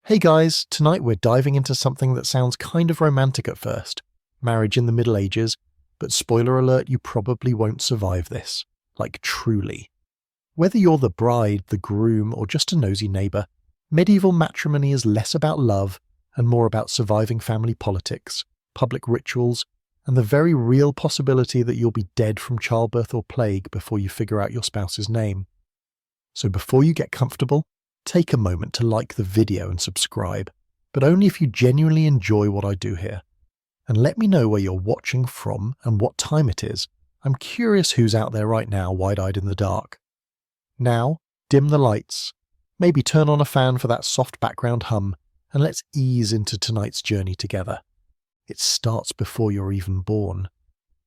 Hey guys, tonight we're diving into something that sounds kind of romantic at first. Marriage in the Middle Ages, but spoiler alert, you probably won't survive this. Like truly. Whether you're the bride, the groom, or just a nosy neighbour, medieval matrimony is less about love and more about surviving family politics, public rituals, and the very real possibility that you'll be dead from childbirth or plague before you figure out your spouse's name. So before you get comfortable, take a moment to like the video and subscribe, but only if you genuinely enjoy what I do here. And let me know where you're watching from and what time it is. I'm curious who's out there right now, wide-eyed in the dark. Now, dim the lights, maybe turn on a fan for that soft background hum, and let's ease into tonight's journey together. It starts before you're even born.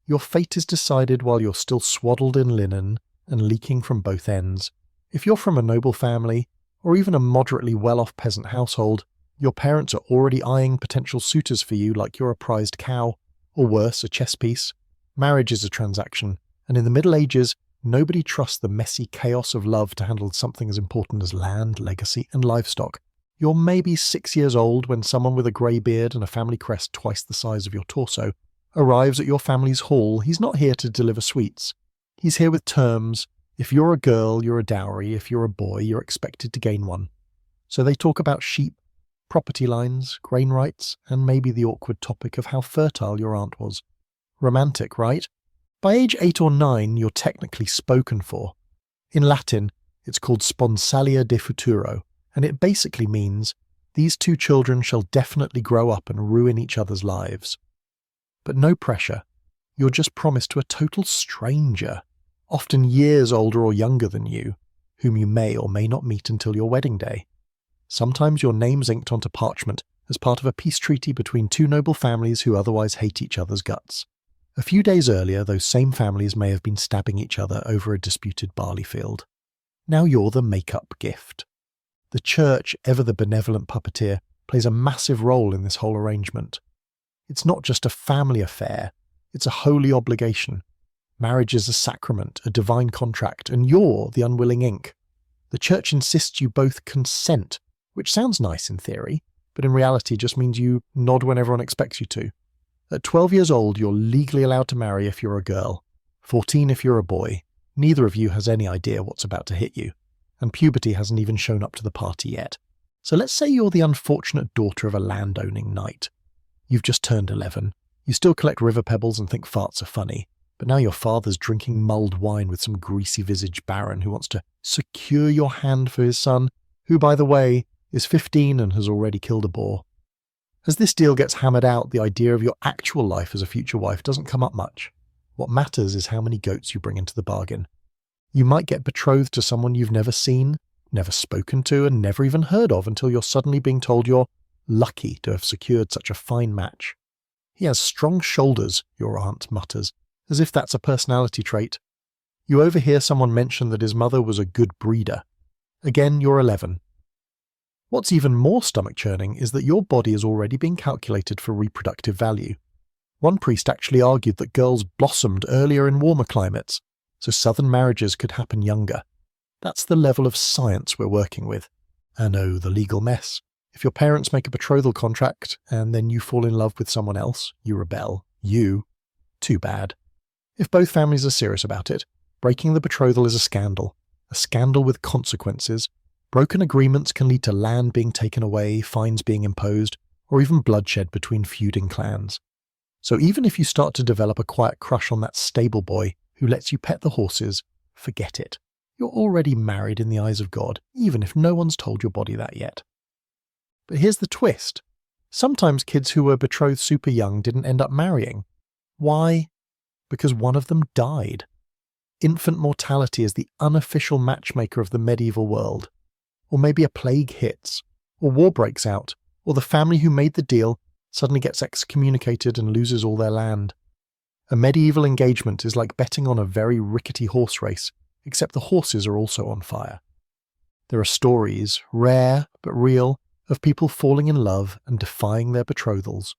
Your fate is decided while you're still swaddled in linen and leaking from both ends. If you're from a noble family, or even a moderately well-off peasant household, your parents are already eyeing potential suitors for you like you're a prized cow, or worse, a chess piece. Marriage is a transaction, and in the Middle Ages, nobody trusts the messy chaos of love to handle something as important as land, legacy, and livestock. You're maybe 6 years old when someone with a grey beard and a family crest twice the size of your torso arrives at your family's hall. He's not here to deliver sweets. He's here with terms. If you're a girl, you're a dowry. If you're a boy, you're expected to gain one. So they talk about sheep, property lines, grain rights, and maybe the awkward topic of how fertile your aunt was. Romantic, right? By age 8 or 9, you're technically spoken for. In Latin, it's called sponsalia de futuro, and it basically means these two children shall definitely grow up and ruin each other's lives. But no pressure. You're just promised to a total stranger, often years older or younger than you, whom you may or may not meet until your wedding day. Sometimes your name's inked onto parchment as part of a peace treaty between two noble families who otherwise hate each other's guts. A few days earlier, those same families may have been stabbing each other over a disputed barley field. Now you're the make-up gift. The church, ever the benevolent puppeteer, plays a massive role in this whole arrangement. It's not just a family affair, it's a holy obligation. Marriage is a sacrament, a divine contract, and you're the unwilling ink. The church insists you both consent, which sounds nice in theory, but in reality just means you nod when everyone expects you to. At 12 years old, you're legally allowed to marry if you're a girl. 14 if you're a boy. Neither of you has any idea what's about to hit you, and puberty hasn't even shown up to the party yet. So let's say you're the unfortunate daughter of a land-owning knight. You've just turned 11. You still collect river pebbles and think farts are funny. But now your father's drinking mulled wine with some greasy-visaged baron who wants to secure your hand for his son, who, by the way, is 15 and has already killed a boar. As this deal gets hammered out, the idea of your actual life as a future wife doesn't come up much. What matters is how many goats you bring into the bargain. You might get betrothed to someone you've never seen, never spoken to, and never even heard of until you're suddenly being told you're lucky to have secured such a fine match. He has strong shoulders, your aunt mutters, as if that's a personality trait. You overhear someone mention that his mother was a good breeder. Again, you're 11. What's even more stomach-churning is that your body is already being calculated for reproductive value. One priest actually argued that girls blossomed earlier in warmer climates, so southern marriages could happen younger. That's the level of science we're working with. And oh, the legal mess. If your parents make a betrothal contract and then you fall in love with someone else, you rebel. Too bad. If both families are serious about it, breaking the betrothal is a scandal with consequences. Broken agreements can lead to land being taken away, fines being imposed, or even bloodshed between feuding clans. So even if you start to develop a quiet crush on that stable boy who lets you pet the horses, forget it. You're already married in the eyes of God, even if no one's told your body that yet. But here's the twist. Sometimes kids who were betrothed super young didn't end up marrying. Why? Because one of them died. Infant mortality is the unofficial matchmaker of the medieval world. Or maybe a plague hits, or war breaks out, or the family who made the deal suddenly gets excommunicated and loses all their land. A medieval engagement is like betting on a very rickety horse race, except the horses are also on fire. There are stories, rare but real, of people falling in love and defying their betrothals.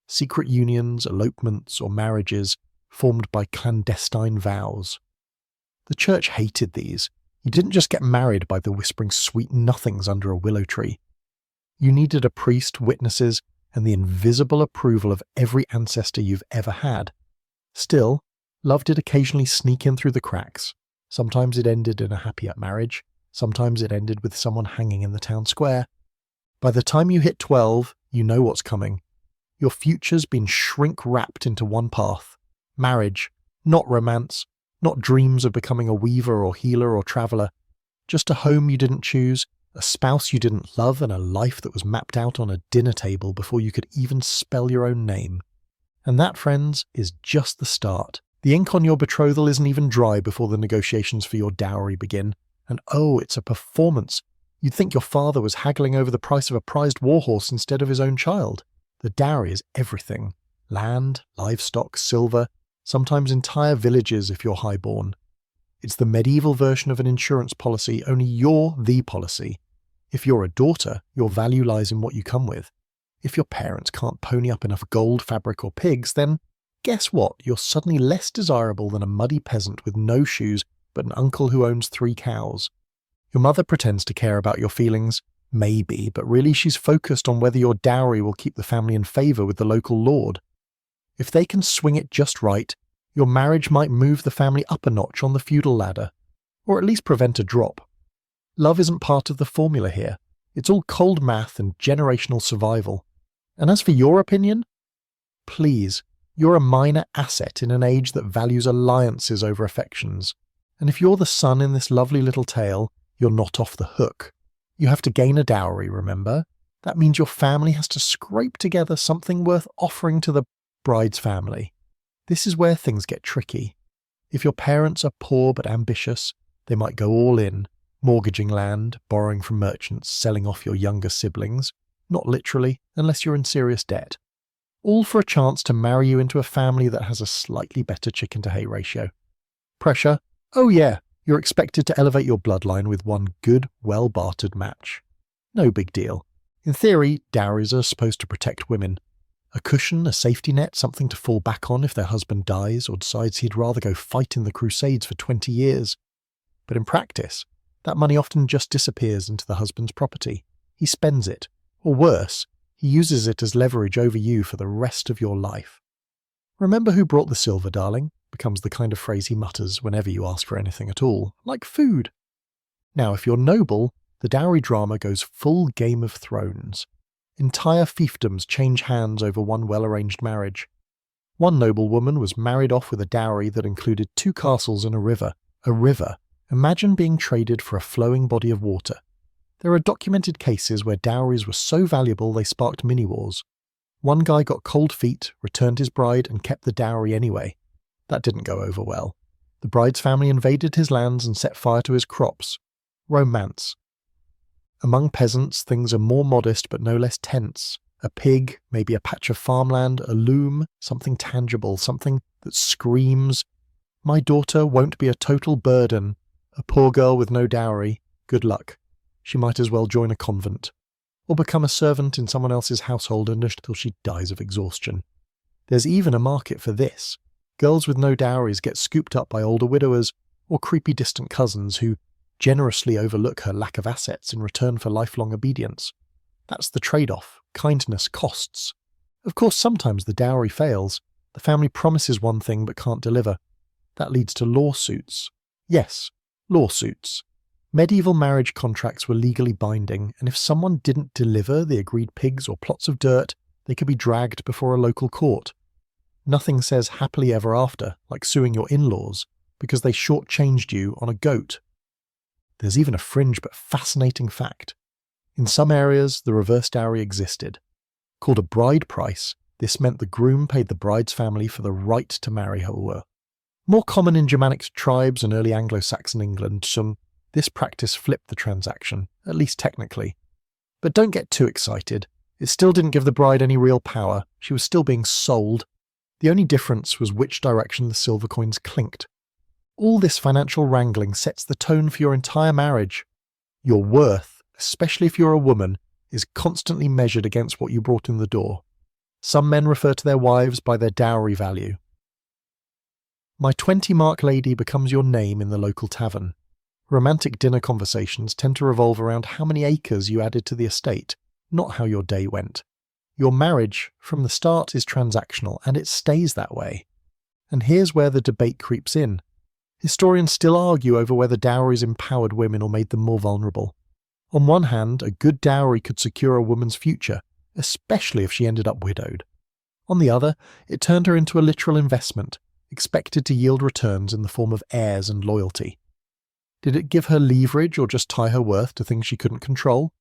Secret unions, elopements, or marriages formed by clandestine vows. The church hated these. You didn't just get married by the whispering sweet nothings under a willow tree. You needed a priest, witnesses, and the invisible approval of every ancestor you've ever had. Still, love did occasionally sneak in through the cracks. Sometimes it ended in a happy marriage. Sometimes it ended with someone hanging in the town square. By the time you hit 12, you know what's coming. Your future's been shrink-wrapped into one path. Marriage, not romance, not dreams of becoming a weaver or healer or traveller. Just a home you didn't choose, a spouse you didn't love, and a life that was mapped out on a dinner table before you could even spell your own name. And that, friends, is just the start. The ink on your betrothal isn't even dry before the negotiations for your dowry begin. And oh, it's a performance. You'd think your father was haggling over the price of a prized warhorse instead of his own child. The dowry is everything. Land, livestock, silver, sometimes entire villages if you're highborn. It's the medieval version of an insurance policy, only you're the policy. If you're a daughter, your value lies in what you come with. If your parents can't pony up enough gold, fabric or pigs, then guess what? You're suddenly less desirable than a muddy peasant with no shoes but an uncle who owns 3 cows. Your mother pretends to care about your feelings, maybe, but really she's focused on whether your dowry will keep the family in favour with the local lord. If they can swing it just right, your marriage might move the family up a notch on the feudal ladder, or at least prevent a drop. Love isn't part of the formula here. It's all cold math and generational survival. And as for your opinion, please, you're a minor asset in an age that values alliances over affections. And if you're the son in this lovely little tale, you're not off the hook. You have to gain a dowry, remember? That means your family has to scrape together something worth offering to the bride's family. This is where things get tricky. If your parents are poor but ambitious, they might go all in, mortgaging land, borrowing from merchants, selling off your younger siblings. Not literally, unless you're in serious debt. All for a chance to marry you into a family that has a slightly better chicken-to-hay ratio. Pressure? Oh yeah, you're expected to elevate your bloodline with one good, well-bartered match. No big deal. In theory, dowries are supposed to protect women. A cushion, a safety net, something to fall back on if their husband dies or decides he'd rather go fight in the Crusades for 20 years. But in practice, that money often just disappears into the husband's property. He spends it. Or worse, he uses it as leverage over you for the rest of your life. Remember who brought the silver, darling? Becomes the kind of phrase he mutters whenever you ask for anything at all, like food. Now, if you're noble, the dowry drama goes full Game of Thrones. Entire fiefdoms change hands over one well-arranged marriage. One noblewoman was married off with a dowry that included 2 castles and a river. A river. Imagine being traded for a flowing body of water. There are documented cases where dowries were so valuable they sparked mini-wars. One guy got cold feet, returned his bride, and kept the dowry anyway. That didn't go over well. The bride's family invaded his lands and set fire to his crops. Romance. Among peasants, things are more modest but no less tense. A pig, maybe a patch of farmland, a loom, something tangible, something that screams, "My daughter won't be a total burden. A poor girl with no dowry. Good luck. She might as well join a convent. Or become a servant in someone else's household until she dies of exhaustion." There's even a market for this. Girls with no dowries get scooped up by older widowers or creepy distant cousins who generously overlook her lack of assets in return for lifelong obedience. That's the trade-off. Kindness costs. Of course, sometimes the dowry fails. The family promises one thing but can't deliver. That leads to lawsuits. Yes, lawsuits. Medieval marriage contracts were legally binding, and if someone didn't deliver the agreed pigs or plots of dirt, they could be dragged before a local court. Nothing says happily ever after, like suing your in-laws, because they shortchanged you on a goat. There's even a fringe but fascinating fact. In some areas, the reverse dowry existed. Called a bride price, this meant the groom paid the bride's family for the right to marry her. More common in Germanic tribes and early Anglo-Saxon England, this practice flipped the transaction, at least technically. But don't get too excited. It still didn't give the bride any real power. She was still being sold. The only difference was which direction the silver coins clinked. All this financial wrangling sets the tone for your entire marriage. Your worth, especially if you're a woman, is constantly measured against what you brought in the door. Some men refer to their wives by their dowry value. My 20-mark lady becomes your name in the local tavern. Romantic dinner conversations tend to revolve around how many acres you added to the estate, not how your day went. Your marriage, from the start, is transactional, and it stays that way. And here's where the debate creeps in. Historians still argue over whether dowries empowered women or made them more vulnerable. On one hand, a good dowry could secure a woman's future, especially if she ended up widowed. On the other, it turned her into a literal investment, expected to yield returns in the form of heirs and loyalty. Did it give her leverage or just tie her worth to things she couldn't control?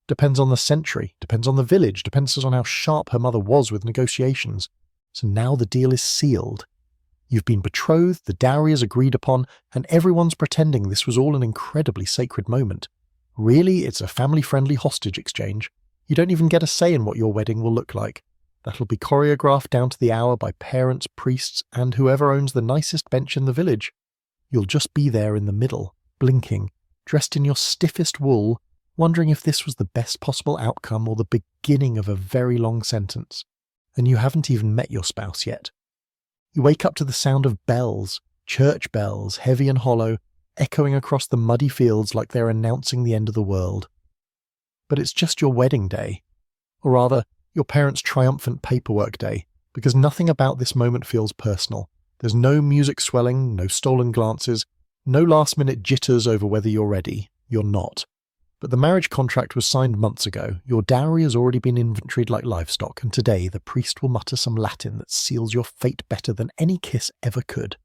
Depends on the century, depends on the village, depends on how sharp her mother was with negotiations. So now the deal is sealed. You've been betrothed, the dowry is agreed upon, and everyone's pretending this was all an incredibly sacred moment. Really, it's a family-friendly hostage exchange. You don't even get a say in what your wedding will look like. That'll be choreographed down to the hour by parents, priests, and whoever owns the nicest bench in the village. You'll just be there in the middle, blinking, dressed in your stiffest wool, wondering if this was the best possible outcome or the beginning of a very long sentence. And you haven't even met your spouse yet. You wake up to the sound of bells, church bells, heavy and hollow, echoing across the muddy fields like they're announcing the end of the world. But it's just your wedding day. Or rather, your parents' triumphant paperwork day, because nothing about this moment feels personal. There's no music swelling, no stolen glances, no last-minute jitters over whether you're ready. You're not. But the marriage contract was signed months ago, your dowry has already been inventoried like livestock, and today the priest will mutter some Latin that seals your fate better than any kiss ever could.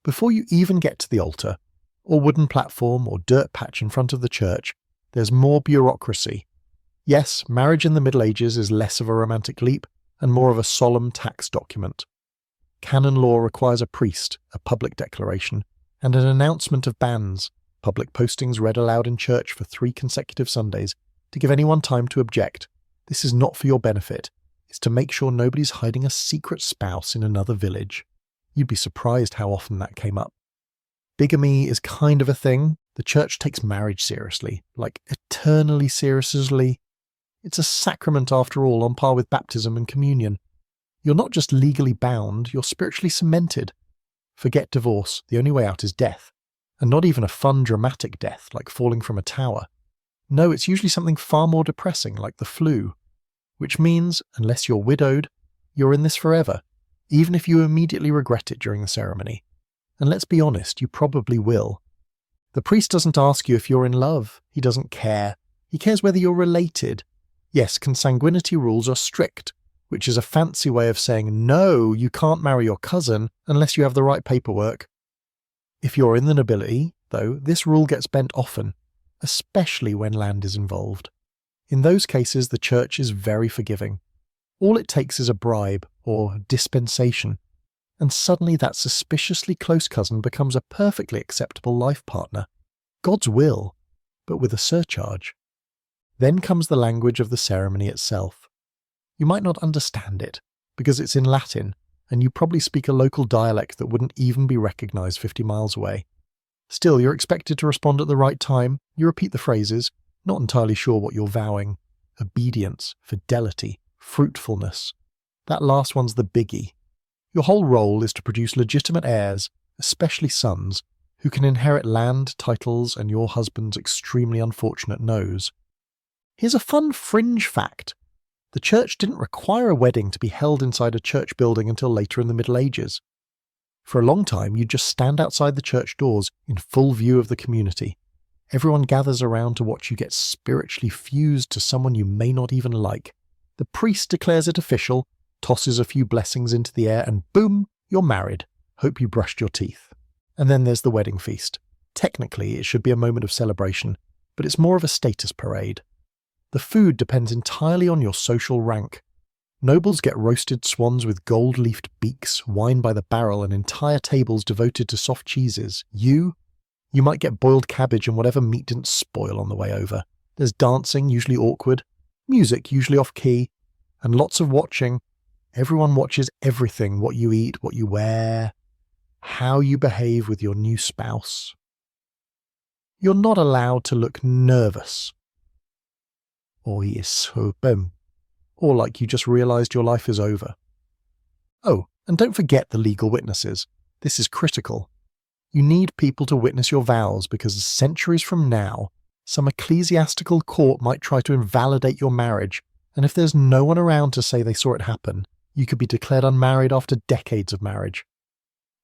Before you even get to the altar, or wooden platform or dirt patch in front of the church, there's more bureaucracy. Yes, marriage in the Middle Ages is less of a romantic leap and more of a solemn tax document. Canon law requires a priest, a public declaration, and an announcement of bans, public postings read aloud in church for 3 consecutive Sundays, to give anyone time to object. This is not for your benefit. It's to make sure nobody's hiding a secret spouse in another village. You'd be surprised how often that came up. Bigamy is kind of a thing. The church takes marriage seriously, like eternally seriously. It's a sacrament after all, on par with baptism and communion. You're not just legally bound, you're spiritually cemented. Forget divorce, the only way out is death. And not even a fun, dramatic death, like falling from a tower. No, it's usually something far more depressing, like the flu. Which means, unless you're widowed, you're in this forever, even if you immediately regret it during the ceremony. And let's be honest, you probably will. The priest doesn't ask you if you're in love. He doesn't care. He cares whether you're related. Yes, consanguinity rules are strict, which is a fancy way of saying, no, you can't marry your cousin unless you have the right paperwork. If you're in the nobility, though, this rule gets bent often, especially when land is involved. In those cases, the church is very forgiving. All it takes is a bribe, or dispensation, and suddenly that suspiciously close cousin becomes a perfectly acceptable life partner. God's will, but with a surcharge. Then comes the language of the ceremony itself. You might not understand it, because it's in Latin, and you probably speak a local dialect that wouldn't even be recognised 50 miles away. Still, you're expected to respond at the right time. You repeat the phrases, not entirely sure what you're vowing. Obedience, fidelity, fruitfulness. That last one's the biggie. Your whole role is to produce legitimate heirs, especially sons, who can inherit land, titles, and your husband's extremely unfortunate nose. Here's a fun fringe fact. The church didn't require a wedding to be held inside a church building until later in the Middle Ages. For a long time, you'd just stand outside the church doors in full view of the community. Everyone gathers around to watch you get spiritually fused to someone you may not even like. The priest declares it official, tosses a few blessings into the air, and boom, you're married. Hope you brushed your teeth. And then there's the wedding feast. Technically, it should be a moment of celebration, but it's more of a status parade. The food depends entirely on your social rank. Nobles get roasted swans with gold-leafed beaks, wine by the barrel, and entire tables devoted to soft cheeses. You might get boiled cabbage and whatever meat didn't spoil on the way over. There's dancing, usually awkward, music, usually off-key, and lots of watching. Everyone watches everything, what you eat, what you wear, how you behave with your new spouse. You're not allowed to look nervous. Or he is so boom. Or like you just realised your life is over. Oh, and don't forget the legal witnesses. This is critical. You need people to witness your vows because centuries from now, Some ecclesiastical court might try to invalidate your marriage, and if there's no one around to say they saw it happen, you could be declared unmarried after decades of marriage.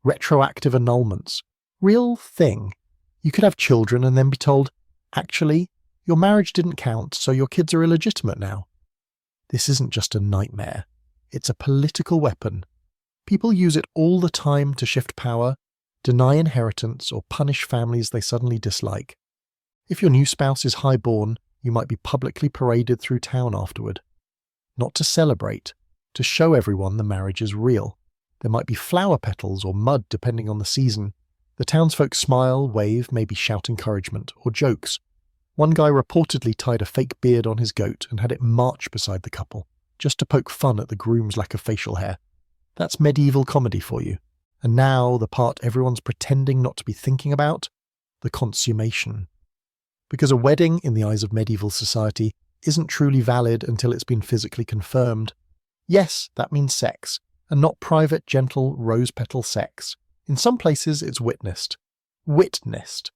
Retroactive annulments. Real thing. You could have children and then be told, actually, your marriage didn't count, so your kids are illegitimate now. This isn't just a nightmare. It's a political weapon. People use it all the time to shift power, deny inheritance, or punish families they suddenly dislike. If your new spouse is highborn, you might be publicly paraded through town afterward. Not to celebrate, to show everyone the marriage is real. There might be flower petals or mud depending on the season. The townsfolk smile, wave, maybe shout encouragement or jokes. One guy reportedly tied a fake beard on his goat and had it march beside the couple, just to poke fun at the groom's lack of facial hair. That's medieval comedy for you. And now the part everyone's pretending not to be thinking about, the consummation. Because a wedding, in the eyes of medieval society, isn't truly valid until it's been physically confirmed. Yes, that means sex, and not private, gentle, rose-petal sex. In some places, it's witnessed. Witnessed.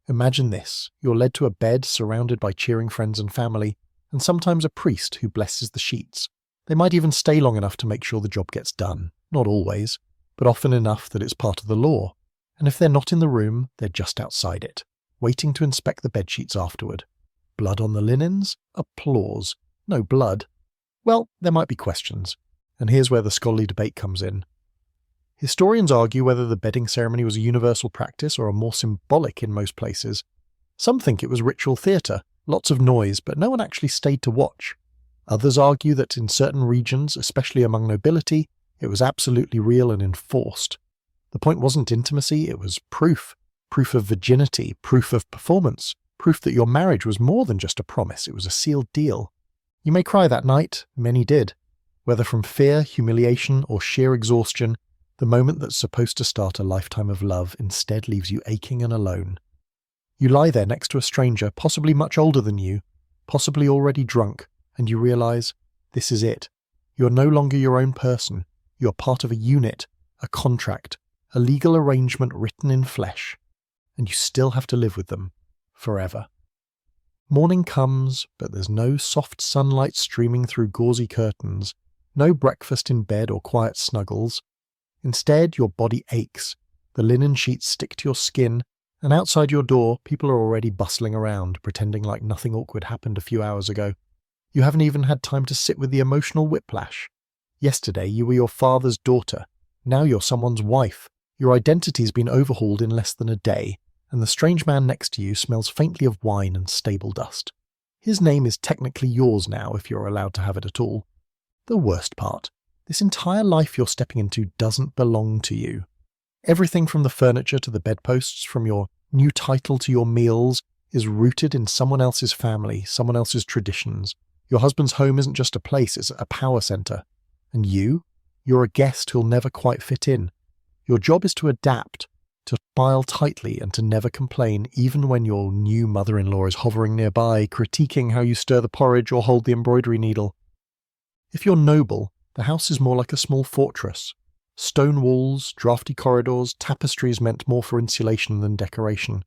Imagine this. You're led to a bed surrounded by cheering friends and family, and sometimes a priest who blesses the sheets. They might even stay long enough to make sure the job gets done. Not always, but often enough that it's part of the law. And if they're not in the room, they're just outside it, waiting to inspect the bedsheets afterward. Blood on the linens? Applause. No blood? Well, there might be questions. And here's where the scholarly debate comes in. Historians argue whether the bedding ceremony was a universal practice or a more symbolic in most places. Some think it was ritual theatre, lots of noise, but no one actually stayed to watch. Others argue that in certain regions, especially among nobility, it was absolutely real and enforced. The point wasn't intimacy, it was proof. Proof of virginity, proof of performance, proof that your marriage was more than just a promise, it was a sealed deal. You may cry that night, many did. Whether from fear, humiliation, or sheer exhaustion, the moment that's supposed to start a lifetime of love instead leaves you aching and alone. You lie there next to a stranger, possibly much older than you, possibly already drunk, and you realize, this is it. You're no longer your own person. You're part of a unit, a contract, a legal arrangement written in flesh. And you still have to live with them, forever. Morning comes, but there's no soft sunlight streaming through gauzy curtains, no breakfast in bed or quiet snuggles. Instead, your body aches, the linen sheets stick to your skin, and outside your door, people are already bustling around, pretending like nothing awkward happened a few hours ago. You haven't even had time to sit with the emotional whiplash. Yesterday, you were your father's daughter. Now you're someone's wife. Your identity's been overhauled in less than a day, and the strange man next to you smells faintly of wine and stable dust. His name is technically yours now, if you're allowed to have it at all. The worst part. This entire life you're stepping into doesn't belong to you. Everything from the furniture to the bedposts, from your new title to your meals, is rooted in someone else's family, someone else's traditions. Your husband's home isn't just a place, it's a power centre. And you're a guest who'll never quite fit in. Your job is to adapt, to smile tightly and to never complain, even when your new mother-in-law is hovering nearby, critiquing how you stir the porridge or hold the embroidery needle. If you're noble, the house is more like a small fortress. Stone walls, drafty corridors, tapestries meant more for insulation than decoration.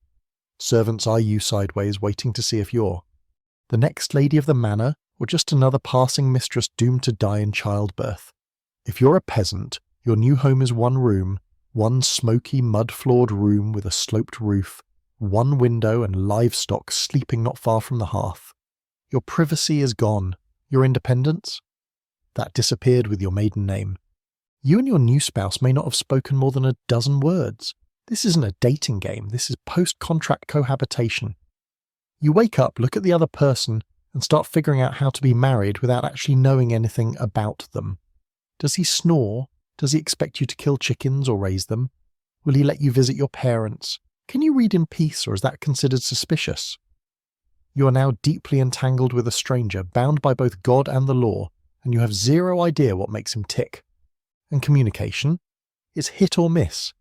Servants eye you sideways, waiting to see if you're the next lady of the manor, or just another passing mistress doomed to die in childbirth. If you're a peasant, your new home is one room, one smoky, mud-floored room with a sloped roof, one window and livestock sleeping not far from the hearth. Your privacy is gone. Your independence? That disappeared with your maiden name. You and your new spouse may not have spoken more than a dozen words. This isn't a dating game, this is post-contract cohabitation. You wake up, look at the other person, and start figuring out how to be married without actually knowing anything about them. Does he snore? Does he expect you to kill chickens or raise them? Will he let you visit your parents? Can you read in peace, or is that considered suspicious? You are now deeply entangled with a stranger, bound by both God and the law, and you have zero idea what makes him tick. And communication? It's hit or miss.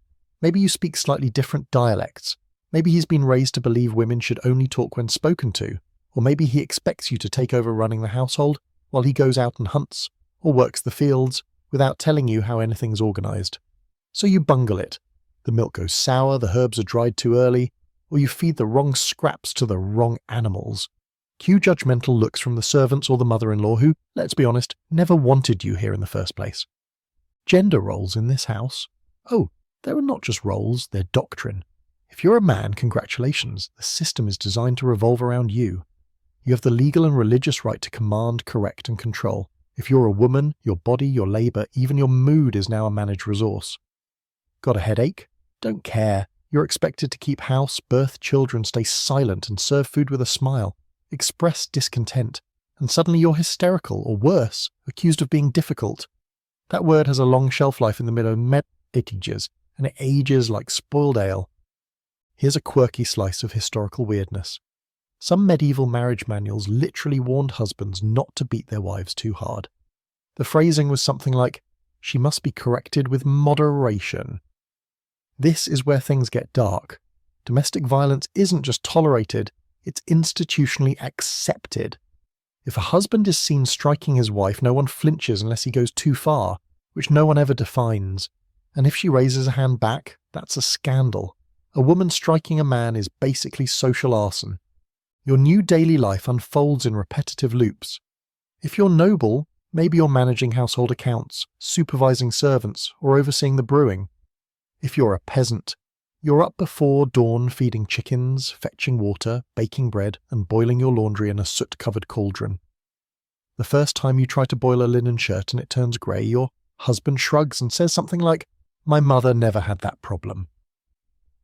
Maybe you speak slightly different dialects. Maybe he's been raised to believe women should only talk when spoken to, or maybe he expects you to take over running the household while he goes out and hunts, or works the fields, without telling you how anything's organised. So you bungle it. The milk goes sour, the herbs are dried too early, or you feed the wrong scraps to the wrong animals. Cue judgmental looks from the servants or the mother-in-law who, let's be honest, never wanted you here in the first place. Gender roles in this house? Oh, they're not just roles, they're doctrine. If you're a man, congratulations, the system is designed to revolve around you. You have the legal and religious right to command, correct, and control. If you're a woman, your body, your labour, even your mood is now a managed resource. Got a headache? Don't care. You're expected to keep house, birth children, stay silent, and serve food with a smile. Express discontent, and suddenly you're hysterical, or worse, accused of being difficult. That word has a long shelf life in the Middle Ages, and it ages like spoiled ale. Here's a quirky slice of historical weirdness. Some medieval marriage manuals literally warned husbands not to beat their wives too hard. The phrasing was something like, "She must be corrected with moderation." This is where things get dark. Domestic violence isn't just tolerated, it's institutionally accepted. If a husband is seen striking his wife, no one flinches unless he goes too far, which no one ever defines. And if she raises a hand back, that's a scandal. A woman striking a man is basically social arson. Your new daily life unfolds in repetitive loops. If you're noble, maybe you're managing household accounts, supervising servants, or overseeing the brewing. If you're a peasant, you're up before dawn feeding chickens, fetching water, baking bread, and boiling your laundry in a soot-covered cauldron. The first time you try to boil a linen shirt and it turns grey, your husband shrugs and says something like, "My mother never had that problem."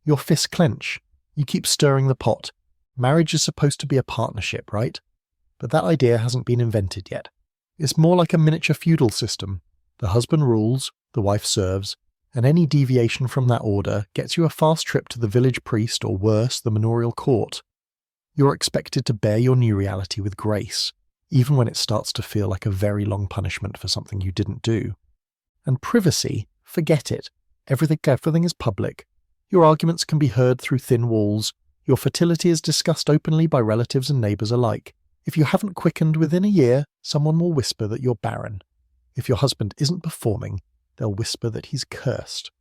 Your fists clench. You keep stirring the pot. Marriage is supposed to be a partnership, right? But that idea hasn't been invented yet. It's more like a miniature feudal system. The husband rules, the wife serves, and any deviation from that order gets you a fast trip to the village priest or worse, the manorial court. You're expected to bear your new reality with grace, even when it starts to feel like a very long punishment for something you didn't do. And privacy, forget it. Everything is public. Your arguments can be heard through thin walls. Your fertility is discussed openly by relatives and neighbours alike. If you haven't quickened within a year, someone will whisper that you're barren. If your husband isn't performing, they'll whisper that he's cursed.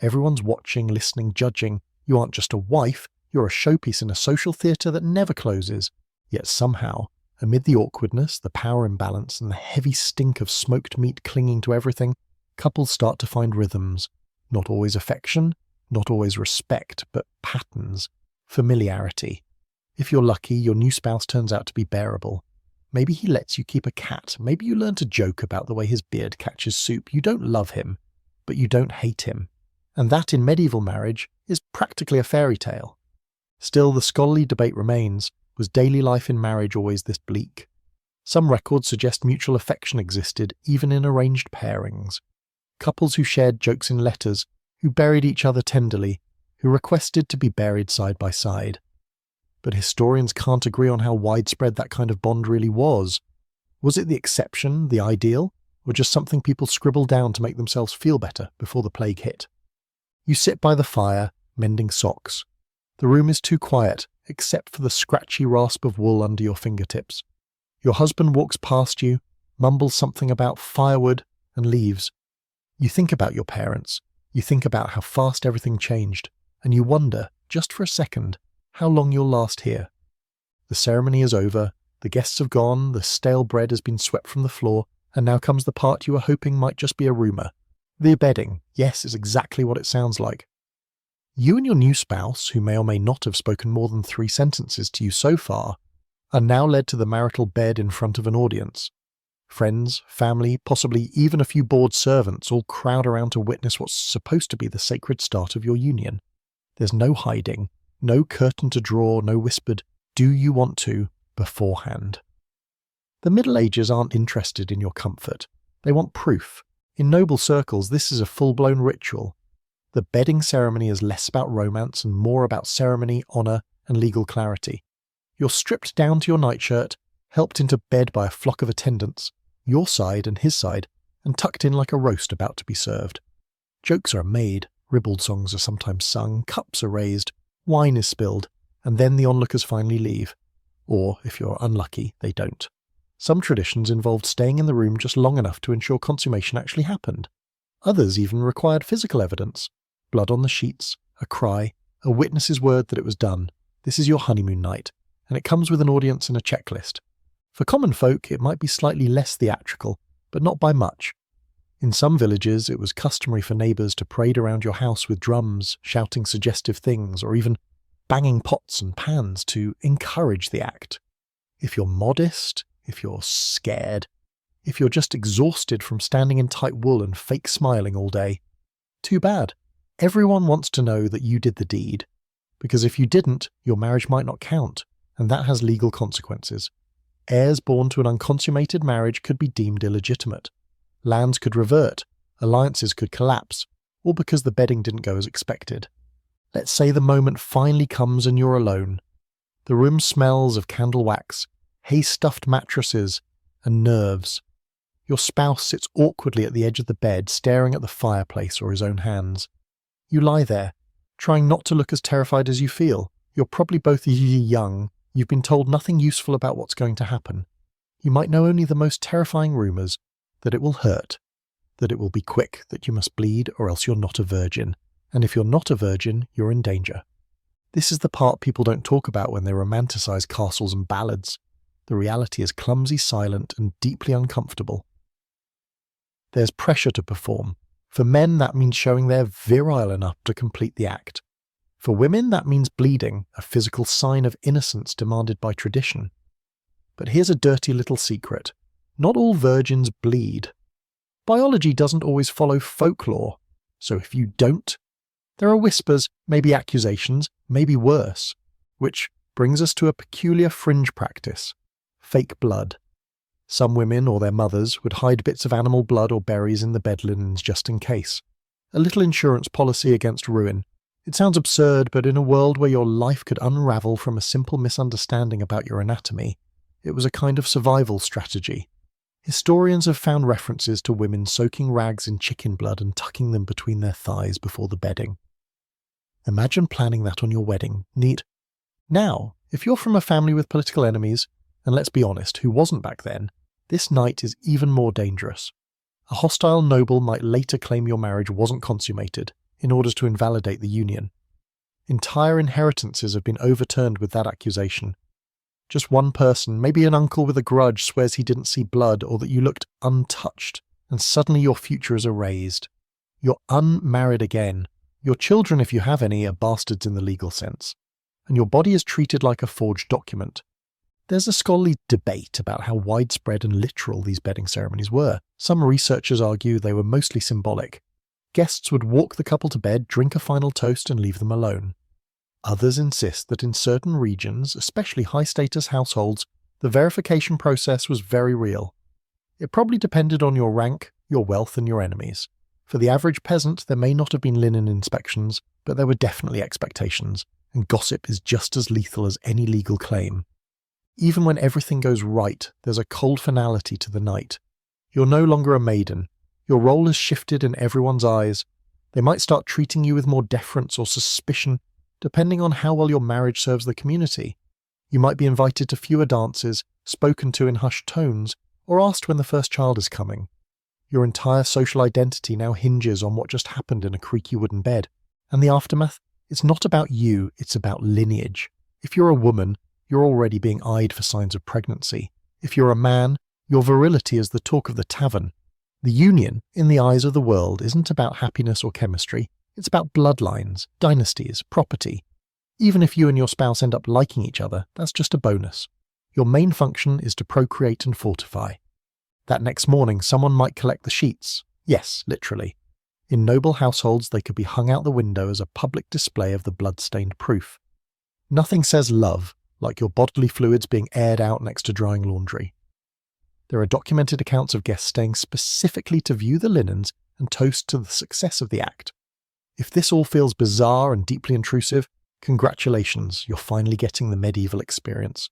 Everyone's watching, listening, judging. You aren't just a wife, you're a showpiece in a social theatre that never closes. Yet somehow, amid the awkwardness, the power imbalance, and the heavy stink of smoked meat clinging to everything, couples start to find rhythms. Not always affection, not always respect, but patterns, familiarity. If you're lucky, your new spouse turns out to be bearable. Maybe he lets you keep a cat. Maybe you learn to joke about the way his beard catches soup. You don't love him, but you don't hate him. And that, in medieval marriage, is practically a fairy tale. Still, the scholarly debate remains, was daily life in marriage always this bleak? Some records suggest mutual affection existed, even in arranged pairings. Couples who shared jokes in letters, who buried each other tenderly, who requested to be buried side by side. But historians can't agree on how widespread that kind of bond really was. Was it the exception, the ideal, or just something people scribbled down to make themselves feel better before the plague hit? You sit by the fire, mending socks. The room is too quiet, except for the scratchy rasp of wool under your fingertips. Your husband walks past you, mumbles something about firewood, and leaves. You think about your parents. You think about how fast everything changed, and you wonder, just for a second, how long you'll last here. The ceremony is over, the guests have gone, the stale bread has been swept from the floor, and now comes the part you were hoping might just be a rumour. The bedding, yes, is exactly what it sounds like. You and your new spouse, who may or may not have spoken more than 3 sentences to you so far, are now led to the marital bed in front of an audience. Friends, family, possibly even a few bored servants all crowd around to witness what's supposed to be the sacred start of your union. There's no hiding, no curtain to draw, no whispered, "Do you want to?" beforehand. The Middle Ages aren't interested in your comfort. They want proof. In noble circles, this is a full-blown ritual. The bedding ceremony is less about romance and more about ceremony, honour, and legal clarity. You're stripped down to your nightshirt, helped into bed by a flock of attendants, your side and his side, and tucked in like a roast about to be served. Jokes are made, ribald songs are sometimes sung, cups are raised, wine is spilled, and then the onlookers finally leave. Or, if you're unlucky, they don't. Some traditions involved staying in the room just long enough to ensure consummation actually happened. Others even required physical evidence. Blood on the sheets, a cry, A witness's word that it was done. This is your honeymoon night, and it comes with an audience and a checklist. For common folk, it might be slightly less theatrical, but not by much. In some villages, it was customary for neighbours to parade around your house with drums, shouting suggestive things, or even banging pots and pans to encourage the act. If you're modest, if you're scared, if you're just exhausted from standing in tight wool and fake smiling all day, too bad. Everyone wants to know that you did the deed, because if you didn't, your marriage might not count, and that has legal consequences. Heirs born to an unconsummated marriage could be deemed illegitimate. Lands could revert, alliances could collapse, all because the bedding didn't go as expected. Let's say the moment finally comes and you're alone. The room smells of candle wax, hay-stuffed mattresses, and nerves. Your spouse sits awkwardly at the edge of the bed, staring at the fireplace or his own hands. You lie there, trying not to look as terrified as you feel. You're probably both young, you've been told nothing useful about what's going to happen. You might know only the most terrifying rumours, that it will hurt, that it will be quick, that you must bleed or else you're not a virgin, and if you're not a virgin, you're in danger. This is the part people don't talk about when they romanticize castles and ballads. The reality is clumsy, silent, and deeply uncomfortable. There's pressure to perform. For men, that means showing they're virile enough to complete the act. For women, that means bleeding, a physical sign of innocence demanded by tradition. But here's a dirty little secret. Not all virgins bleed. Biology doesn't always follow folklore, so if you don't, there are whispers, maybe accusations, maybe worse, which brings us to a peculiar fringe practice: fake blood. Some women or their mothers would hide bits of animal blood or berries in the bed linens just in case. A little insurance policy against ruin. It sounds absurd, but in a world where your life could unravel from a simple misunderstanding about your anatomy, it was a kind of survival strategy. Historians have found references to women soaking rags in chicken blood and tucking them between their thighs before the bedding. Imagine planning that on your wedding. Neat. Now, if you're from a family with political enemies, and let's be honest, who wasn't back then, this night is even more dangerous. A hostile noble might later claim your marriage wasn't consummated, in order to invalidate the union. Entire inheritances have been overturned with that accusation. Just one person, maybe an uncle with a grudge, swears he didn't see blood or that you looked untouched, and suddenly your future is erased. You're unmarried again. Your children, if you have any, are bastards in the legal sense. And your body is treated like a forged document. There's a scholarly debate about how widespread and literal these bedding ceremonies were. Some researchers argue they were mostly symbolic. Guests would walk the couple to bed, drink a final toast, and leave them alone. Others insist that in certain regions, especially high-status households, the verification process was very real. It probably depended on your rank, your wealth, and your enemies. For the average peasant, there may not have been linen inspections, but there were definitely expectations, and gossip is just as lethal as any legal claim. Even when everything goes right, there's a cold finality to the night. You're no longer a maiden. Your role has shifted in everyone's eyes. They might start treating you with more deference or suspicion, depending on how well your marriage serves the community. You might be invited to fewer dances, spoken to in hushed tones, or asked when the first child is coming. Your entire social identity now hinges on what just happened in a creaky wooden bed. And the aftermath? It's not about you, it's about lineage. If you're a woman, you're already being eyed for signs of pregnancy. If you're a man, your virility is the talk of the tavern. The union, in the eyes of the world, isn't about happiness or chemistry. It's about bloodlines, dynasties, property. Even if you and your spouse end up liking each other, that's just a bonus. Your main function is to procreate and fortify. That next morning, someone might collect the sheets. Yes, literally. In noble households, they could be hung out the window as a public display of the blood-stained proof. Nothing says love like your bodily fluids being aired out next to drying laundry. There are documented accounts of guests staying specifically to view the linens and toast to the success of the act. If this all feels bizarre and deeply intrusive, congratulations, you're finally getting the medieval experience.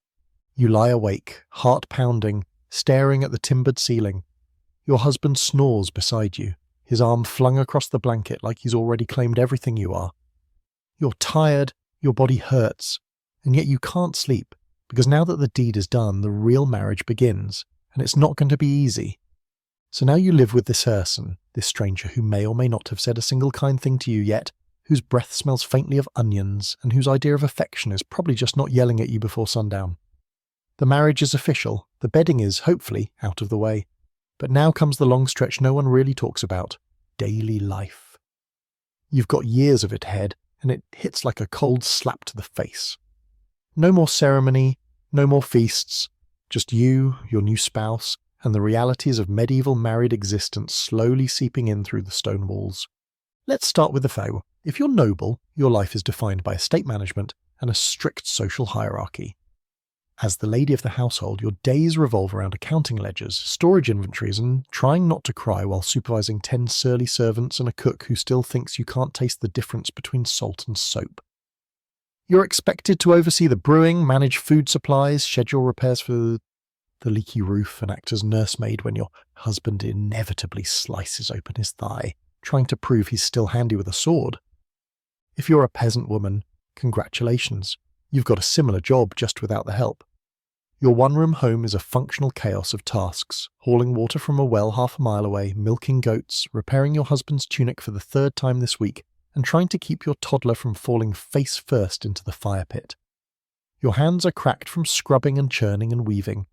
You lie awake, heart pounding, staring at the timbered ceiling. Your husband snores beside you, his arm flung across the blanket like he's already claimed everything you are. You're tired, your body hurts, and yet you can't sleep, because now that the deed is done, the real marriage begins, and it's not going to be easy. So now you live with this person, this stranger who may or may not have said a single kind thing to you yet, whose breath smells faintly of onions, and whose idea of affection is probably just not yelling at you before sundown. The marriage is official, the bedding is, hopefully, out of the way. But now comes the long stretch no one really talks about: daily life. You've got years of it ahead, and it hits like a cold slap to the face. No more ceremony, no more feasts, just you, your new spouse, and the realities of medieval married existence slowly seeping in through the stone walls. Let's start with the faux. If you're noble, your life is defined by estate management and a strict social hierarchy. As the lady of the household, your days revolve around accounting ledgers, storage inventories, and trying not to cry while supervising 10 surly servants and a cook who still thinks you can't taste the difference between salt and soap. You're expected to oversee the brewing, manage food supplies, schedule repairs for the leaky roof, and act as nursemaid when your husband inevitably slices open his thigh, trying to prove he's still handy with a sword. If you're a peasant woman, congratulations. You've got a similar job, just without the help. Your one-room home is a functional chaos of tasks: hauling water from a well half a mile away, milking goats, repairing your husband's tunic for the 3rd time this week, and trying to keep your toddler from falling face first into the fire pit. Your hands are cracked from scrubbing and churning and weaving.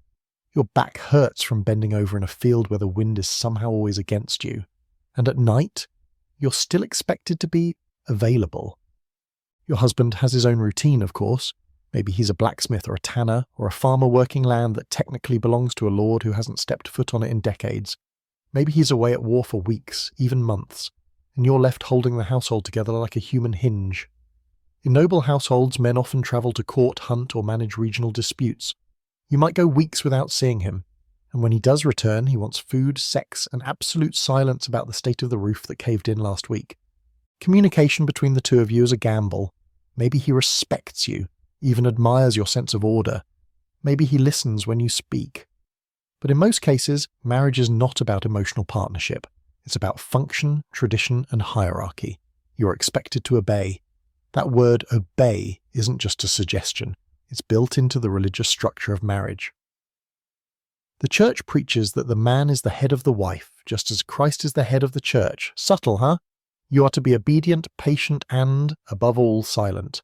Your back hurts from bending over in a field where the wind is somehow always against you. And at night, you're still expected to be available. Your husband has his own routine, of course. Maybe he's a blacksmith or a tanner or a farmer working land that technically belongs to a lord who hasn't stepped foot on it in decades. Maybe he's away at war for weeks, even months, and you're left holding the household together like a human hinge. In noble households, men often travel to court, hunt, or manage regional disputes. You might go weeks without seeing him, and when he does return, he wants food, sex, and absolute silence about the state of the roof that caved in last week. Communication between the two of you is a gamble. Maybe he respects you, even admires your sense of order. Maybe he listens when you speak. But in most cases, marriage is not about emotional partnership. It's about function, tradition, and hierarchy. You're expected to obey. That word obey isn't just a suggestion. It's built into the religious structure of marriage. The church preaches that the man is the head of the wife, just as Christ is the head of the church. Subtle, huh? You are to be obedient, patient, and, above all, silent.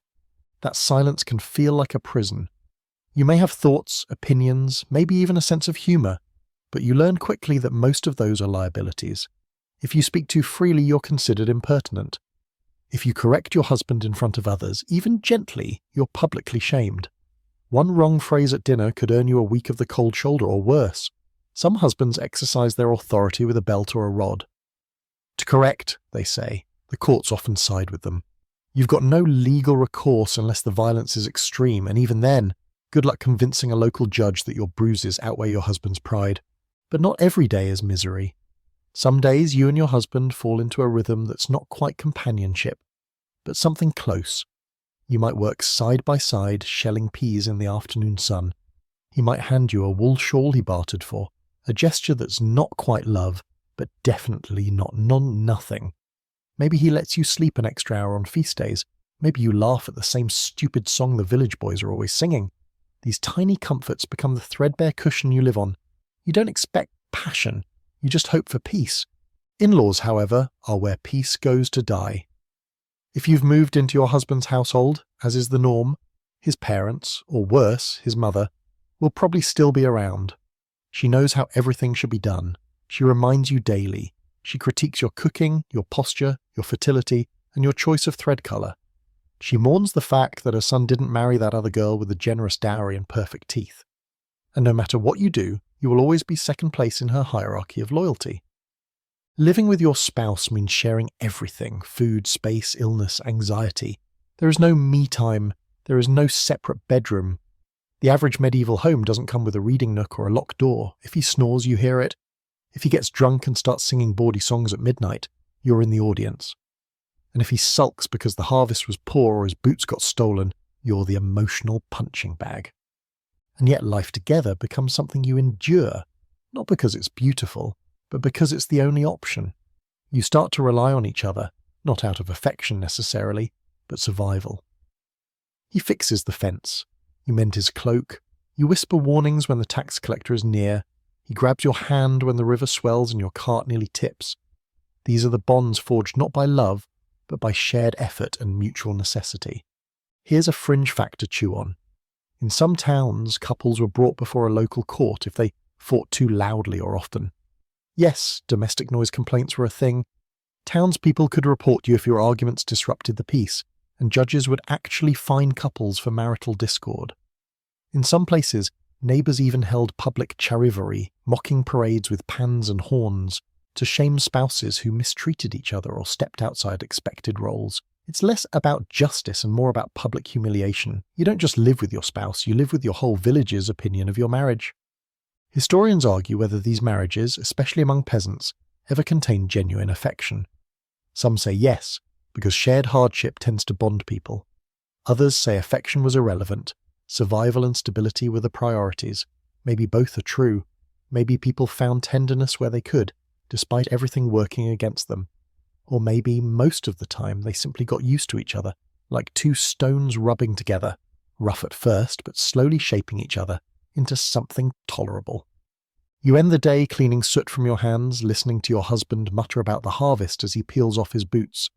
That silence can feel like a prison. You may have thoughts, opinions, maybe even a sense of humour, but you learn quickly that most of those are liabilities. If you speak too freely, you're considered impertinent. If you correct your husband in front of others, even gently, you're publicly shamed. One wrong phrase at dinner could earn you a week of the cold shoulder or worse. Some husbands exercise their authority with a belt or a rod. To correct, they say, the courts often side with them. You've got no legal recourse unless the violence is extreme, and even then, good luck convincing a local judge that your bruises outweigh your husband's pride. But not every day is misery. Some days you and your husband fall into a rhythm that's not quite companionship, but something close. You might work side by side shelling peas in the afternoon sun. He might hand you a wool shawl he bartered for, a gesture that's not quite love, but definitely not nothing. Maybe he lets you sleep an extra hour on feast days. Maybe you laugh at the same stupid song the village boys are always singing. These tiny comforts become the threadbare cushion you live on. You don't expect passion, you just hope for peace. In-laws, however, are where peace goes to die. If you've moved into your husband's household, as is the norm, his parents, or worse, his mother, will probably still be around. She knows how everything should be done. She reminds you daily. She critiques your cooking, your posture, your fertility, and your choice of thread colour. She mourns the fact that her son didn't marry that other girl with a generous dowry and perfect teeth. And no matter what you do, you will always be second place in her hierarchy of loyalty. Living with your spouse means sharing everything: food, space, illness, anxiety. There is no me time. There is no separate bedroom. The average medieval home doesn't come with a reading nook or a locked door. If he snores, you hear it. If he gets drunk and starts singing bawdy songs at midnight, you're in the audience. And if he sulks because the harvest was poor or his boots got stolen, you're the emotional punching bag. And yet life together becomes something you endure, not because it's beautiful, but because it's the only option. You start to rely on each other, not out of affection necessarily, but survival. He fixes the fence. You mend his cloak. You whisper warnings when the tax collector is near. He grabs your hand when the river swells and your cart nearly tips. These are the bonds forged not by love, but by shared effort and mutual necessity. Here's a fringe fact to chew on. In some towns, couples were brought before a local court if they fought too loudly or often. Yes, domestic noise complaints were a thing. Townspeople could report you if your arguments disrupted the peace, and judges would actually fine couples for marital discord. In some places, neighbours even held public charivari, mocking parades with pans and horns, to shame spouses who mistreated each other or stepped outside expected roles. It's less about justice and more about public humiliation. You don't just live with your spouse, you live with your whole village's opinion of your marriage. Historians argue whether these marriages, especially among peasants, ever contained genuine affection. Some say yes, because shared hardship tends to bond people. Others say affection was irrelevant, survival and stability were the priorities. Maybe both are true. Maybe people found tenderness where they could, despite everything working against them. Or maybe most of the time they simply got used to each other, like two stones rubbing together, rough at first but slowly shaping each other into something tolerable. You end the day cleaning soot from your hands, listening to your husband mutter about the harvest as he peels off his boots.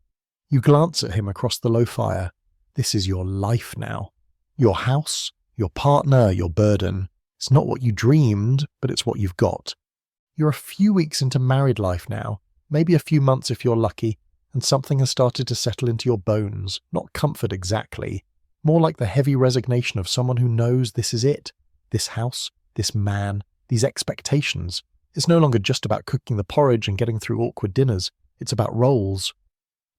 You glance at him across the low fire. This is your life now. Your house, your partner, your burden. It's not what you dreamed, but it's what you've got. You're a few weeks into married life now, maybe a few months if you're lucky, and something has started to settle into your bones. Not comfort exactly, more like the heavy resignation of someone who knows this is it. This house, this man, these expectations. It's no longer just about cooking the porridge and getting through awkward dinners. It's about roles.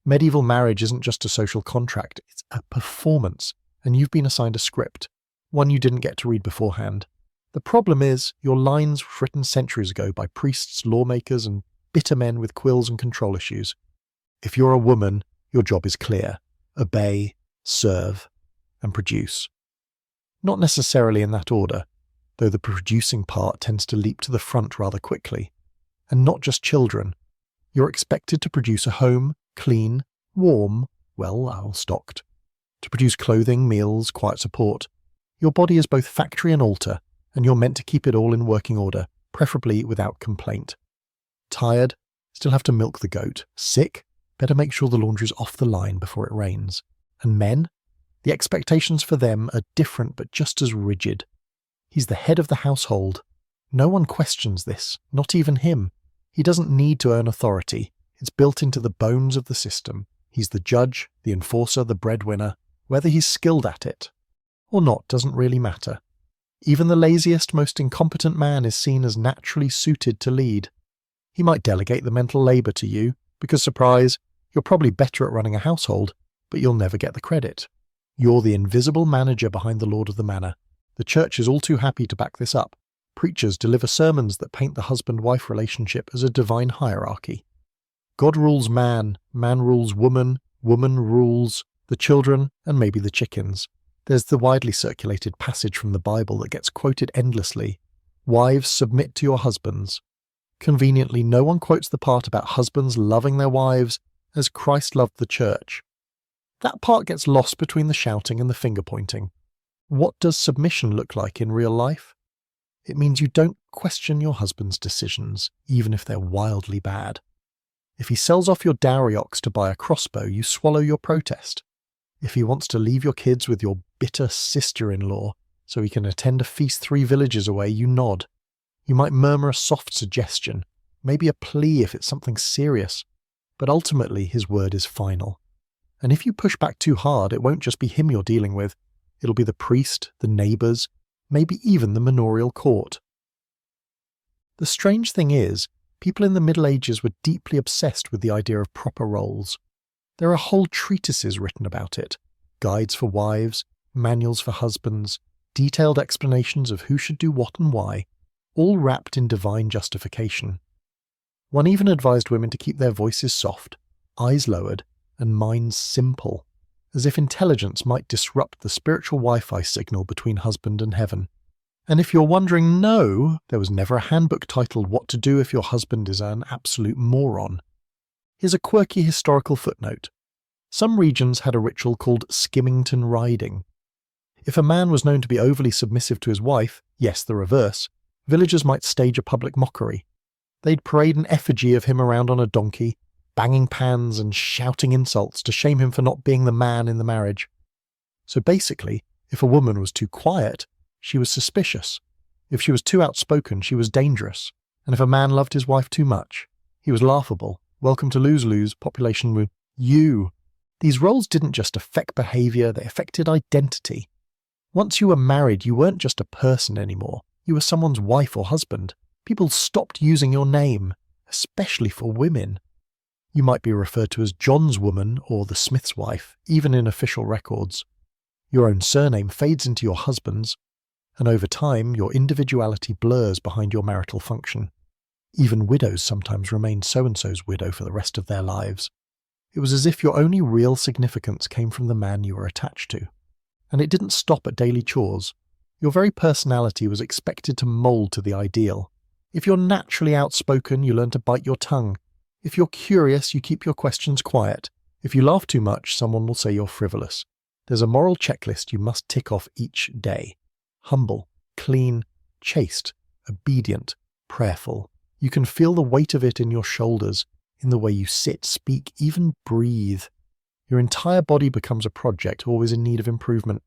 Medieval marriage isn't just a social contract, it's a performance, and you've been assigned a script, one you didn't get to read beforehand. The problem is, your lines were written centuries ago by priests, lawmakers, and bitter men with quills and control issues. If you're a woman, your job is clear. Obey, serve, and produce. Not necessarily in that order, though the producing part tends to leap to the front rather quickly. And not just children. You're expected to produce a home, clean, warm, stocked. To produce clothing, meals, quiet support. Your body is both factory and altar, and you're meant to keep it all in working order, preferably without complaint. Tired? Still have to milk the goat. Sick? Better make sure the laundry's off the line before it rains. And men? The expectations for them are different but just as rigid. He's the head of the household. No one questions this, not even him. He doesn't need to earn authority. It's built into the bones of the system. He's the judge, the enforcer, the breadwinner. Whether he's skilled at it or not doesn't really matter. Even the laziest, most incompetent man is seen as naturally suited to lead. He might delegate the mental labour to you, because, surprise, you're probably better at running a household, but you'll never get the credit. You're the invisible manager behind the Lord of the Manor. The church is all too happy to back this up. Preachers deliver sermons that paint the husband-wife relationship as a divine hierarchy. God rules man, man rules woman, woman rules the children, and maybe the chickens. There's the widely circulated passage from the Bible that gets quoted endlessly. Wives, submit to your husbands. Conveniently, no one quotes the part about husbands loving their wives as Christ loved the church. That part gets lost between the shouting and the finger-pointing. What does submission look like in real life? It means you don't question your husband's decisions, even if they're wildly bad. If he sells off your dowry ox to buy a crossbow, you swallow your protest. If he wants to leave your kids with your bitter sister-in-law so he can attend a feast 3 villages away, you nod. You might murmur a soft suggestion, maybe a plea if it's something serious, but ultimately his word is final. And if you push back too hard, it won't just be him you're dealing with. It'll be the priest, the neighbours, maybe even the manorial court. The strange thing is, people in the Middle Ages were deeply obsessed with the idea of proper roles. There are whole treatises written about it, guides for wives, manuals for husbands, detailed explanations of who should do what and why, all wrapped in divine justification. One even advised women to keep their voices soft, eyes lowered, and minds simple, as if intelligence might disrupt the spiritual Wi-Fi signal between husband and heaven. And if you're wondering, no, there was never a handbook titled What to Do If Your Husband is an Absolute Moron. Here's a quirky historical footnote. Some regions had a ritual called skimmington riding. If a man was known to be overly submissive to his wife, yes, the reverse, villagers might stage a public mockery. They'd parade an effigy of him around on a donkey, banging pans and shouting insults to shame him for not being the man in the marriage. So basically, if a woman was too quiet, she was suspicious. If she was too outspoken, she was dangerous. And if a man loved his wife too much, he was laughable. Welcome to lose-lose, population with you. These roles didn't just affect behaviour, they affected identity. Once you were married, you weren't just a person anymore. You were someone's wife or husband. People stopped using your name, especially for women. You might be referred to as John's woman or the Smith's wife, even in official records. Your own surname fades into your husband's, and over time your individuality blurs behind your marital function. Even widows sometimes remained so-and-so's widow for the rest of their lives. It was as if your only real significance came from the man you were attached to. And it didn't stop at daily chores. Your very personality was expected to mould to the ideal. If you're naturally outspoken, you learn to bite your tongue. If you're curious, you keep your questions quiet. If you laugh too much, someone will say you're frivolous. There's a moral checklist you must tick off each day. Humble, clean, chaste, obedient, prayerful. You can feel the weight of it in your shoulders, in the way you sit, speak, even breathe. Your entire body becomes a project always in need of improvement.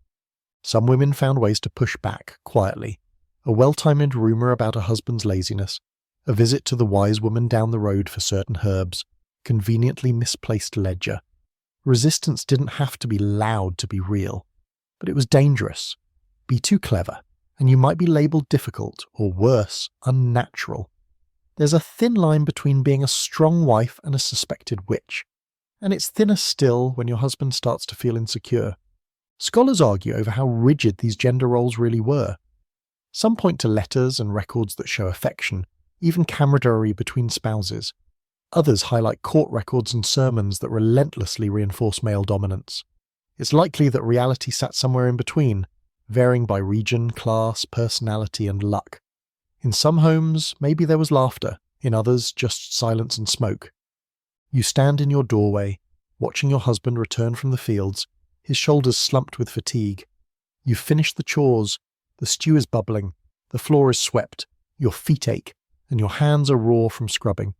Some women found ways to push back, quietly. A well-timed rumour about a husband's laziness, a visit to the wise woman down the road for certain herbs, conveniently misplaced ledger. Resistance didn't have to be loud to be real, but it was dangerous. Be too clever, and you might be labelled difficult, or worse, unnatural. There's a thin line between being a strong wife and a suspected witch, and it's thinner still when your husband starts to feel insecure. Scholars argue over how rigid these gender roles really were. Some point to letters and records that show affection, even camaraderie between spouses. Others highlight court records and sermons that relentlessly reinforce male dominance. It's likely that reality sat somewhere in between, varying by region, class, personality, and luck. In some homes, maybe there was laughter, in others, just silence and smoke. You stand in your doorway, watching your husband return from the fields, his shoulders slumped with fatigue. You've finished the chores, the stew is bubbling, the floor is swept, your feet ache, and your hands are raw from scrubbing.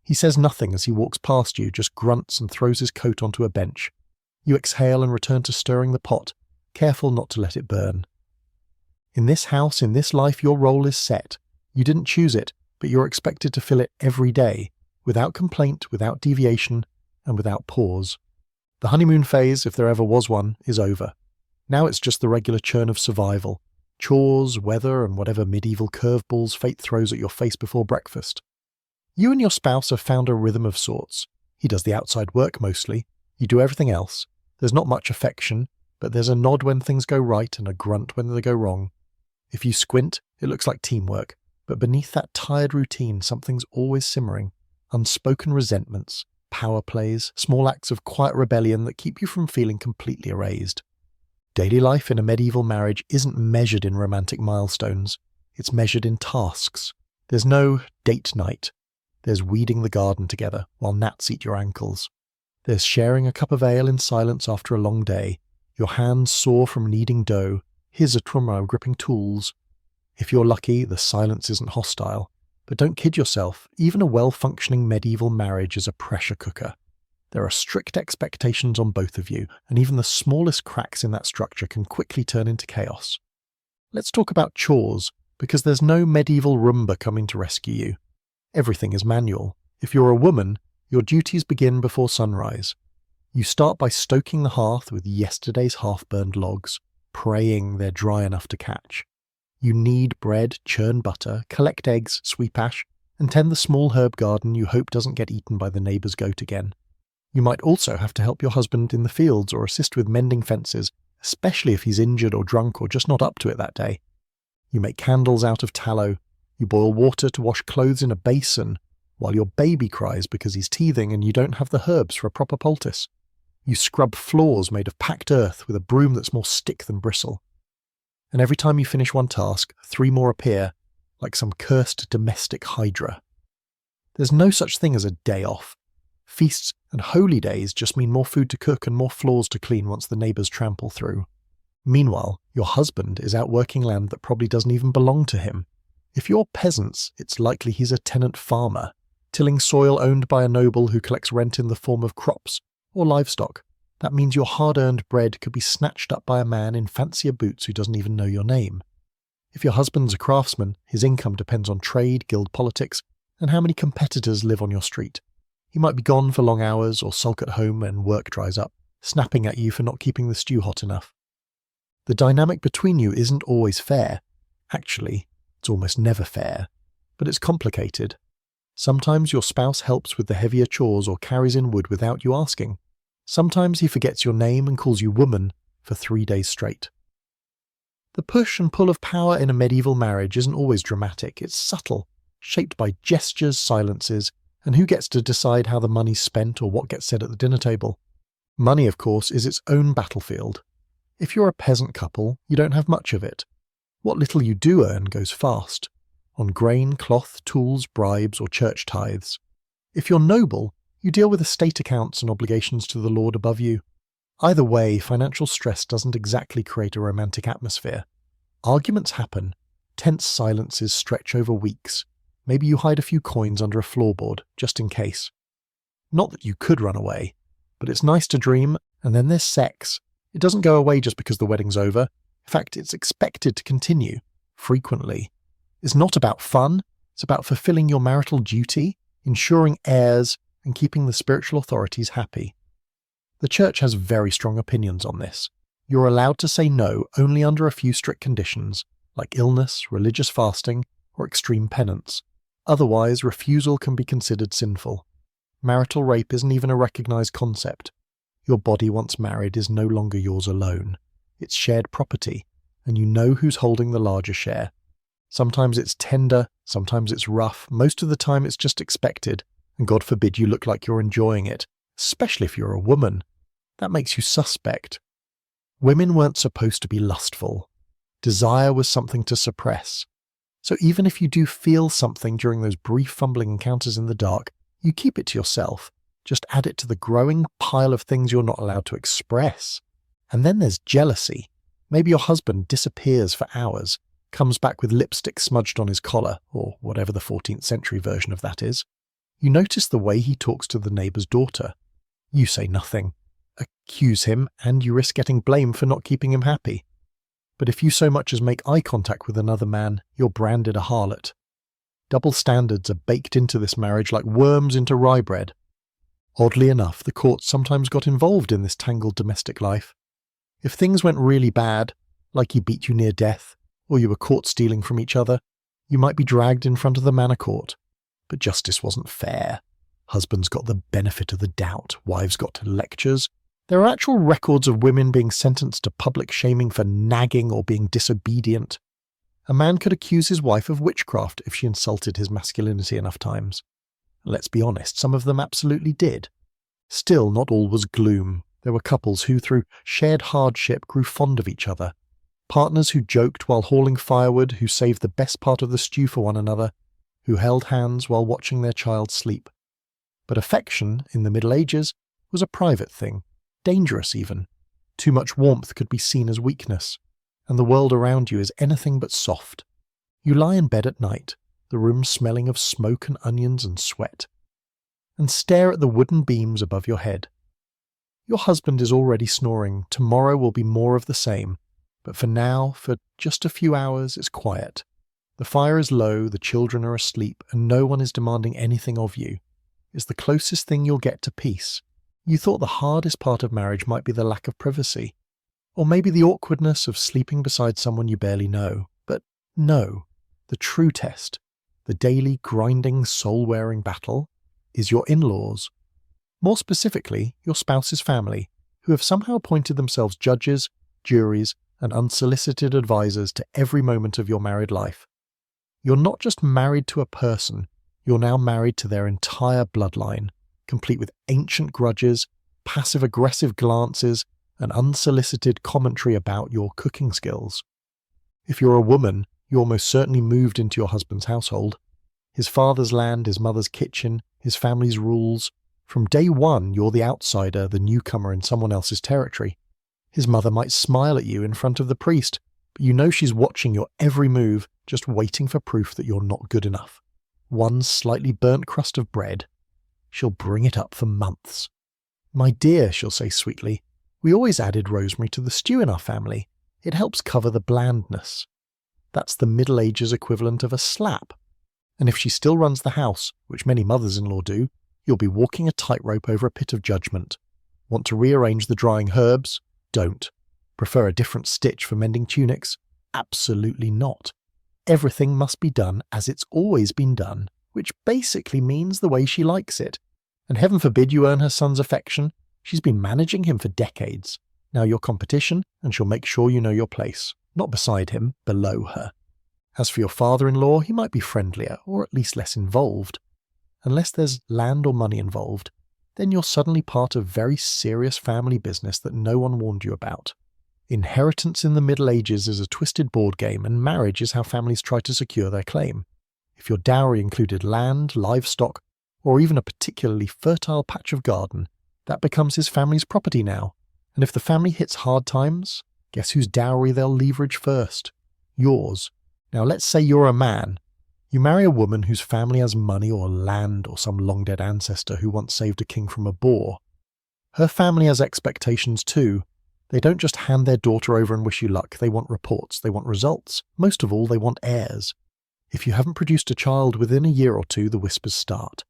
He says nothing as he walks past you, just grunts and throws his coat onto a bench. You exhale and return to stirring the pot, careful not to let it burn. In this house, in this life, your role is set. You didn't choose it, but you're expected to fill it every day, without complaint, without deviation, and without pause. The honeymoon phase, if there ever was one, is over. Now it's just the regular churn of survival. Chores, weather, and whatever medieval curveballs fate throws at your face before breakfast. You and your spouse have found a rhythm of sorts. He does the outside work mostly. You do everything else. There's not much affection, but there's a nod when things go right and a grunt when they go wrong. If you squint, it looks like teamwork, but beneath that tired routine something's always simmering. Unspoken resentments, power plays, small acts of quiet rebellion that keep you from feeling completely erased. Daily life in a medieval marriage isn't measured in romantic milestones. It's measured in tasks. There's no date night. There's weeding the garden together while gnats eat your ankles. There's sharing a cup of ale in silence after a long day, your hands sore from kneading dough, his a trummer gripping tools. If you're lucky, the silence isn't hostile. But don't kid yourself, even a well-functioning medieval marriage is a pressure cooker. There are strict expectations on both of you, and even the smallest cracks in that structure can quickly turn into chaos. Let's talk about chores, because there's no medieval Roomba coming to rescue you. Everything is manual. If you're a woman, your duties begin before sunrise. You start by stoking the hearth with yesterday's half-burned logs, praying they're dry enough to catch. You knead bread, churn butter, collect eggs, sweep ash, and tend the small herb garden you hope doesn't get eaten by the neighbour's goat again. You might also have to help your husband in the fields or assist with mending fences, especially if he's injured or drunk or just not up to it that day. You make candles out of tallow. You boil water to wash clothes in a basin, while your baby cries because he's teething and you don't have the herbs for a proper poultice. You scrub floors made of packed earth with a broom that's more stick than bristle. And every time you finish one task, 3 more appear, like some cursed domestic hydra. There's no such thing as a day off. Feasts and holy days just mean more food to cook and more floors to clean once the neighbours trample through. Meanwhile, your husband is out working land that probably doesn't even belong to him. If you're peasants, it's likely he's a tenant farmer. Tilling soil owned by a noble who collects rent in the form of crops or livestock. That means your hard-earned bread could be snatched up by a man in fancier boots who doesn't even know your name. If your husband's a craftsman, his income depends on trade, guild politics, and how many competitors live on your street. He might be gone for long hours or sulk at home when work dries up, snapping at you for not keeping the stew hot enough. The dynamic between you isn't always fair. Actually, it's almost never fair, but it's complicated. Sometimes your spouse helps with the heavier chores or carries in wood without you asking. Sometimes he forgets your name and calls you woman for 3 days straight. The push and pull of power in a medieval marriage isn't always dramatic, it's subtle, shaped by gestures, silences, and who gets to decide how the money's spent or what gets said at the dinner table. Money, of course, is its own battlefield. If you're a peasant couple, you don't have much of it. What little you do earn goes fast, on grain, cloth, tools, bribes, or church tithes. If you're noble, you deal with estate accounts and obligations to the lord above you. Either way, financial stress doesn't exactly create a romantic atmosphere. Arguments happen, tense silences stretch over weeks. Maybe you hide a few coins under a floorboard, just in case. Not that you could run away, but it's nice to dream, and then there's sex. It doesn't go away just because the wedding's over. In fact, it's expected to continue, frequently. It's not about fun, it's about fulfilling your marital duty, ensuring heirs, and keeping the spiritual authorities happy. The church has very strong opinions on this. You're allowed to say no only under a few strict conditions, like illness, religious fasting, or extreme penance. Otherwise, refusal can be considered sinful. Marital rape isn't even a recognized concept. Your body once married is no longer yours alone. It's shared property, and you know who's holding the larger share. Sometimes it's tender, sometimes it's rough, most of the time it's just expected, and God forbid you look like you're enjoying it, especially if you're a woman. That makes you suspect. Women weren't supposed to be lustful. Desire was something to suppress. So even if you do feel something during those brief fumbling encounters in the dark, you keep it to yourself. Just add it to the growing pile of things you're not allowed to express. And then there's jealousy. Maybe your husband disappears for hours, comes back with lipstick smudged on his collar, or whatever the 14th century version of that is. You notice the way he talks to the neighbour's daughter. You say nothing. Accuse him, and you risk getting blamed for not keeping him happy. But if you so much as make eye contact with another man, you're branded a harlot. Double standards are baked into this marriage like worms into rye bread. Oddly enough, the courts sometimes got involved in this tangled domestic life. If things went really bad, like he beat you near death, or you were caught stealing from each other, you might be dragged in front of the manor court. But justice wasn't fair. Husbands got the benefit of the doubt, wives got lectures. There are actual records of women being sentenced to public shaming for nagging or being disobedient. A man could accuse his wife of witchcraft if she insulted his masculinity enough times. Let's be honest, some of them absolutely did. Still, not all was gloom. There were couples who, through shared hardship, grew fond of each other. Partners who joked while hauling firewood, who saved the best part of the stew for one another, who held hands while watching their child sleep. But affection, in the Middle Ages, was a private thing, dangerous even. Too much warmth could be seen as weakness, and the world around you is anything but soft. You lie in bed at night, the room smelling of smoke and onions and sweat, and stare at the wooden beams above your head. Your husband is already snoring. Tomorrow will be more of the same, but for now, for just a few hours, it's quiet. The fire is low, the children are asleep, and no one is demanding anything of you. It's the closest thing you'll get to peace. You thought the hardest part of marriage might be the lack of privacy, or maybe the awkwardness of sleeping beside someone you barely know. But no, the true test, the daily grinding, soul-wearing battle, is your in-laws. More specifically, your spouse's family, who have somehow appointed themselves judges, juries, and unsolicited advisors to every moment of your married life. You're not just married to a person, you're now married to their entire bloodline, complete with ancient grudges, passive-aggressive glances, and unsolicited commentary about your cooking skills. If you're a woman, you almost certainly moved into your husband's household. His father's land, his mother's kitchen, his family's rules. From day one, you're the outsider, the newcomer in someone else's territory. His mother might smile at you in front of the priest, but you know she's watching your every move, just waiting for proof that you're not good enough. one slightly burnt crust of bread, she'll bring it up for months. "My dear," she'll say sweetly, "we always added rosemary to the stew in our family. It helps cover the blandness." That's the Middle Ages equivalent of a slap. And if she still runs the house, which many mothers-in-law do, you'll be walking a tightrope over a pit of judgment. Want to rearrange the drying herbs? Don't. Prefer a different stitch for mending tunics? Absolutely not. Everything must be done as it's always been done, which basically means the way she likes it. And heaven forbid you earn her son's affection. She's been managing him for decades. Now you're competition, and she'll make sure you know your place. Not beside him, below her. As for your father-in-law, he might be friendlier, or at least less involved. Unless there's land or money involved, then you're suddenly part of very serious family business that no one warned you about. Inheritance in the Middle Ages is a twisted board game, and marriage is how families try to secure their claim. If your dowry included land, livestock, or even a particularly fertile patch of garden, that becomes his family's property now. And if the family hits hard times, guess whose dowry they'll leverage first? Yours. Now let's say you're a man. You marry a woman whose family has money or land or some long-dead ancestor who once saved a king from a boar. Her family has expectations too. They don't just hand their daughter over and wish you luck. They want reports. They want results. Most of all, they want heirs. If you haven't produced a child within a year or two, the whispers start.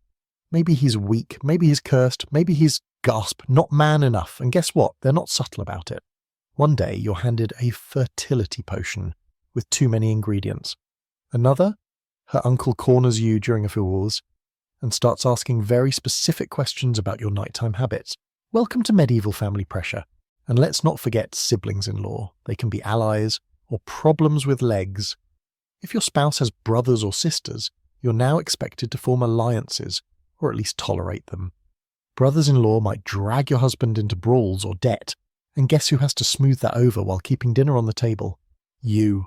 Maybe he's weak. Maybe he's cursed. Maybe he's, gasp, not man enough. And guess what? They're not subtle about it. One day, you're handed a fertility potion with too many ingredients. Another, her uncle corners you during a feudals and starts asking very specific questions about your nighttime habits. Welcome to medieval family pressure. And let's not forget siblings-in-law. They can be allies or problems with legs. If your spouse has brothers or sisters, you're now expected to form alliances, or at least tolerate them. Brothers-in-law might drag your husband into brawls or debt, and guess who has to smooth that over while keeping dinner on the table? You.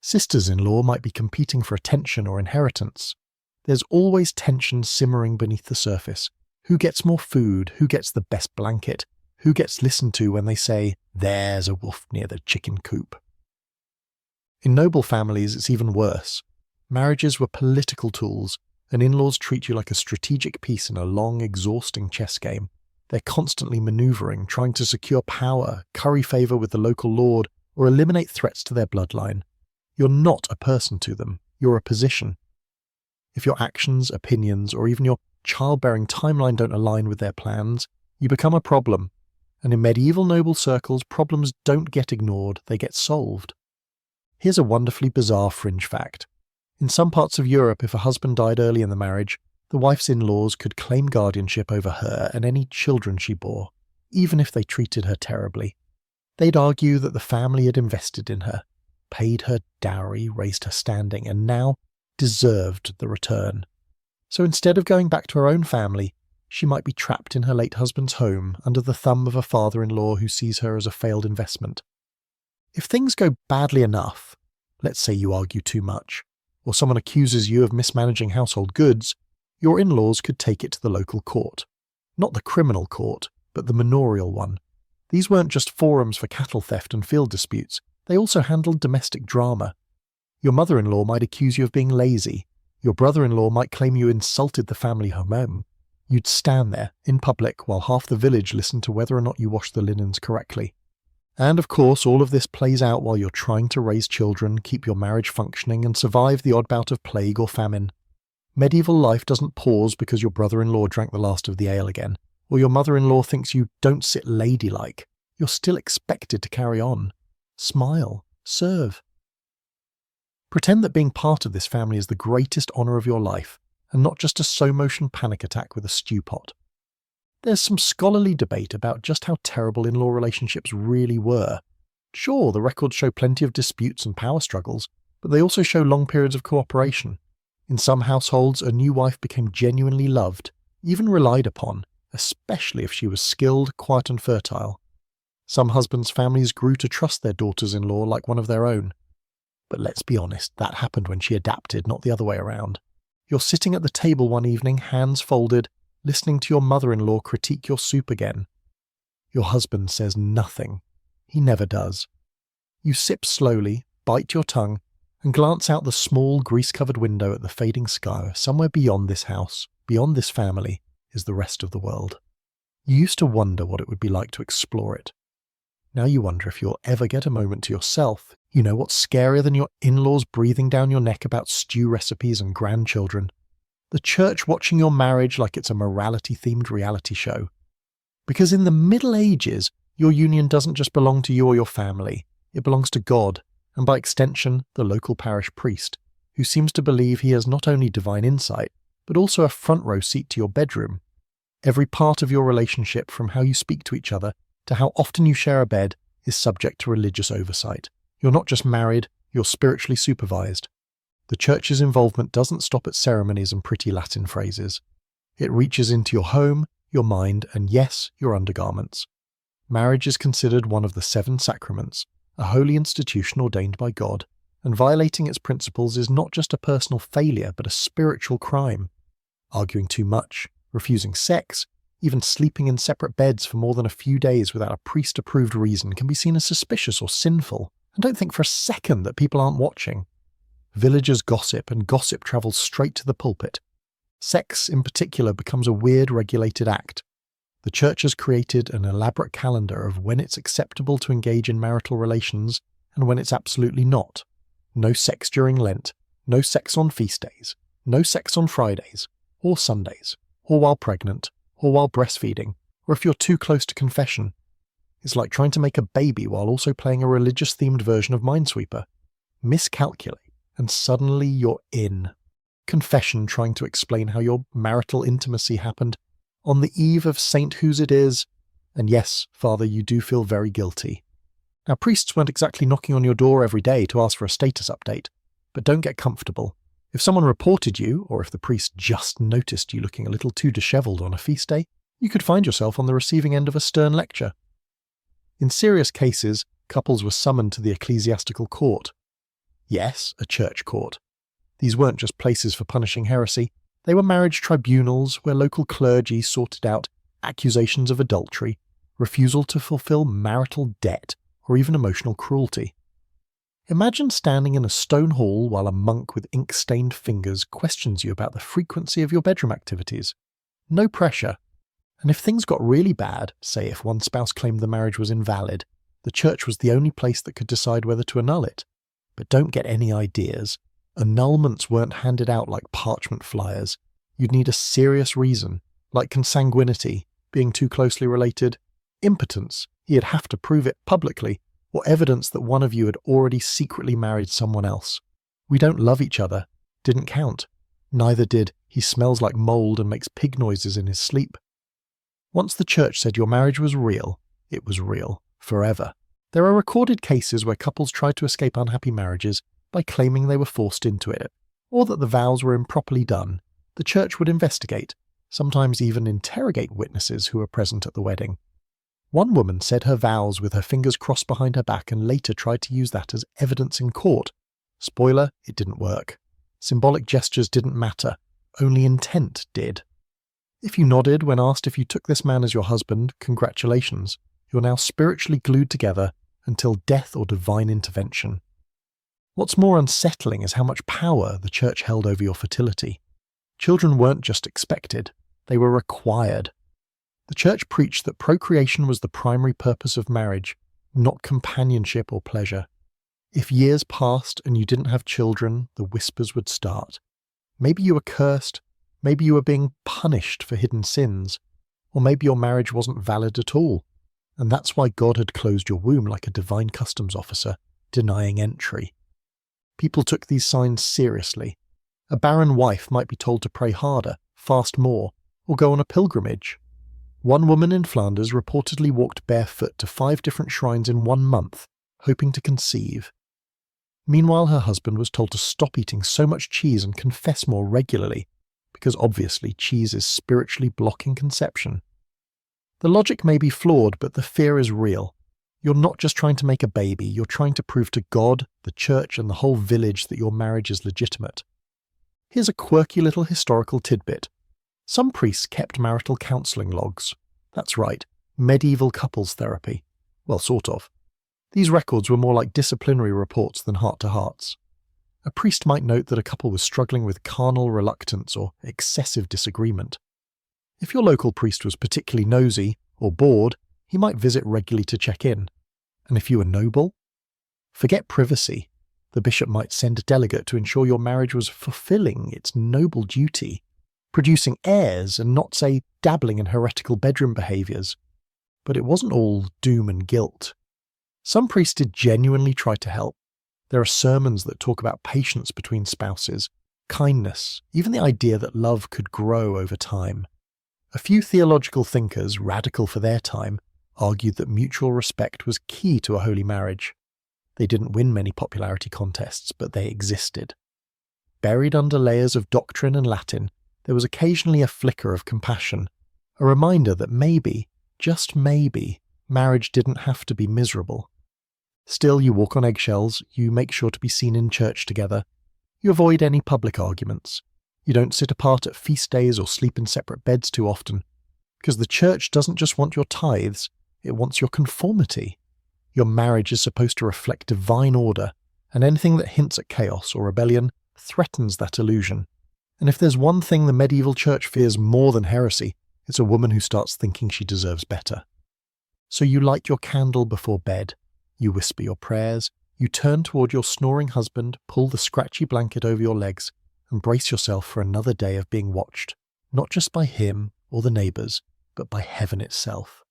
Sisters-in-law might be competing for attention or inheritance. There's always tension simmering beneath the surface. Who gets more food? Who gets the best blanket? Who gets listened to when they say, "There's a wolf near the chicken coop"? In noble families, it's even worse. Marriages were political tools, and in-laws treat you like a strategic piece in a long, exhausting chess game. They're constantly maneuvering, trying to secure power, curry favour with the local lord, or eliminate threats to their bloodline. You're not a person to them, you're a position. If your actions, opinions, or even your childbearing timeline don't align with their plans, you become a problem. And in medieval noble circles, problems don't get ignored, they get solved. Here's a wonderfully bizarre fringe fact. In some parts of Europe, if a husband died early in the marriage, the wife's in-laws could claim guardianship over her and any children she bore, even if they treated her terribly. They'd argue that the family had invested in her, paid her dowry, raised her standing, and now deserved the return. So instead of going back to her own family, she might be trapped in her late husband's home under the thumb of a father-in-law who sees her as a failed investment. If things go badly enough, let's say you argue too much, or someone accuses you of mismanaging household goods, your in-laws could take it to the local court. Not the criminal court, but the manorial one. These weren't just forums for cattle theft and field disputes, they also handled domestic drama. Your mother-in-law might accuse you of being lazy. Your brother-in-law might claim you insulted the family home. You'd stand there, in public, while half the village listened to whether or not you washed the linens correctly. And of course, all of this plays out while you're trying to raise children, keep your marriage functioning, and survive the odd bout of plague or famine. Medieval life doesn't pause because your brother-in-law drank the last of the ale again, or your mother-in-law thinks you don't sit ladylike. You're still expected to carry on. Smile. Serve. Pretend that being part of this family is the greatest honour of your life, and not just a slow-motion panic attack with a stew pot. There's some scholarly debate about just how terrible in-law relationships really were. Sure, the records show plenty of disputes and power struggles, but they also show long periods of cooperation. In some households, a new wife became genuinely loved, even relied upon, especially if she was skilled, quiet and fertile. Some husbands' families grew to trust their daughters-in-law like one of their own. But let's be honest, that happened when she adapted, not the other way around. You're sitting at the table one evening, hands folded, listening to your mother-in-law critique your soup again. Your husband says nothing. He never does. You sip slowly, bite your tongue, and glance out the small, grease-covered window at the fading sky. Somewhere beyond this house, beyond this family, is the rest of the world. You used to wonder what it would be like to explore it. Now you wonder if you'll ever get a moment to yourself. You know what's scarier than your in-laws breathing down your neck about stew recipes and grandchildren? The church watching your marriage like it's a morality-themed reality show. Because in the Middle Ages, your union doesn't just belong to you or your family. It belongs to God, and by extension, the local parish priest, who seems to believe he has not only divine insight, but also a front-row seat to your bedroom. Every part of your relationship, from how you speak to each other to how often you share a bed, is subject to religious oversight. You're not just married, you're spiritually supervised. The church's involvement doesn't stop at ceremonies and pretty Latin phrases. It reaches into your home, your mind, and yes, your undergarments. Marriage is considered one of the 7 sacraments, a holy institution ordained by God, and violating its principles is not just a personal failure but a spiritual crime. Arguing too much, refusing sex, even sleeping in separate beds for more than a few days without a priest-approved reason can be seen as suspicious or sinful, and don't think for a second that people aren't watching. Villagers gossip, and gossip travels straight to the pulpit. Sex, in particular, becomes a weird regulated act. The church has created an elaborate calendar of when it's acceptable to engage in marital relations and when it's absolutely not. No sex during Lent, no sex on feast days, no sex on Fridays, or Sundays, or while pregnant, or while breastfeeding, or if you're too close to confession. It's like trying to make a baby while also playing a religious-themed version of Minesweeper. Miscalculate, and suddenly you're in. Confession trying to explain how your marital intimacy happened on the eve of Saint Whose It Is, and yes, Father, you do feel very guilty. Now, priests weren't exactly knocking on your door every day to ask for a status update, but don't get comfortable. If someone reported you, or if the priest just noticed you looking a little too dishevelled on a feast day, you could find yourself on the receiving end of a stern lecture. In serious cases, couples were summoned to the ecclesiastical court. Yes, a church court. These weren't just places for punishing heresy, they were marriage tribunals where local clergy sorted out accusations of adultery, refusal to fulfill marital debt, or even emotional cruelty. Imagine standing in a stone hall while a monk with ink-stained fingers questions you about the frequency of your bedroom activities. No pressure. And if things got really bad, say if one spouse claimed the marriage was invalid, the church was the only place that could decide whether to annul it. But don't get any ideas. Annulments weren't handed out like parchment flyers. You'd need a serious reason, like consanguinity, being too closely related, impotence, you'd have to prove it publicly, or evidence that one of you had already secretly married someone else. We don't love each other didn't count. Neither did he smells like mold and makes pig noises in his sleep. Once the church said your marriage was real, it was real, forever. There are recorded cases where couples tried to escape unhappy marriages by claiming they were forced into it, or that the vows were improperly done. The church would investigate, sometimes even interrogate witnesses who were present at the wedding. One woman said her vows with her fingers crossed behind her back and later tried to use that as evidence in court. Spoiler, it didn't work. Symbolic gestures didn't matter, only intent did. If you nodded when asked if you took this man as your husband, congratulations. You're now spiritually glued together until death or divine intervention. What's more unsettling is how much power the church held over your fertility. Children weren't just expected, they were required. The church preached that procreation was the primary purpose of marriage, not companionship or pleasure. If years passed and you didn't have children, the whispers would start. Maybe you were cursed, maybe you were being punished for hidden sins, or maybe your marriage wasn't valid at all, and that's why God had closed your womb like a divine customs officer, denying entry. People took these signs seriously. A barren wife might be told to pray harder, fast more, or go on a pilgrimage. One woman in Flanders reportedly walked barefoot to 5 different shrines in 1 month, hoping to conceive. Meanwhile, her husband was told to stop eating so much cheese and confess more regularly, because obviously cheese is spiritually blocking conception. The logic may be flawed, but the fear is real. You're not just trying to make a baby, you're trying to prove to God, the church, and the whole village that your marriage is legitimate. Here's a quirky little historical tidbit. Some priests kept marital counselling logs. That's right, medieval couples therapy. Well, sort of. These records were more like disciplinary reports than heart-to-hearts. A priest might note that a couple was struggling with carnal reluctance or excessive disagreement. If your local priest was particularly nosy or bored, he might visit regularly to check in. And if you were noble? Forget privacy. The bishop might send a delegate to ensure your marriage was fulfilling its noble duty, producing heirs and not, say, dabbling in heretical bedroom behaviours. But it wasn't all doom and guilt. Some priests did genuinely try to help. There are sermons that talk about patience between spouses, kindness, even the idea that love could grow over time. A few theological thinkers, radical for their time, argued that mutual respect was key to a holy marriage. They didn't win many popularity contests, but they existed. Buried under layers of doctrine and Latin, there was occasionally a flicker of compassion, a reminder that maybe, just maybe, marriage didn't have to be miserable. Still, you walk on eggshells, you make sure to be seen in church together, you avoid any public arguments, you don't sit apart at feast days or sleep in separate beds too often, because the church doesn't just want your tithes, it wants your conformity. Your marriage is supposed to reflect divine order, and anything that hints at chaos or rebellion threatens that illusion. And if there's one thing the medieval church fears more than heresy, it's a woman who starts thinking she deserves better. So you light your candle before bed, you whisper your prayers, you turn toward your snoring husband, pull the scratchy blanket over your legs, and brace yourself for another day of being watched, not just by him or the neighbours, but by heaven itself.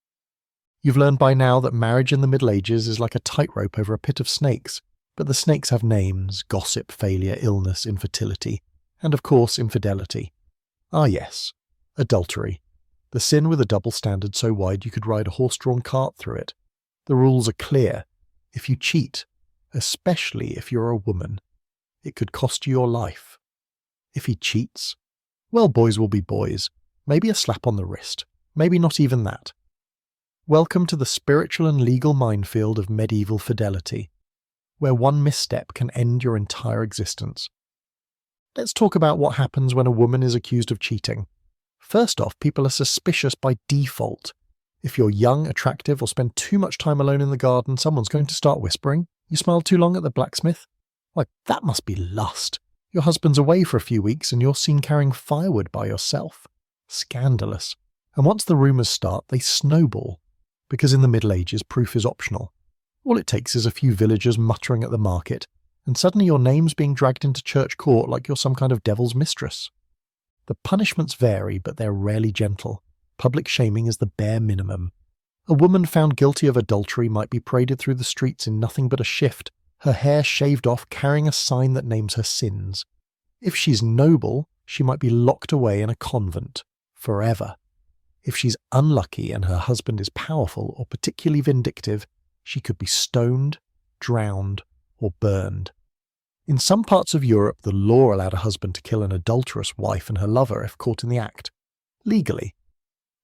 You've learned by now that marriage in the Middle Ages is like a tightrope over a pit of snakes, but the snakes have names: gossip, failure, illness, infertility, and of course infidelity. Ah yes, adultery. The sin with a double standard so wide you could ride a horse-drawn cart through it. The rules are clear. If you cheat, especially if you're a woman, it could cost you your life. If he cheats, well, boys will be boys. Maybe a slap on the wrist. Maybe not even that. Welcome to the spiritual and legal minefield of medieval fidelity, where one misstep can end your entire existence. Let's talk about what happens when a woman is accused of cheating. First off, people are suspicious by default. If you're young, attractive, or spend too much time alone in the garden, someone's going to start whispering. You smiled too long at the blacksmith? Why, that must be lust. Your husband's away for a few weeks and you're seen carrying firewood by yourself. Scandalous. And once the rumours start, they snowball. Because in the Middle Ages, proof is optional. All it takes is a few villagers muttering at the market, and suddenly your name's being dragged into church court like you're some kind of devil's mistress. The punishments vary, but they're rarely gentle. Public shaming is the bare minimum. A woman found guilty of adultery might be paraded through the streets in nothing but a shift, her hair shaved off, carrying a sign that names her sins. If she's noble, she might be locked away in a convent, forever. If she's unlucky and her husband is powerful or particularly vindictive, she could be stoned, drowned, or burned. In some parts of Europe, the law allowed a husband to kill an adulterous wife and her lover if caught in the act. Legally.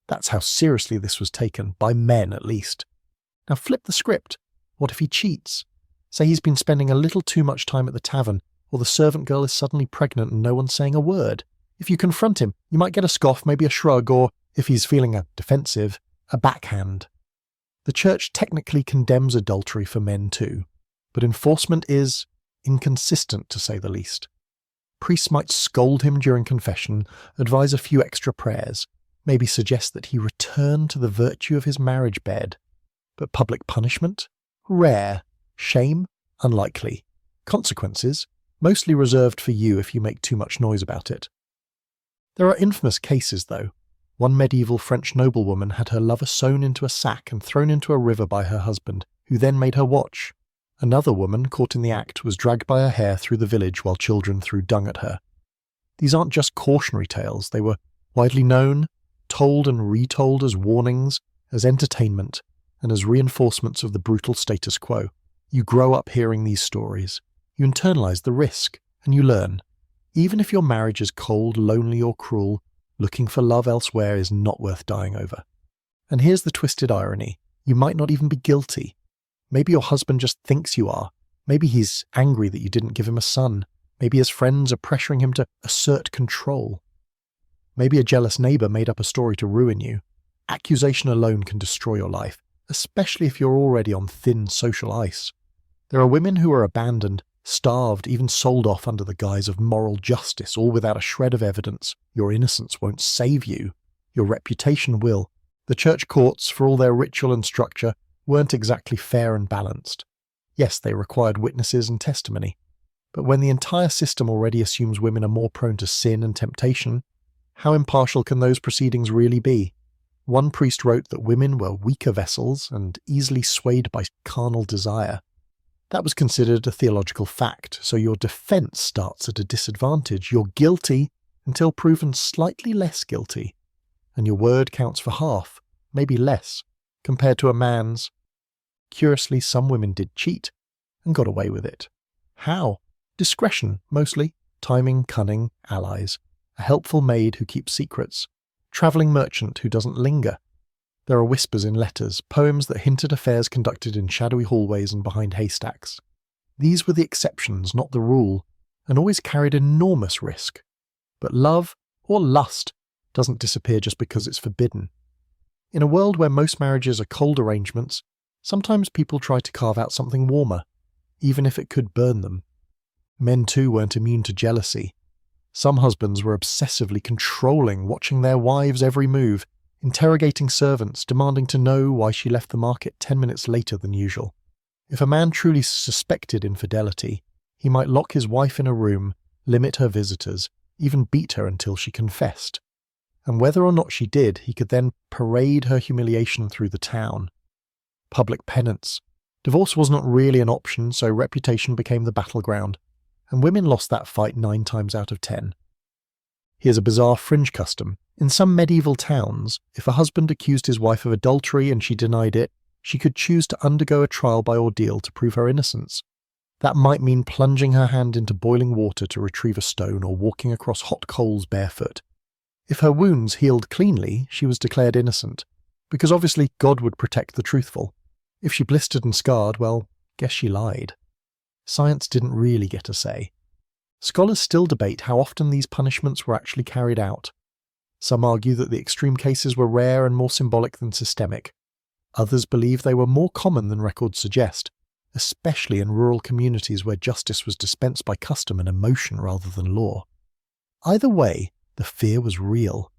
That's how seriously this was taken, by men at least. Now flip the script. What if he cheats? Say he's been spending a little too much time at the tavern, or the servant girl is suddenly pregnant and no one's saying a word. If you confront him, you might get a scoff, maybe a shrug, or, if he's feeling defensive, a backhand. The church technically condemns adultery for men too, but enforcement is inconsistent to say the least. Priests might scold him during confession, advise a few extra prayers, maybe suggest that he return to the virtue of his marriage bed. But public punishment? Rare. Shame? Unlikely. Consequences? Mostly reserved for you if you make too much noise about it. There are infamous cases, though. One medieval French noblewoman had her lover sewn into a sack and thrown into a river by her husband, who then made her watch. Another woman, caught in the act, was dragged by her hair through the village while children threw dung at her. These aren't just cautionary tales, they were widely known, told and retold as warnings, as entertainment, and as reinforcements of the brutal status quo. You grow up hearing these stories. You internalize the risk, and you learn. Even if your marriage is cold, lonely, or cruel, looking for love elsewhere is not worth dying over. And here's the twisted irony. You might not even be guilty. Maybe your husband just thinks you are. Maybe he's angry that you didn't give him a son. Maybe his friends are pressuring him to assert control. Maybe a jealous neighbour made up a story to ruin you. Accusation alone can destroy your life, especially if you're already on thin social ice. There are women who are abandoned Starved, even sold off under the guise of moral justice, all without a shred of evidence. Your innocence won't save you. Your reputation will. The church courts, for all their ritual and structure, weren't exactly fair and balanced. Yes, they required witnesses and testimony. But when the entire system already assumes women are more prone to sin and temptation, how impartial can those proceedings really be? One priest wrote that women were weaker vessels and easily swayed by carnal desire. That was considered a theological fact, so your defense starts at a disadvantage. You're guilty until proven slightly less guilty, and your word counts for half, maybe less, compared to a man's. Curiously, some women did cheat and got away with it. How? Discretion, mostly. Timing, cunning, allies. A helpful maid who keeps secrets. Travelling merchant who doesn't linger. There are whispers in letters, poems that hint at affairs conducted in shadowy hallways and behind haystacks. These were the exceptions, not the rule, and always carried enormous risk. But love, or lust, doesn't disappear just because it's forbidden. In a world where most marriages are cold arrangements, sometimes people try to carve out something warmer, even if it could burn them. Men too weren't immune to jealousy. Some husbands were obsessively controlling, watching their wives' every move, interrogating servants, demanding to know why she left the market 10 minutes later than usual. If a man truly suspected infidelity, he might lock his wife in a room, limit her visitors, even beat her until she confessed. And whether or not she did, he could then parade her humiliation through the town. Public penance. Divorce wasn't really an option, so reputation became the battleground, and women lost that fight 9 times out of 10. Here's a bizarre fringe custom. In some medieval towns, if a husband accused his wife of adultery and she denied it, she could choose to undergo a trial by ordeal to prove her innocence. That might mean plunging her hand into boiling water to retrieve a stone or walking across hot coals barefoot. If her wounds healed cleanly, she was declared innocent, because obviously God would protect the truthful. If she blistered and scarred, well, guess she lied. Science didn't really get a say. Scholars still debate how often these punishments were actually carried out. Some argue that the extreme cases were rare and more symbolic than systemic. Others believe they were more common than records suggest, especially in rural communities where justice was dispensed by custom and emotion rather than law. Either way, the fear was real.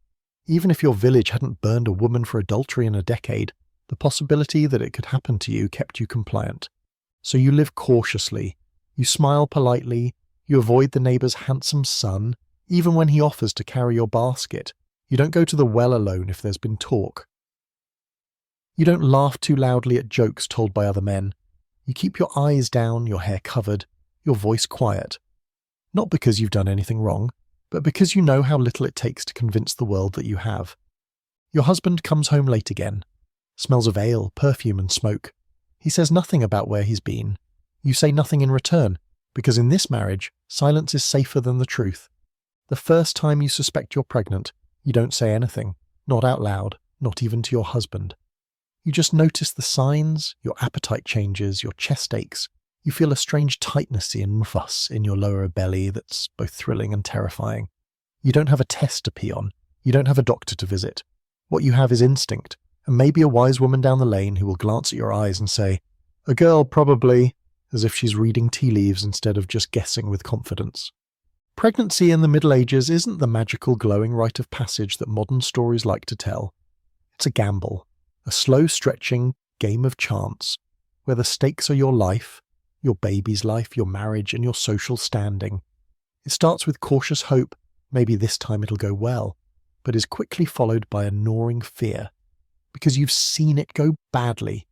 Even if your village hadn't burned a woman for adultery in a decade, the possibility that it could happen to you kept you compliant. So you live cautiously, you smile politely, you avoid the neighbour's handsome son, even when he offers to carry your basket. You don't go to the well alone if there's been talk. You don't laugh too loudly at jokes told by other men. You keep your eyes down, your hair covered, your voice quiet. Not because you've done anything wrong, but because you know how little it takes to convince the world that you have. Your husband comes home late again. Smells of ale, perfume and smoke. He says nothing about where he's been. You say nothing in return, because in this marriage, silence is safer than the truth. The first time you suspect you're pregnant, you don't say anything, not out loud, not even to your husband. You just notice the signs, your appetite changes, your chest aches. You feel a strange tightness and fuss in your lower belly that's both thrilling and terrifying. You don't have a test to pee on. You don't have a doctor to visit. What you have is instinct, and maybe a wise woman down the lane who will glance at your eyes and say, "A girl, probably," as if she's reading tea leaves instead of just guessing with confidence. Pregnancy in the Middle Ages isn't the magical glowing rite of passage that modern stories like to tell. It's a gamble, a slow-stretching game of chance, where the stakes are your life, your baby's life, your marriage, and your social standing. It starts with cautious hope, maybe this time it'll go well, but is quickly followed by a gnawing fear, because you've seen it go badly.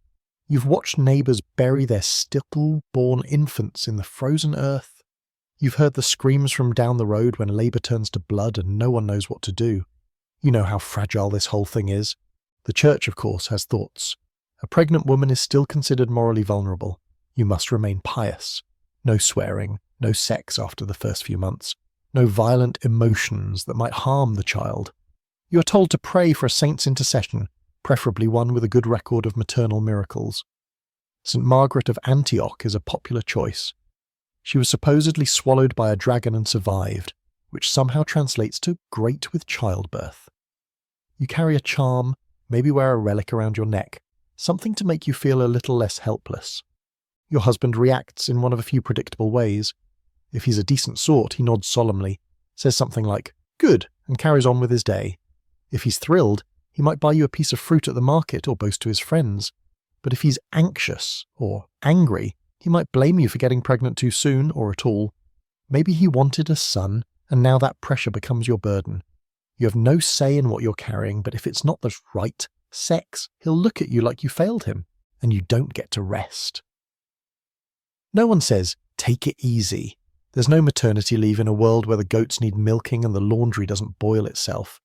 You've watched neighbours bury their stillborn infants in the frozen earth. You've heard the screams from down the road when labour turns to blood and no one knows what to do. You know how fragile this whole thing is. The church, of course, has thoughts. A pregnant woman is still considered morally vulnerable. You must remain pious. No swearing, no sex after the first few months, no violent emotions that might harm the child. You are told to pray for a saint's intercession, preferably one with a good record of maternal miracles. St. Margaret of Antioch is a popular choice. She was supposedly swallowed by a dragon and survived, which somehow translates to great with childbirth. You carry a charm, maybe wear a relic around your neck, something to make you feel a little less helpless. Your husband reacts in one of a few predictable ways. If he's a decent sort, he nods solemnly, says something like, "Good," and carries on with his day. If he's thrilled, he might buy you a piece of fruit at the market or boast to his friends. But if he's anxious or angry, he might blame you for getting pregnant too soon or at all. Maybe he wanted a son, and now that pressure becomes your burden. You have no say in what you're carrying, but if it's not the right sex, he'll look at you like you failed him, and you don't get to rest. No one says, take it easy. There's no maternity leave in a world where the goats need milking and the laundry doesn't boil itself.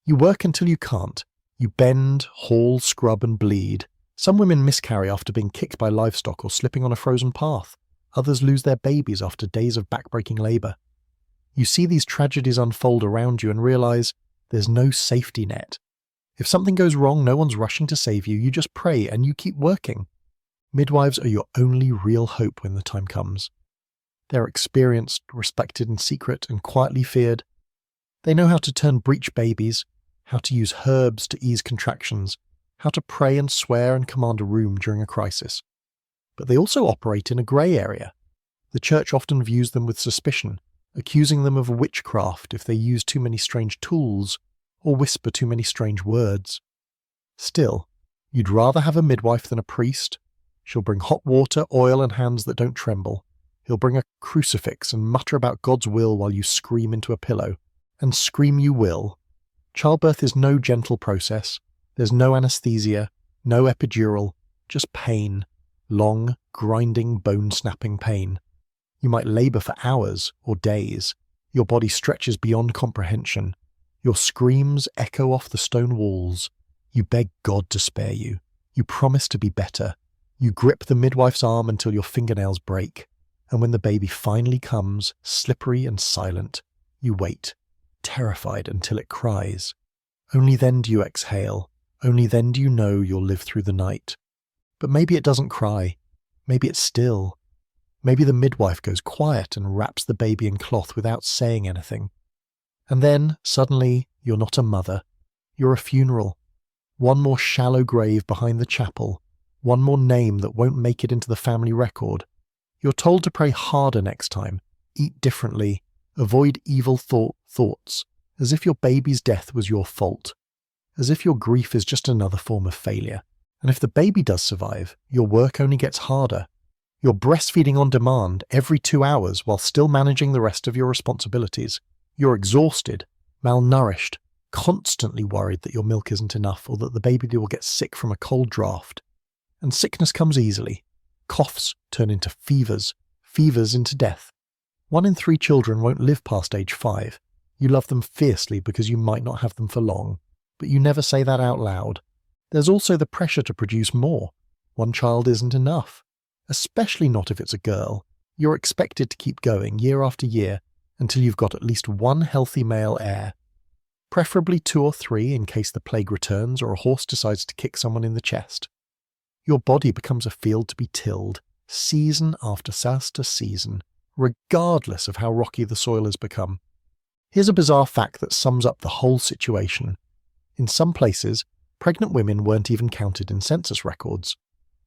You work until you can't. You bend, haul, scrub and bleed. Some women miscarry after being kicked by livestock or slipping on a frozen path. Others lose their babies after days of backbreaking labour. You see these tragedies unfold around you and realise there's no safety net. If something goes wrong, no one's rushing to save you. You just pray and you keep working. Midwives are your only real hope when the time comes. They're experienced, respected in secret, and quietly feared. They know how to turn breech babies, how to use herbs to ease contractions, how to pray and swear and command a room during a crisis. But they also operate in a grey area. The church often views them with suspicion, accusing them of witchcraft if they use too many strange tools or whisper too many strange words. Still, you'd rather have a midwife than a priest. She'll bring hot water, oil and hands that don't tremble. He'll bring a crucifix and mutter about God's will while you scream into a pillow. And scream you will. Childbirth is no gentle process. There's no anesthesia, no epidural, just pain. Long, grinding, bone-snapping pain. You might labour for hours or days. Your body stretches beyond comprehension. Your screams echo off the stone walls. You beg God to spare you. You promise to be better. You grip the midwife's arm until your fingernails break. And when the baby finally comes, slippery and silent, you wait, terrified until it cries. Only then do you exhale. Only then do you know you'll live through the night. But maybe it doesn't cry. Maybe it's still. Maybe the midwife goes quiet and wraps the baby in cloth without saying anything. And then, suddenly, you're not a mother. You're a funeral. One more shallow grave behind the chapel. One more name that won't make it into the family record. You're told to pray harder next time, eat differently, avoid evil thoughts, as if your baby's death was your fault. As if your grief is just another form of failure. And if the baby does survive, your work only gets harder. You're breastfeeding on demand every 2 hours while still managing the rest of your responsibilities. You're exhausted, malnourished, constantly worried that your milk isn't enough or that the baby will get sick from a cold draft. And sickness comes easily. Coughs turn into fevers, fevers into death. 1 in 3 children won't live past age 5. You love them fiercely because you might not have them for long, but you never say that out loud. There's also the pressure to produce more. 1 child isn't enough. Especially not if it's a girl. You're expected to keep going year after year until you've got at least 1 healthy male heir. Preferably 2 or 3 in case the plague returns or a horse decides to kick someone in the chest. Your body becomes a field to be tilled, season after season, regardless of how rocky the soil has become. Here's a bizarre fact that sums up the whole situation. In some places, pregnant women weren't even counted in census records.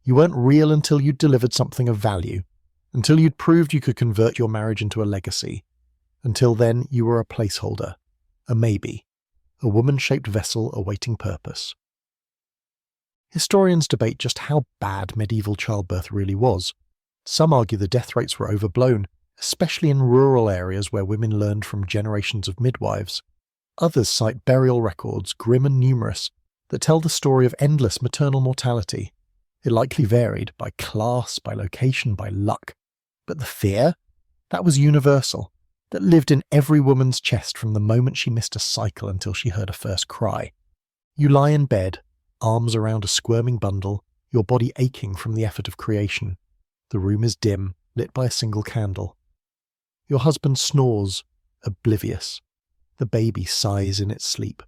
You weren't real until you'd delivered something of value, until you'd proved you could convert your marriage into a legacy. Until then, you were a placeholder, a maybe, a woman-shaped vessel awaiting purpose. Historians debate just how bad medieval childbirth really was. Some argue the death rates were overblown, especially in rural areas where women learned from generations of midwives. Others cite burial records, grim and numerous, that tell the story of endless maternal mortality. It likely varied by class, by location, by luck. But the fear? That was universal. That lived in every woman's chest from the moment she missed a cycle until she heard her first cry. You lie in bed, arms around a squirming bundle, your body aching from the effort of creation. The room is dim, lit by a single candle. Your husband snores, oblivious. The baby sighs in its sleep.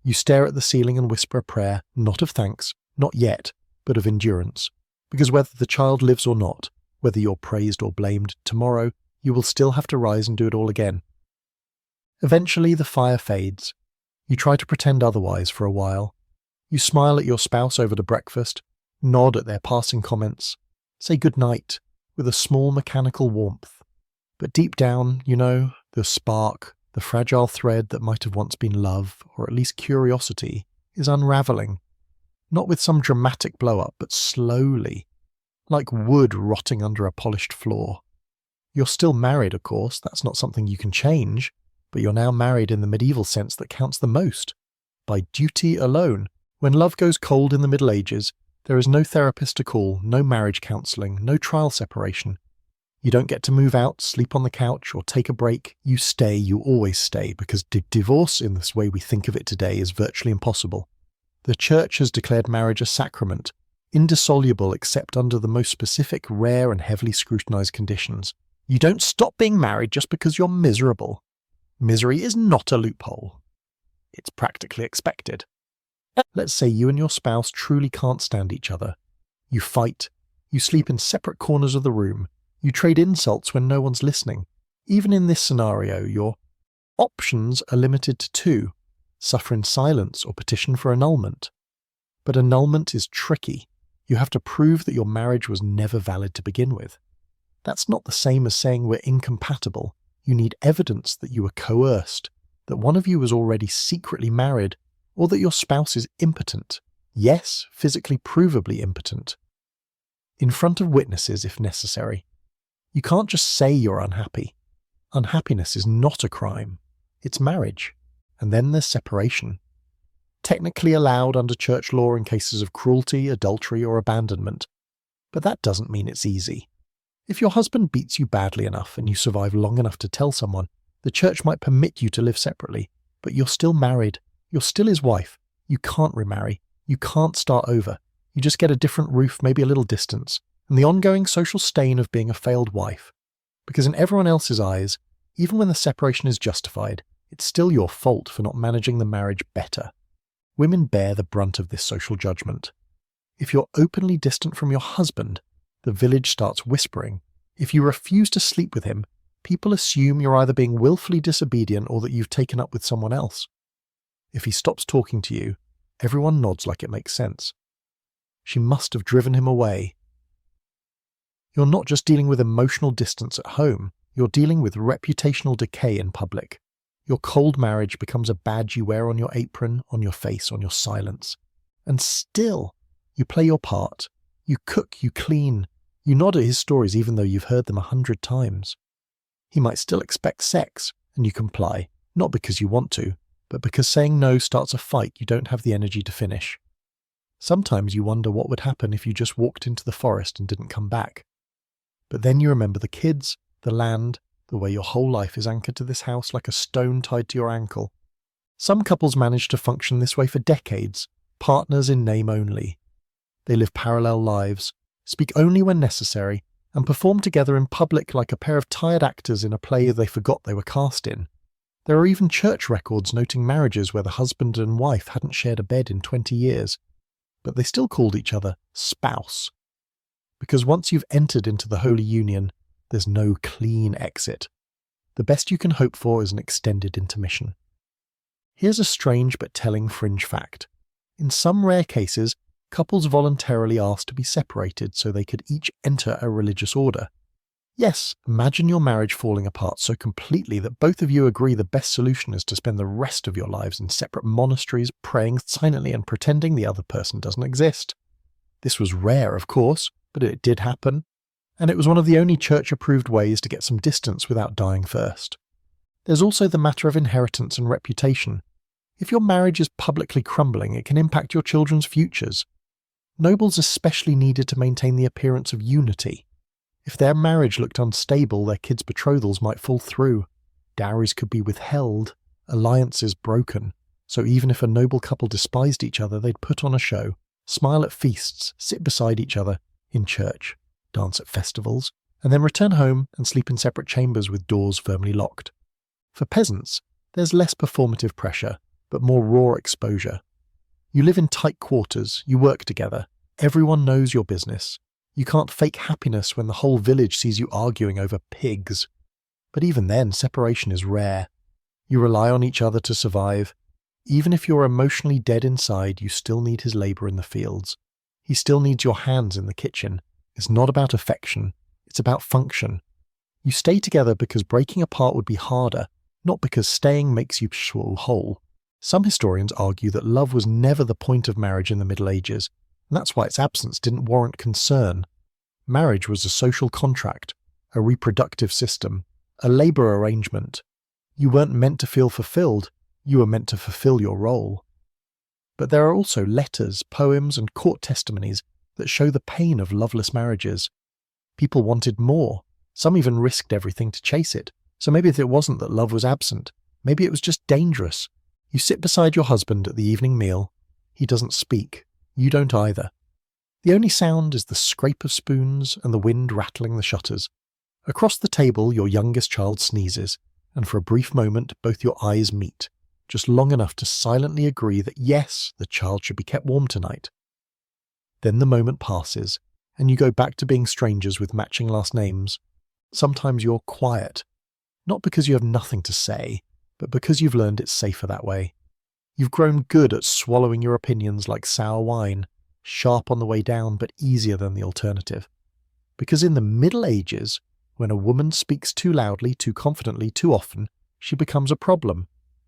You stare at the ceiling and whisper a prayer, not of thanks, not yet, but of endurance. Because whether the child lives or not, whether you're praised or blamed, tomorrow you will still have to rise and do it all again. Eventually the fire fades. You try to pretend otherwise for a while. You smile at your spouse over the breakfast, nod at their passing comments, say goodnight with a small mechanical warmth. But deep down, the spark, the fragile thread that might have once been love, or at least curiosity, is unravelling. Not with some dramatic blow-up, but slowly, like wood rotting under a polished floor. You're still married, of course, that's not something you can change, but you're now married in the medieval sense that counts the most, by duty alone. When love goes cold in the Middle Ages, there is no therapist to call, no marriage counselling, no trial separation. You don't get to move out, sleep on the couch, or take a break. You stay, you always stay, because divorce in this way we think of it today is virtually impossible. The Church has declared marriage a sacrament, indissoluble except under the most specific, rare, and heavily scrutinised conditions. You don't stop being married just because you're miserable. Misery is not a loophole. It's practically expected. Let's say you and your spouse truly can't stand each other. You fight. You sleep in separate corners of the room. You trade insults when no one's listening. Even in this scenario, your options are limited to two: suffer in silence or petition for annulment. But annulment is tricky. You have to prove that your marriage was never valid to begin with. That's not the same as saying we're incompatible. You need evidence that you were coerced, that one of you was already secretly married, or that your spouse is impotent. Yes, physically provably impotent. In front of witnesses if necessary. You can't just say you're unhappy. Unhappiness is not a crime. It's marriage. And then there's separation. Technically allowed under church law in cases of cruelty, adultery, or abandonment. But that doesn't mean it's easy. If your husband beats you badly enough and you survive long enough to tell someone, the church might permit you to live separately, but you're still married. You're still his wife. You can't remarry. You can't start over. You just get a different roof, maybe a little distance, and the ongoing social stain of being a failed wife. Because in everyone else's eyes, even when the separation is justified, it's still your fault for not managing the marriage better. Women bear the brunt of this social judgment. If you're openly distant from your husband, the village starts whispering. If you refuse to sleep with him, people assume you're either being willfully disobedient or that you've taken up with someone else. If he stops talking to you, everyone nods like it makes sense. She must have driven him away. You're not just dealing with emotional distance at home, you're dealing with reputational decay in public. Your cold marriage becomes a badge you wear on your apron, on your face, on your silence. And still, you play your part. You cook, you clean. You nod at his stories even though you've heard them 100 times. He might still expect sex, and you comply, not because you want to, but because saying no starts a fight you don't have the energy to finish. Sometimes you wonder what would happen if you just walked into the forest and didn't come back. But then you remember the kids, the land, the way your whole life is anchored to this house like a stone tied to your ankle. Some couples manage to function this way for decades, partners in name only. They live parallel lives, speak only when necessary, and perform together in public like a pair of tired actors in a play they forgot they were cast in. There are even church records noting marriages where the husband and wife hadn't shared a bed in 20 years, but they still called each other spouse. Because once you've entered into the holy union, there's no clean exit. The best you can hope for is an extended intermission. Here's a strange but telling fringe fact. In some rare cases, couples voluntarily asked to be separated so they could each enter a religious order. Yes, imagine your marriage falling apart so completely that both of you agree the best solution is to spend the rest of your lives in separate monasteries, praying silently and pretending the other person doesn't exist. This was rare, of course, but it did happen, and it was one of the only church-approved ways to get some distance without dying first. There's also the matter of inheritance and reputation. If your marriage is publicly crumbling, it can impact your children's futures. Nobles especially needed to maintain the appearance of unity. If their marriage looked unstable, their kids' betrothals might fall through. Dowries could be withheld, alliances broken, so even if a noble couple despised each other, they'd put on a show, smile at feasts, sit beside each other, in church, dance at festivals, and then return home and sleep in separate chambers with doors firmly locked. For peasants, there's less performative pressure, but more raw exposure. You live in tight quarters, you work together, everyone knows your business. You can't fake happiness when the whole village sees you arguing over pigs. But even then, separation is rare. You rely on each other to survive. Even if you're emotionally dead inside, you still need his labour in the fields. He still needs your hands in the kitchen. It's not about affection, it's about function. You stay together because breaking apart would be harder, not because staying makes you whole. Some historians argue that love was never the point of marriage in the Middle Ages, and that's why its absence didn't warrant concern. Marriage was a social contract, a reproductive system, a labour arrangement. You weren't meant to feel fulfilled, you were meant to fulfill your role. But there are also letters, poems, and court testimonies that show the pain of loveless marriages. People wanted more. Some even risked everything to chase it. So maybe it wasn't that love was absent. Maybe it was just dangerous. You sit beside your husband at the evening meal. He doesn't speak. You don't either. The only sound is the scrape of spoons and the wind rattling the shutters. Across the table, your youngest child sneezes, and for a brief moment, both your eyes meet, just long enough to silently agree that yes, the child should be kept warm tonight. Then the moment passes, and you go back to being strangers with matching last names. Sometimes you're quiet, not because you have nothing to say, but because you've learned it's safer that way. You've grown good at swallowing your opinions like sour wine, sharp on the way down but easier than the alternative. Because in the Middle Ages, when a woman speaks too loudly, too confidently, too often, she becomes a problem.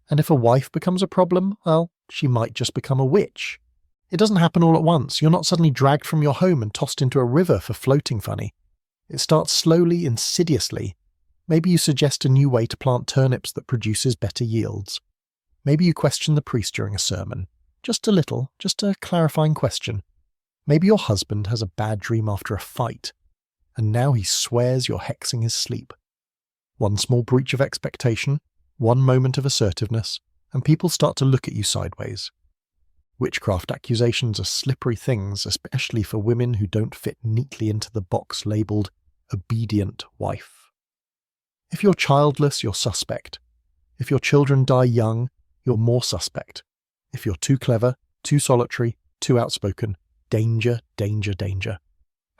And if a wife becomes a problem, well, she might just become a witch. It doesn't happen all at once. You're not suddenly dragged from your home and tossed into a river for floating funny. It starts slowly, insidiously. Maybe you suggest a new way to plant turnips that produces better yields. Maybe you question the priest during a sermon. Just a little, just a clarifying question. Maybe your husband has a bad dream after a fight, and now he swears you're hexing his sleep. One small breach of expectation, one moment of assertiveness, and people start to look at you sideways. Witchcraft accusations are slippery things, especially for women who don't fit neatly into the box labelled obedient wife. If you're childless, you're suspect. If your children die young, you're more suspect. If you're too clever, too solitary, too outspoken, danger, danger, danger.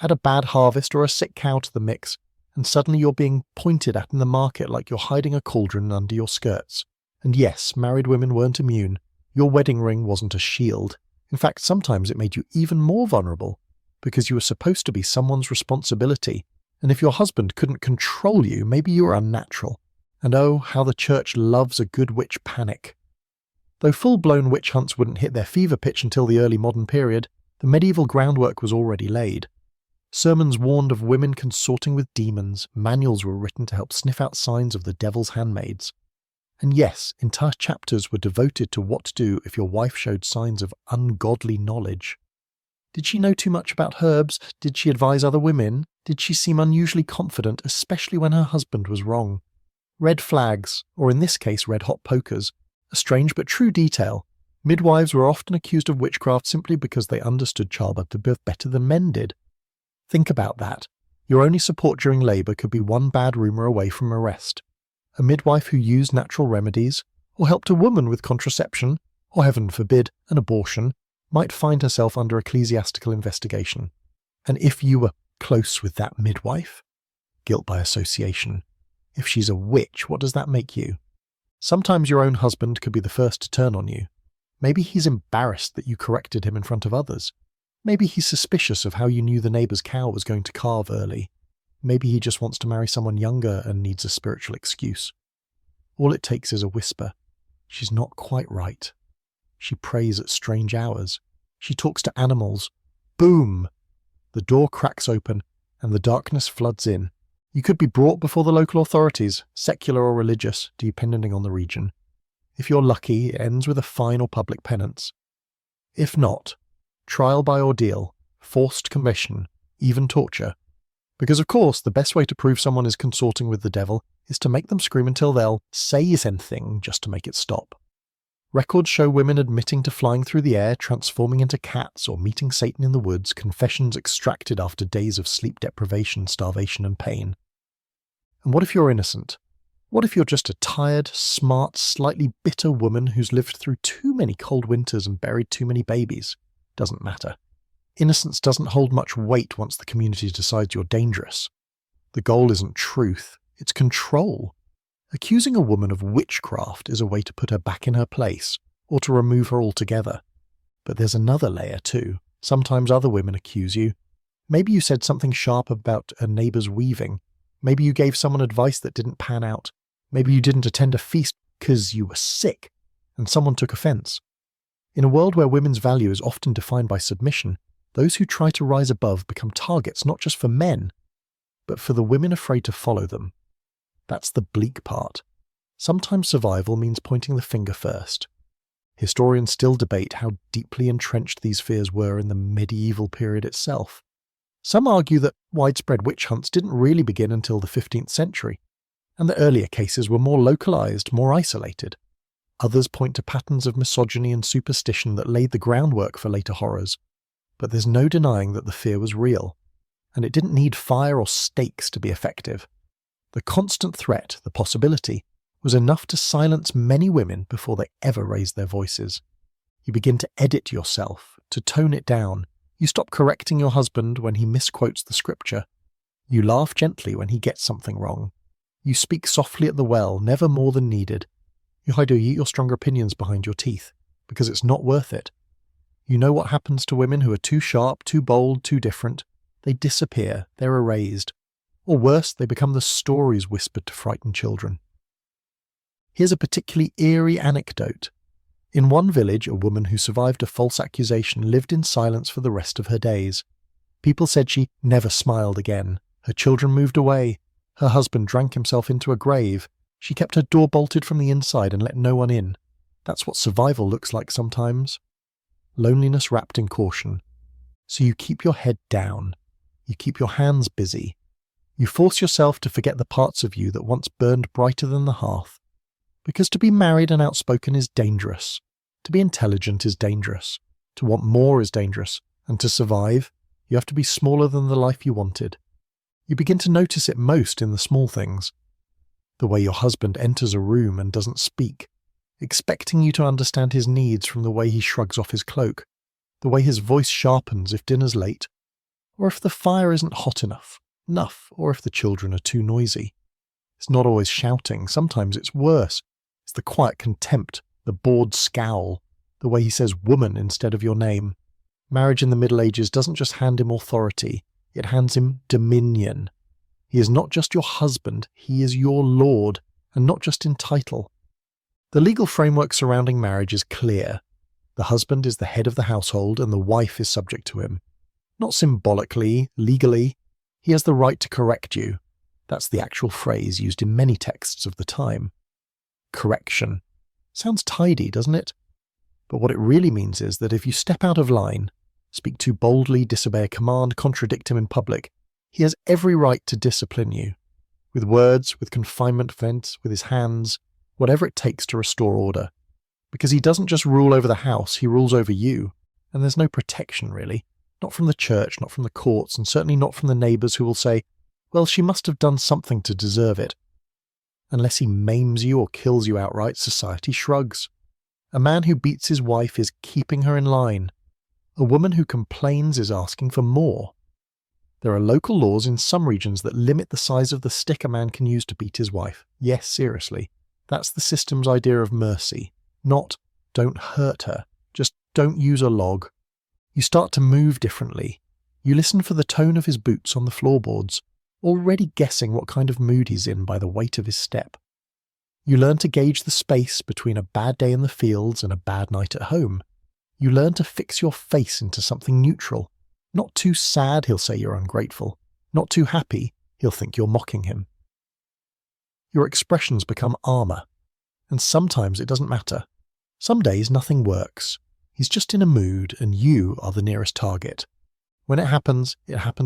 Add a bad harvest or a sick cow to the mix, and suddenly you're being pointed at in the market like you're hiding a cauldron under your skirts. And yes, married women weren't immune. Your wedding ring wasn't a shield. In fact, sometimes it made you even more vulnerable, because you were supposed to be someone's responsibility, and if your husband couldn't control you, maybe you were unnatural. And oh, how the church loves a good witch panic. Though full-blown witch hunts wouldn't hit their fever pitch until the early modern period, the medieval groundwork was already laid. Sermons warned of women consorting with demons, manuals were written to help sniff out signs of the devil's handmaids. And yes, entire chapters were devoted to what to do if your wife showed signs of ungodly knowledge. Did she know too much about herbs? Did she advise other women? Did she seem unusually confident, especially when her husband was wrong? Red flags, or in this case red-hot pokers, a strange but true detail. Midwives were often accused of witchcraft simply because they understood childbirth better than men did. Think about that. Your only support during labour could be one bad rumour away from arrest. A midwife who used natural remedies, or helped a woman with contraception, or heaven forbid, an abortion, might find herself under ecclesiastical investigation. And if you were close with that midwife? Guilt by association. If she's a witch, what does that make you? Sometimes your own husband could be the first to turn on you. Maybe he's embarrassed that you corrected him in front of others. Maybe he's suspicious of how you knew the neighbour's cow was going to calve early. Maybe he just wants to marry someone younger and needs a spiritual excuse. All it takes is a whisper. She's not quite right. She prays at strange hours. She talks to animals. Boom! The door cracks open and the darkness floods in. You could be brought before the local authorities, secular or religious, depending on the region. If you're lucky, it ends with a fine or public penance. If not, trial by ordeal, forced confession, even torture. Because of course, the best way to prove someone is consorting with the devil is to make them scream until they'll say something just to make it stop. Records show women admitting to flying through the air, transforming into cats, or meeting Satan in the woods, confessions extracted after days of sleep deprivation, starvation, and pain. And what if you're innocent? What if you're just a tired, smart, slightly bitter woman who's lived through too many cold winters and buried too many babies? Doesn't matter. Innocence doesn't hold much weight once the community decides you're dangerous. The goal isn't truth, it's control. Accusing a woman of witchcraft is a way to put her back in her place, or to remove her altogether. But there's another layer too. Sometimes other women accuse you. Maybe you said something sharp about a neighbour's weaving. Maybe you gave someone advice that didn't pan out. Maybe you didn't attend a feast because you were sick and someone took offence. In a world where women's value is often defined by submission, those who try to rise above become targets not just for men, but for the women afraid to follow them. That's the bleak part. Sometimes survival means pointing the finger first. Historians still debate how deeply entrenched these fears were in the medieval period itself. Some argue that widespread witch hunts didn't really begin until the 15th century, and that earlier cases were more localized, more isolated. Others point to patterns of misogyny and superstition that laid the groundwork for later horrors. But there's no denying that the fear was real, and it didn't need fire or stakes to be effective. The constant threat, the possibility, was enough to silence many women before they ever raised their voices. You begin to edit yourself, to tone it down. You stop correcting your husband when he misquotes the scripture. You laugh gently when he gets something wrong. You speak softly at the well, never more than needed. You hide your stronger opinions behind your teeth, because it's not worth it. You know what happens to women who are too sharp, too bold, too different. They disappear, they're erased. Or worse, they become the stories whispered to frighten children. Here's a particularly eerie anecdote. In one village, a woman who survived a false accusation lived in silence for the rest of her days. People said she never smiled again. Her children moved away. Her husband drank himself into a grave. She kept her door bolted from the inside and let no one in. That's what survival looks like sometimes. Loneliness wrapped in caution. So you keep your head down. You keep your hands busy. You force yourself to forget the parts of you that once burned brighter than the hearth. Because to be married and outspoken is dangerous. To be intelligent is dangerous. To want more is dangerous. And to survive, you have to be smaller than the life you wanted. You begin to notice it most in the small things. The way your husband enters a room and doesn't speak, expecting you to understand his needs from the way he shrugs off his cloak, the way his voice sharpens if dinner's late, or if the fire isn't hot enough, or if the children are too noisy. It's not always shouting, sometimes it's worse. It's the quiet contempt, the bored scowl, the way he says woman instead of your name. Marriage in the Middle Ages doesn't just hand him authority, it hands him dominion. He is not just your husband, he is your lord, and not just in title. The legal framework surrounding marriage is clear. The husband is the head of the household and the wife is subject to him. Not symbolically, legally. He has the right to correct you. That's the actual phrase used in many texts of the time. Correction. Sounds tidy, doesn't it? But what it really means is that if you step out of line, speak too boldly, disobey a command, contradict him in public, he has every right to discipline you. With words, with confinement vents, with his hands, whatever it takes to restore order. Because he doesn't just rule over the house, he rules over you. And there's no protection, really. Not from the church, not from the courts, and certainly not from the neighbours who will say, well, she must have done something to deserve it. Unless he maims you or kills you outright, society shrugs. A man who beats his wife is keeping her in line. A woman who complains is asking for more. There are local laws in some regions that limit the size of the stick a man can use to beat his wife. Yes, seriously. That's the system's idea of mercy. Not, don't hurt her. Just don't use a log. You start to move differently. You listen for the tone of his boots on the floorboards, already guessing what kind of mood he's in by the weight of his step. You learn to gauge the space between a bad day in the fields and a bad night at home. You learn to fix your face into something neutral. Not too sad, he'll say you're ungrateful. Not too happy, he'll think you're mocking him. Your expressions become armour. And sometimes it doesn't matter. Some days nothing works. He's just in a mood and you are the nearest target. When it happens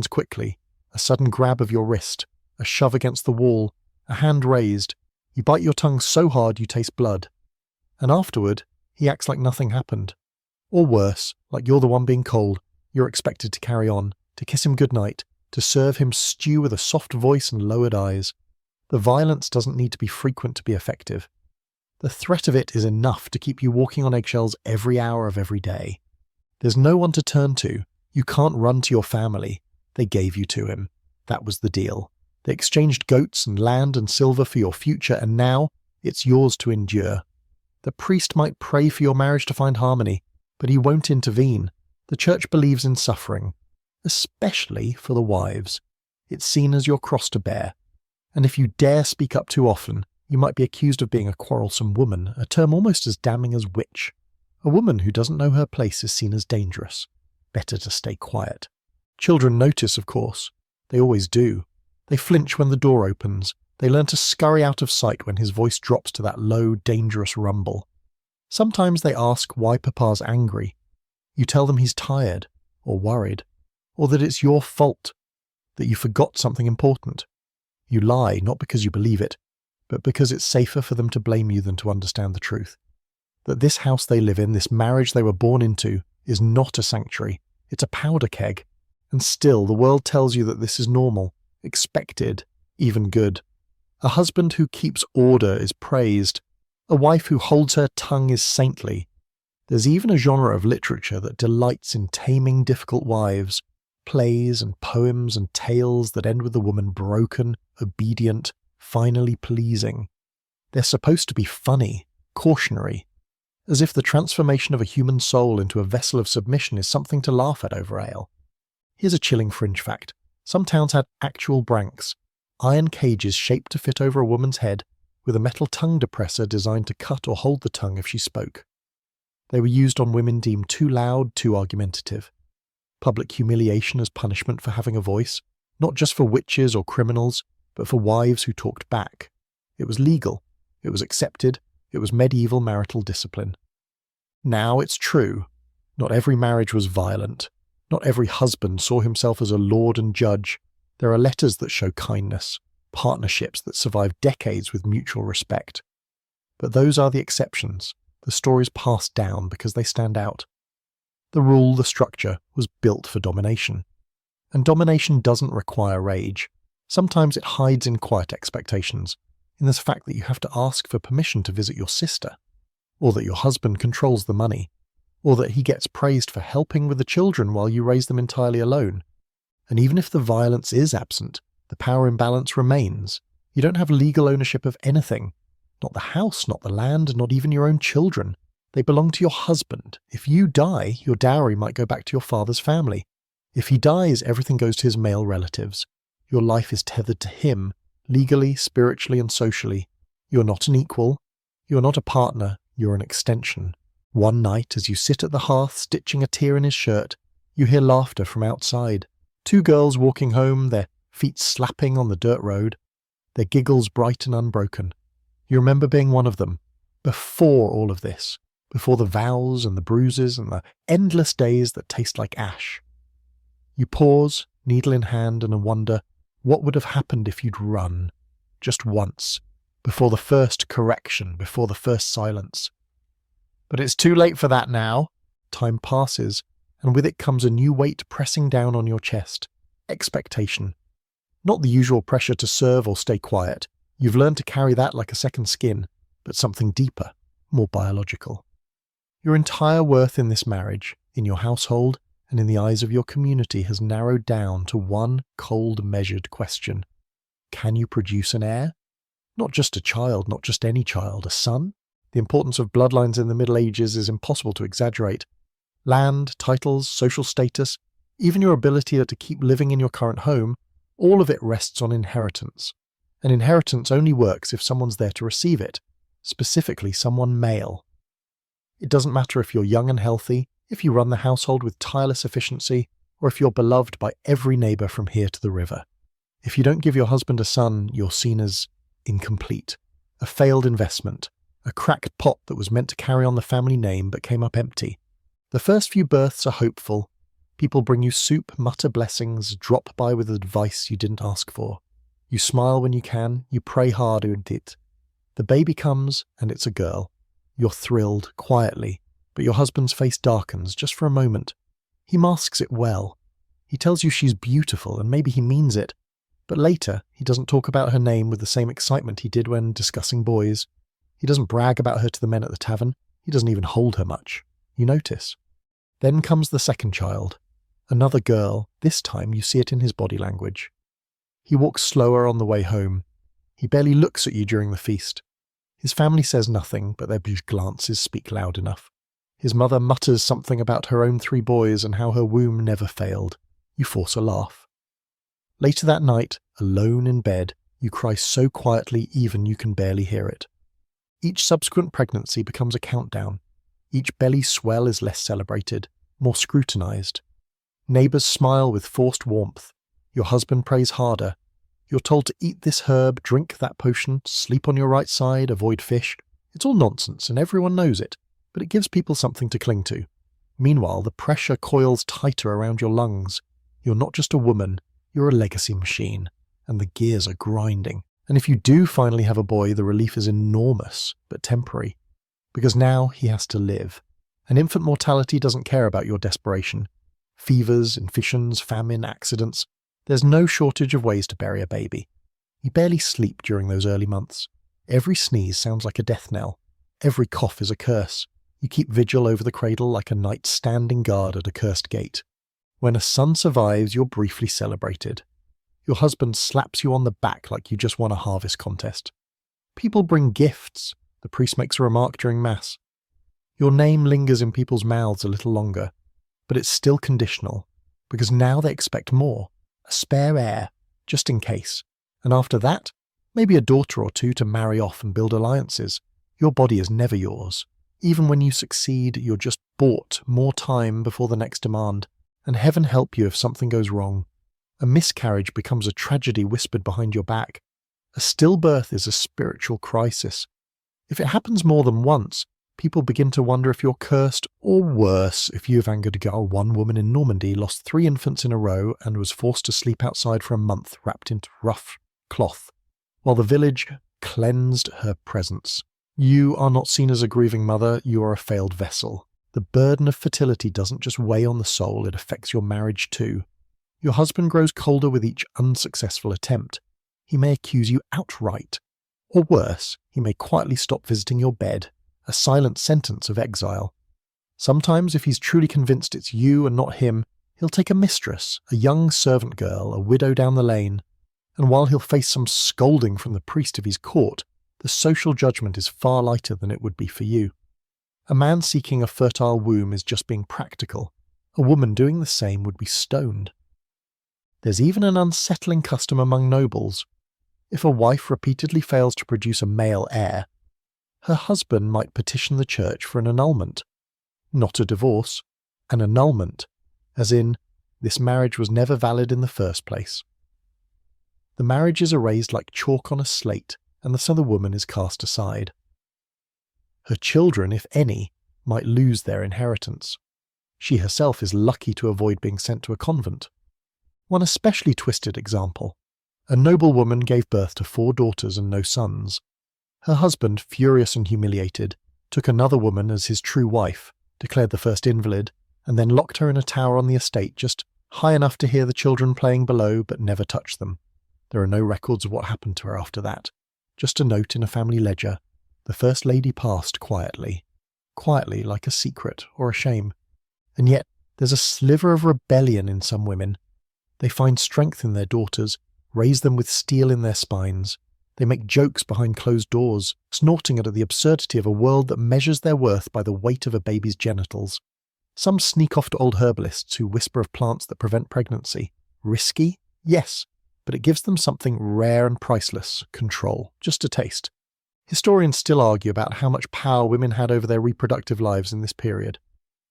quickly. A sudden grab of your wrist, a shove against the wall, a hand raised. You bite your tongue so hard you taste blood. And afterward, he acts like nothing happened. Or worse, like you're the one being cold. You're expected to carry on, to kiss him goodnight, to serve him stew with a soft voice and lowered eyes. The violence doesn't need to be frequent to be effective. The threat of it is enough to keep you walking on eggshells every hour of every day. There's no one to turn to. You can't run to your family. They gave you to him. That was the deal. They exchanged goats and land and silver for your future, and now it's yours to endure. The priest might pray for your marriage to find harmony, but he won't intervene. The church believes in suffering. Especially for the wives. It's seen as your cross to bear, and if you dare speak up too often, you might be accused of being a quarrelsome woman, a term almost as damning as witch. A woman who doesn't know her place is seen as dangerous. Better to stay quiet. Children notice, of course. They always do. They flinch when the door opens. They learn to scurry out of sight when his voice drops to that low, dangerous rumble. Sometimes they ask why Papa's angry. You tell them he's tired, or worried, or that it's your fault, that you forgot something important. You lie, not because you believe it, but because it's safer for them to blame you than to understand the truth. That this house they live in, this marriage they were born into, is not a sanctuary. It's a powder keg. And still, the world tells you that this is normal, expected, even good. A husband who keeps order is praised. A wife who holds her tongue is saintly. There's even a genre of literature that delights in taming difficult wives, plays and poems and tales that end with the woman broken, obedient, finally pleasing. They're supposed to be funny, cautionary, as if the transformation of a human soul into a vessel of submission is something to laugh at over ale. Here's a chilling fringe fact. Some towns had actual branks, iron cages shaped to fit over a woman's head, with a metal tongue depressor designed to cut or hold the tongue if she spoke. They were used on women deemed too loud, too argumentative. Public humiliation as punishment for having a voice, not just for witches or criminals, but for wives who talked back. It was legal. It was accepted. It was medieval marital discipline. Now it's true. Not every marriage was violent. Not every husband saw himself as a lord and judge. There are letters that show kindness, partnerships that survive decades with mutual respect. But those are the exceptions. The stories passed down because they stand out. The rule, the structure, was built for domination. And domination doesn't require rage. Sometimes it hides in quiet expectations, in the fact that you have to ask for permission to visit your sister, or that your husband controls the money, or that he gets praised for helping with the children while you raise them entirely alone. And even if the violence is absent, the power imbalance remains. You don't have legal ownership of anything. Not the house, not the land, not even your own children. They belong to your husband. If you die, your dowry might go back to your father's family. If he dies, everything goes to his male relatives. Your life is tethered to him, legally, spiritually, and socially. You're not an equal. You're not a partner. You're an extension. One night, as you sit at the hearth stitching a tear in his shirt, you hear laughter from outside. Two girls walking home, their feet slapping on the dirt road, their giggles bright and unbroken. You remember being one of them, before all of this, before the vows and the bruises and the endless days that taste like ash. You pause, needle in hand, and wonder what would have happened if you'd run, just once, before the first correction, before the first silence. But it's too late for that now. Time passes, and with it comes a new weight pressing down on your chest. Expectation. Not the usual pressure to serve or stay quiet. You've learned to carry that like a second skin, but something deeper, more biological. Your entire worth in this marriage, in your household, and in the eyes of your community has narrowed down to one cold, measured question. Can you produce an heir? Not just a child, not just any child, a son? The importance of bloodlines in the Middle Ages is impossible to exaggerate. Land, titles, social status, even your ability to keep living in your current home, all of it rests on inheritance. And inheritance only works if someone's there to receive it, specifically someone male. It doesn't matter if you're young and healthy, if you run the household with tireless efficiency, or if you're beloved by every neighbour from here to the river. If you don't give your husband a son, you're seen as incomplete, a failed investment, a cracked pot that was meant to carry on the family name but came up empty. The first few births are hopeful. People bring you soup, mutter blessings, drop by with advice you didn't ask for. You smile when you can, you pray hard and it. The baby comes, and it's a girl. You're thrilled, quietly, but your husband's face darkens just for a moment. He masks it well. He tells you she's beautiful, and maybe he means it. But later, he doesn't talk about her name with the same excitement he did when discussing boys. He doesn't brag about her to the men at the tavern. He doesn't even hold her much. You notice. Then comes the second child. Another girl. This time you see it in his body language. He walks slower on the way home. He barely looks at you during the feast. His family says nothing, but their glances speak loud enough. His mother mutters something about her own 3 boys and how her womb never failed. You force a laugh. Later that night, alone in bed, you cry so quietly even you can barely hear it. Each subsequent pregnancy becomes a countdown. Each belly swell is less celebrated, more scrutinized. Neighbors smile with forced warmth. Your husband prays harder. You're told to eat this herb, drink that potion, sleep on your right side, avoid fish. It's all nonsense and everyone knows it, but it gives people something to cling to. Meanwhile, the pressure coils tighter around your lungs. You're not just a woman, you're a legacy machine, and the gears are grinding. And if you do finally have a boy, the relief is enormous, but temporary. Because now he has to live. And infant mortality doesn't care about your desperation. Fevers, infections, famine, accidents. There's no shortage of ways to bury a baby. You barely sleep during those early months. Every sneeze sounds like a death knell. Every cough is a curse. You keep vigil over the cradle like a knight standing guard at a cursed gate. When a son survives, you're briefly celebrated. Your husband slaps you on the back like you just won a harvest contest. People bring gifts. The priest makes a remark during Mass. Your name lingers in people's mouths a little longer, but it's still conditional, because now they expect more. A spare heir, just in case. And after that, maybe a daughter or two to marry off and build alliances. Your body is never yours. Even when you succeed, you're just bought more time before the next demand. And heaven help you if something goes wrong. A miscarriage becomes a tragedy whispered behind your back. A stillbirth is a spiritual crisis. If it happens more than once, people begin to wonder if you're cursed, or worse, if you've angered a girl. One woman in Normandy lost 3 infants in a row and was forced to sleep outside for a month wrapped into rough cloth, while the village cleansed her presence. You are not seen as a grieving mother, you are a failed vessel. The burden of fertility doesn't just weigh on the soul, it affects your marriage too. Your husband grows colder with each unsuccessful attempt. He may accuse you outright. Or worse, he may quietly stop visiting your bed, a silent sentence of exile. Sometimes, if he's truly convinced it's you and not him, he'll take a mistress, a young servant girl, a widow down the lane. And while he'll face some scolding from the priest of his court, the social judgment is far lighter than it would be for you. A man seeking a fertile womb is just being practical. A woman doing the same would be stoned. There's even an unsettling custom among nobles. If a wife repeatedly fails to produce a male heir, her husband might petition the church for an annulment. Not a divorce, an annulment, as in, this marriage was never valid in the first place. The marriage is erased like chalk on a slate, and the son of the woman is cast aside. Her children, if any, might lose their inheritance. She herself is lucky to avoid being sent to a convent. One especially twisted example. A noblewoman gave birth to 4 daughters and no sons. Her husband, furious and humiliated, took another woman as his true wife, declared the first invalid, and then locked her in a tower on the estate just high enough to hear the children playing below but never touch them. There are no records of what happened to her after that. Just a note in a family ledger. The first lady passed quietly like a secret or a shame. And yet there's a sliver of rebellion in some women. They find strength in their daughters, raise them with steel in their spines. They make jokes behind closed doors, snorting at the absurdity of a world that measures their worth by the weight of a baby's genitals. Some sneak off to old herbalists who whisper of plants that prevent pregnancy. Risky? Yes, but it gives them something rare and priceless, control, just a taste. Historians still argue about how much power women had over their reproductive lives in this period.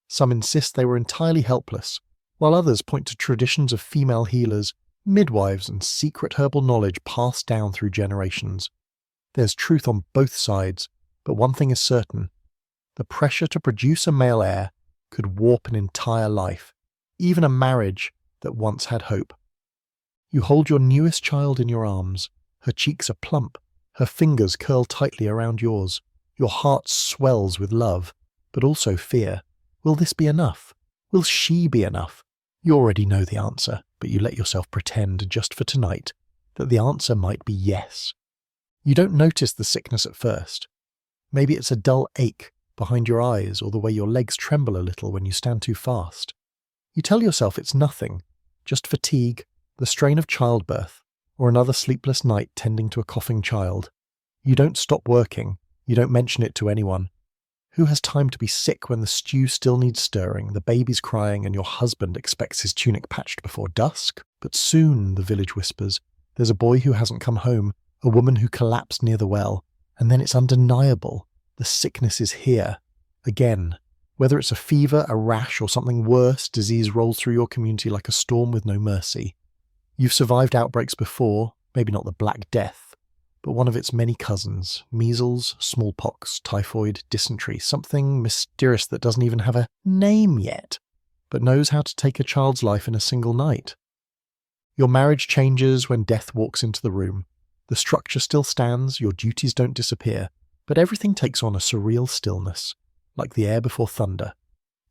Some insist they were entirely helpless, while others point to traditions of female healers, midwives, and secret herbal knowledge passed down through generations. There's truth on both sides, but one thing is certain. The pressure to produce a male heir could warp an entire life, even a marriage that once had hope. You hold your newest child in your arms. Her cheeks are plump. Her fingers curl tightly around yours. Your heart swells with love, but also fear. Will this be enough? Will she be enough? You already know the answer, but you let yourself pretend, just for tonight, that the answer might be yes. You don't notice the sickness at first. Maybe it's a dull ache behind your eyes or the way your legs tremble a little when you stand too fast. You tell yourself it's nothing, just fatigue, the strain of childbirth, or another sleepless night tending to a coughing child. You don't stop working. You don't mention it to anyone. Who has time to be sick when the stew still needs stirring, the baby's crying, and your husband expects his tunic patched before dusk? But soon, the village whispers, there's a boy who hasn't come home, a woman who collapsed near the well, and then it's undeniable. The sickness is here. Again. Whether it's a fever, a rash, or something worse, disease rolls through your community like a storm with no mercy. You've survived outbreaks before, maybe not the Black Death, but one of its many cousins, measles, smallpox, typhoid, dysentery, something mysterious that doesn't even have a name yet, but knows how to take a child's life in a single night. Your marriage changes when death walks into the room. The structure still stands, your duties don't disappear, but everything takes on a surreal stillness, like the air before thunder.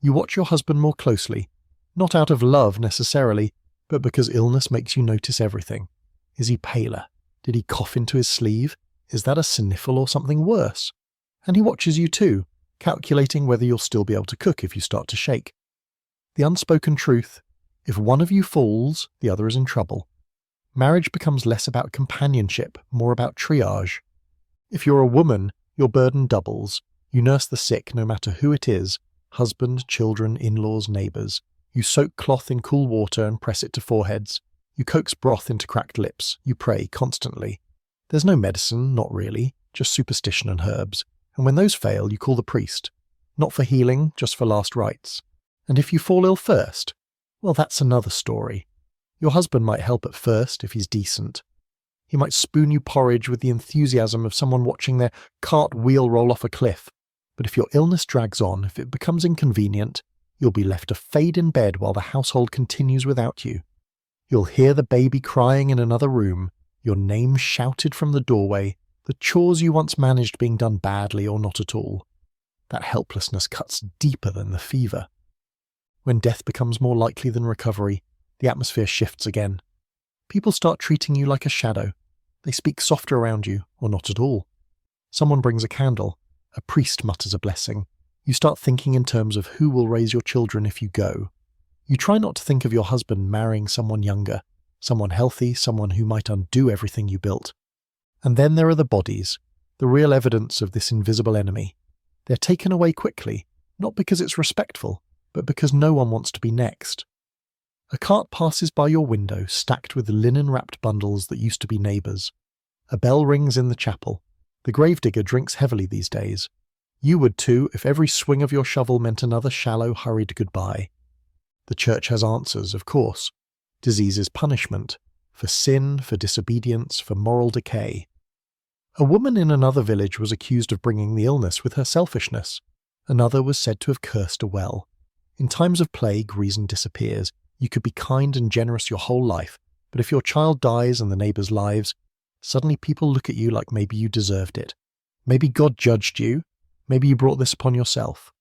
You watch your husband more closely, not out of love necessarily, but because illness makes you notice everything. Is he paler? Did he cough into his sleeve? Is that a sniffle or something worse? And he watches you too, calculating whether you'll still be able to cook if you start to shake. The unspoken truth: if one of you falls, the other is in trouble. Marriage becomes less about companionship, more about triage. If you're a woman, your burden doubles. You nurse the sick, no matter who it is, husband, children, in-laws, neighbours. You soak cloth in cool water and press it to foreheads. You coax broth into cracked lips. You pray constantly. There's no medicine, not really, just superstition and herbs. And when those fail, you call the priest. Not for healing, just for last rites. And if you fall ill first, well, that's another story. Your husband might help at first if he's decent. He might spoon you porridge with the enthusiasm of someone watching their cart wheel roll off a cliff. But if your illness drags on, if it becomes inconvenient, you'll be left to fade in bed while the household continues without you. You'll hear the baby crying in another room, your name shouted from the doorway, the chores you once managed being done badly or not at all. That helplessness cuts deeper than the fever. When death becomes more likely than recovery, the atmosphere shifts again. People start treating you like a shadow. They speak softer around you, or not at all. Someone brings a candle. A priest mutters a blessing. You start thinking in terms of who will raise your children if you go. You try not to think of your husband marrying someone younger, someone healthy, someone who might undo everything you built. And then there are the bodies, the real evidence of this invisible enemy. They're taken away quickly, not because it's respectful, but because no one wants to be next. A cart passes by your window, stacked with linen-wrapped bundles that used to be neighbours. A bell rings in the chapel. The gravedigger drinks heavily these days. You would too if every swing of your shovel meant another shallow, hurried goodbye. The church has answers, of course. Disease is punishment. For sin, for disobedience, for moral decay. A woman in another village was accused of bringing the illness with her selfishness. Another was said to have cursed a well. In times of plague, reason disappears. You could be kind and generous your whole life, but if your child dies and the neighbours' lives, suddenly people look at you like maybe you deserved it. Maybe God judged you. Maybe you brought this upon yourself.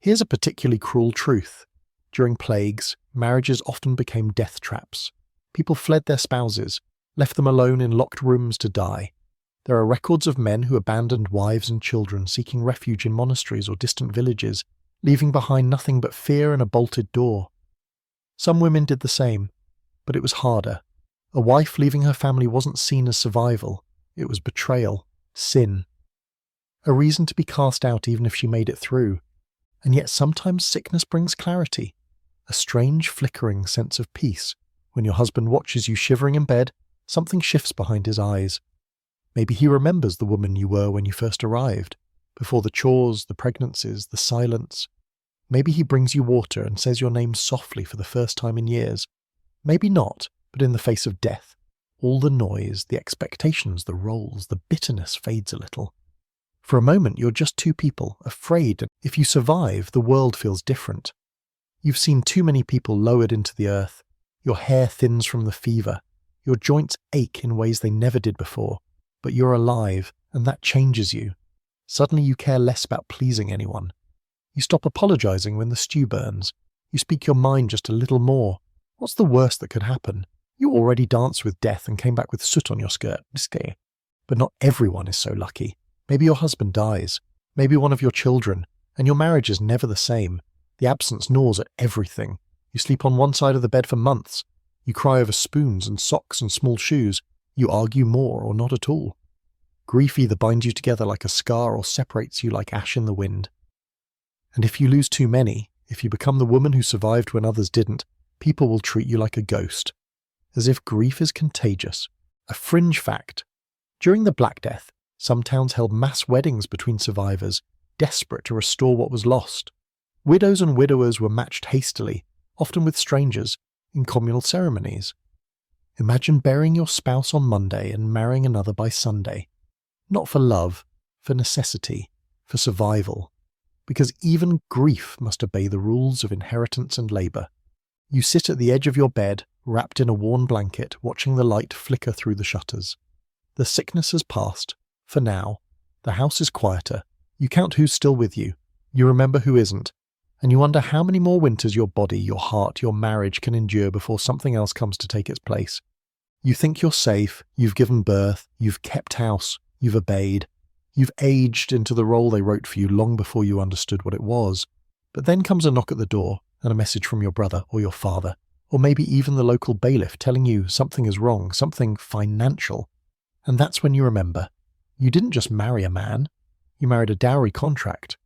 Here's a particularly cruel truth. During plagues, marriages often became death traps. People fled their spouses, left them alone in locked rooms to die. There are records of men who abandoned wives and children seeking refuge in monasteries or distant villages, leaving behind nothing but fear and a bolted door. Some women did the same, but it was harder. A wife leaving her family wasn't seen as survival. It was betrayal, sin. A reason to be cast out even if she made it through. And yet sometimes sickness brings clarity. A strange flickering sense of peace. When your husband watches you shivering in bed, something shifts behind his eyes. Maybe he remembers the woman you were when you first arrived, before the chores, the pregnancies, the silence. Maybe he brings you water and says your name softly for the first time in years. Maybe not, but in the face of death, all the noise, the expectations, the roles, the bitterness fades a little. For a moment you're just two people, afraid, and if you survive, the world feels different. You've seen too many people lowered into the earth. Your hair thins from the fever. Your joints ache in ways they never did before. But you're alive, and that changes you. Suddenly you care less about pleasing anyone. You stop apologising when the stew burns. You speak your mind just a little more. What's the worst that could happen? You already danced with death and came back with soot on your skirt. But not everyone is so lucky. Maybe your husband dies. Maybe one of your children. And your marriage is never the same. The absence gnaws at everything. You sleep on one side of the bed for months. You cry over spoons and socks and small shoes. You argue more or not at all. Grief either binds you together like a scar or separates you like ash in the wind. And if you lose too many, if you become the woman who survived when others didn't, people will treat you like a ghost, as if grief is contagious. A fringe fact. During the Black Death, some towns held mass weddings between survivors, desperate to restore what was lost. Widows and widowers were matched hastily, often with strangers, in communal ceremonies. Imagine burying your spouse on Monday and marrying another by Sunday. Not for love, for necessity, for survival. Because even grief must obey the rules of inheritance and labour. You sit at the edge of your bed, wrapped in a worn blanket, watching the light flicker through the shutters. The sickness has passed, for now. The house is quieter. You count who's still with you. You remember who isn't. And you wonder how many more winters your body, your heart, your marriage can endure before something else comes to take its place. You think you're safe, you've given birth, you've kept house, you've obeyed. You've aged into the role they wrote for you long before you understood what it was. But then comes a knock at the door and a message from your brother or your father, or maybe even the local bailiff telling you something is wrong, something financial. And that's when you remember. You didn't just marry a man, you married a dowry contract.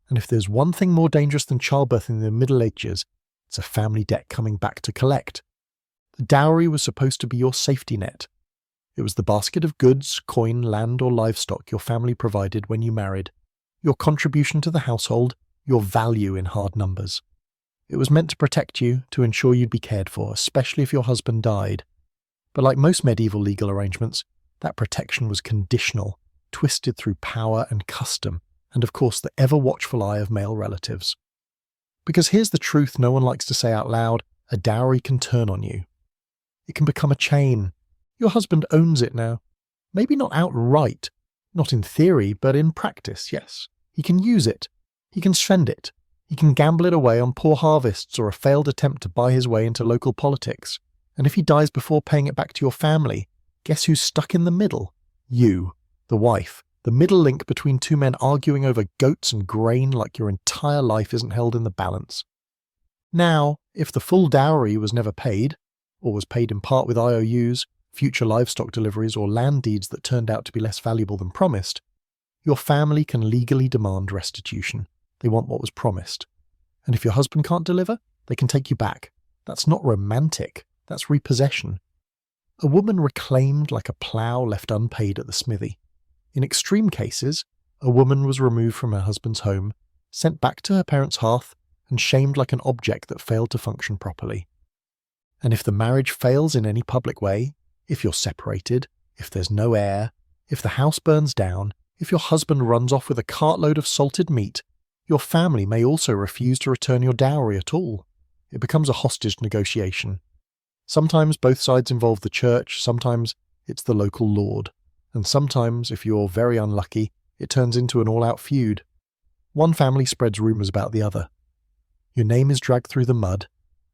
And if there's one thing more dangerous than childbirth in the Middle Ages, it's a family debt coming back to collect. The dowry was supposed to be your safety net. It was the basket of goods, coin, land or livestock your family provided when you married, your contribution to the household, your value in hard numbers. It was meant to protect you, to ensure you'd be cared for, especially if your husband died. But like most medieval legal arrangements, that protection was conditional, twisted through power and custom, and of course the ever-watchful eye of male relatives. Because here's the truth no one likes to say out loud, a dowry can turn on you. It can become a chain. Your husband owns it now. Maybe not outright, not in theory, but in practice, yes. He can use it. He can spend it. He can gamble it away on poor harvests or a failed attempt to buy his way into local politics. And if he dies before paying it back to your family, guess who's stuck in the middle? You, the wife, the middle link between two men arguing over goats and grain like your entire life isn't held in the balance. Now, if the full dowry was never paid, or was paid in part with IOUs, future livestock deliveries or land deeds that turned out to be less valuable than promised, your family can legally demand restitution. They want what was promised. And if your husband can't deliver, they can take you back. That's not romantic. That's repossession. A woman reclaimed like a plough left unpaid at the smithy. In extreme cases, a woman was removed from her husband's home, sent back to her parents' hearth, and shamed like an object that failed to function properly. And if the marriage fails in any public way, if you're separated, if there's no heir, if the house burns down, if your husband runs off with a cartload of salted meat, your family may also refuse to return your dowry at all. It becomes a hostage negotiation. Sometimes both sides involve the church, sometimes it's the local lord, and sometimes, if you're very unlucky, it turns into an all-out feud. One family spreads rumours about the other. Your name is dragged through the mud.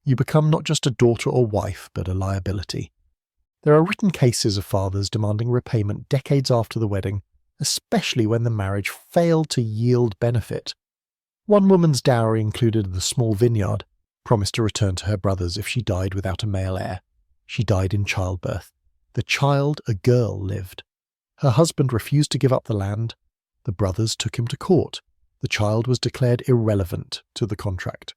You become not just a daughter or wife, but a liability. There are written cases of fathers demanding repayment decades after the wedding, especially when the marriage failed to yield benefit. One woman's dowry included the small vineyard, promised to return to her brothers if she died without a male heir. She died in childbirth. The child, a girl, lived. Her husband refused to give up the land. The brothers took him to court. The child was declared irrelevant to the contract.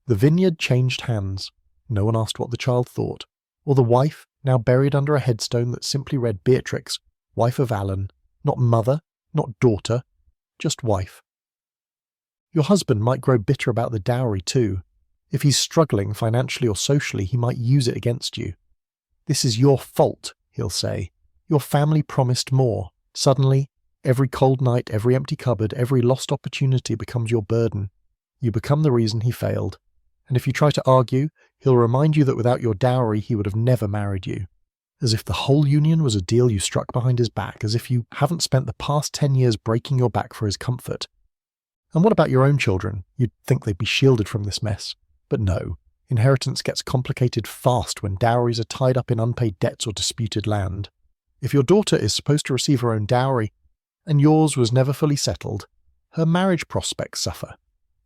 The vineyard changed hands. No one asked what the child thought, or the wife, now buried under a headstone that simply read Beatrix, wife of Alan, not mother, not daughter, just wife. Your husband might grow bitter about the dowry too. If he's struggling financially or socially, he might use it against you. This is your fault, he'll say. Your family promised more. Suddenly, every cold night, every empty cupboard, every lost opportunity becomes your burden. You become the reason he failed. And if you try to argue, he'll remind you that without your dowry he would have never married you. As if the whole union was a deal you struck behind his back, as if you haven't spent the past 10 years breaking your back for his comfort. And what about your own children? You'd think they'd be shielded from this mess. But no, inheritance gets complicated fast when dowries are tied up in unpaid debts or disputed land. If your daughter is supposed to receive her own dowry, and yours was never fully settled, her marriage prospects suffer.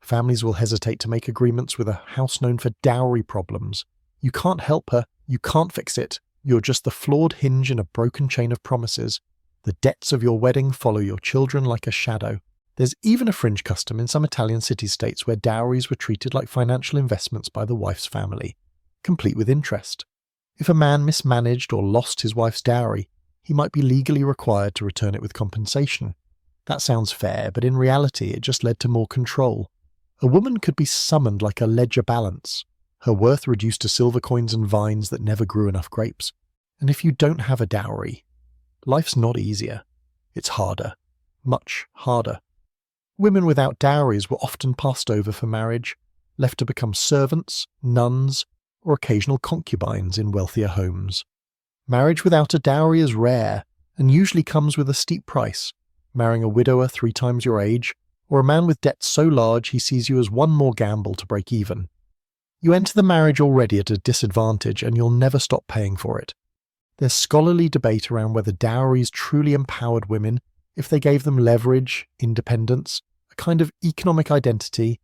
Families will hesitate to make agreements with a house known for dowry problems. You can't help her, you can't fix it, you're just the flawed hinge in a broken chain of promises. The debts of your wedding follow your children like a shadow. There's even a fringe custom in some Italian city-states where dowries were treated like financial investments by the wife's family, complete with interest. If a man mismanaged or lost his wife's dowry, he might be legally required to return it with compensation. That sounds fair, but in reality it just led to more control. A woman could be summoned like a ledger balance, her worth reduced to silver coins and vines that never grew enough grapes. And if you don't have a dowry, life's not easier. It's harder. Much harder. Women without dowries were often passed over for marriage, left to become servants, nuns, or occasional concubines in wealthier homes. Marriage without a dowry is rare, and usually comes with a steep price, marrying a widower 3 times your age, or a man with debts so large he sees you as one more gamble to break even. You enter the marriage already at a disadvantage, and you'll never stop paying for it. There's scholarly debate around whether dowries truly empowered women if they gave them leverage, independence, a kind of economic identity,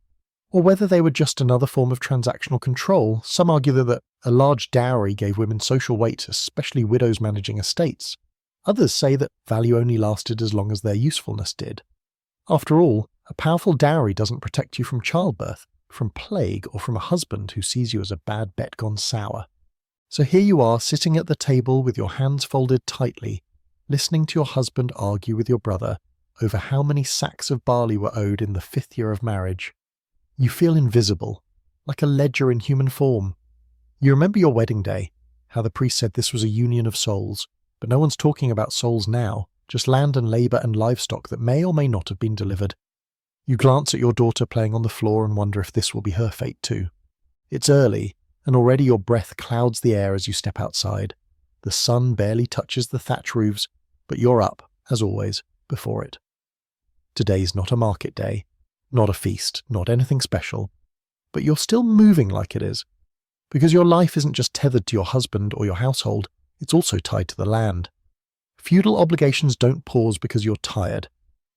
or whether they were just another form of transactional control. Some argue that a large dowry gave women social weight, especially widows managing estates. Others say that value only lasted as long as their usefulness did. After all, a powerful dowry doesn't protect you from childbirth, from plague, or from a husband who sees you as a bad bet gone sour. So here you are, sitting at the table with your hands folded tightly, listening to your husband argue with your brother over how many sacks of barley were owed in the 5th year of marriage. You feel invisible, like a ledger in human form. You remember your wedding day, how the priest said this was a union of souls, but no one's talking about souls now, just land and labour and livestock that may or may not have been delivered. You glance at your daughter playing on the floor and wonder if this will be her fate too. It's early, and already your breath clouds the air as you step outside. The sun barely touches the thatch roofs, but you're up, as always, before it. Today's not a market day, not a feast, not anything special, but you're still moving like it is, because your life isn't just tethered to your husband or your household, it's also tied to the land. Feudal obligations don't pause because you're tired.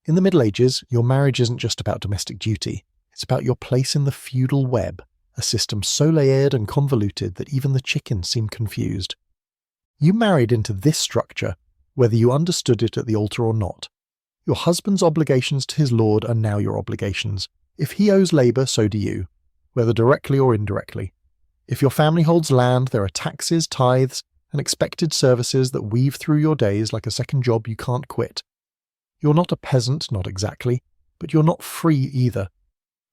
In the Middle Ages, your marriage isn't just about domestic duty, it's about your place in the feudal web, a system so layered and convoluted that even the chickens seem confused. You married into this structure, whether you understood it at the altar or not. Your husband's obligations to his lord are now your obligations. If he owes labour, so do you, whether directly or indirectly. If your family holds land, there are taxes, tithes, and expected services that weave through your days like a second job you can't quit. You're not a peasant, not exactly, but you're not free either.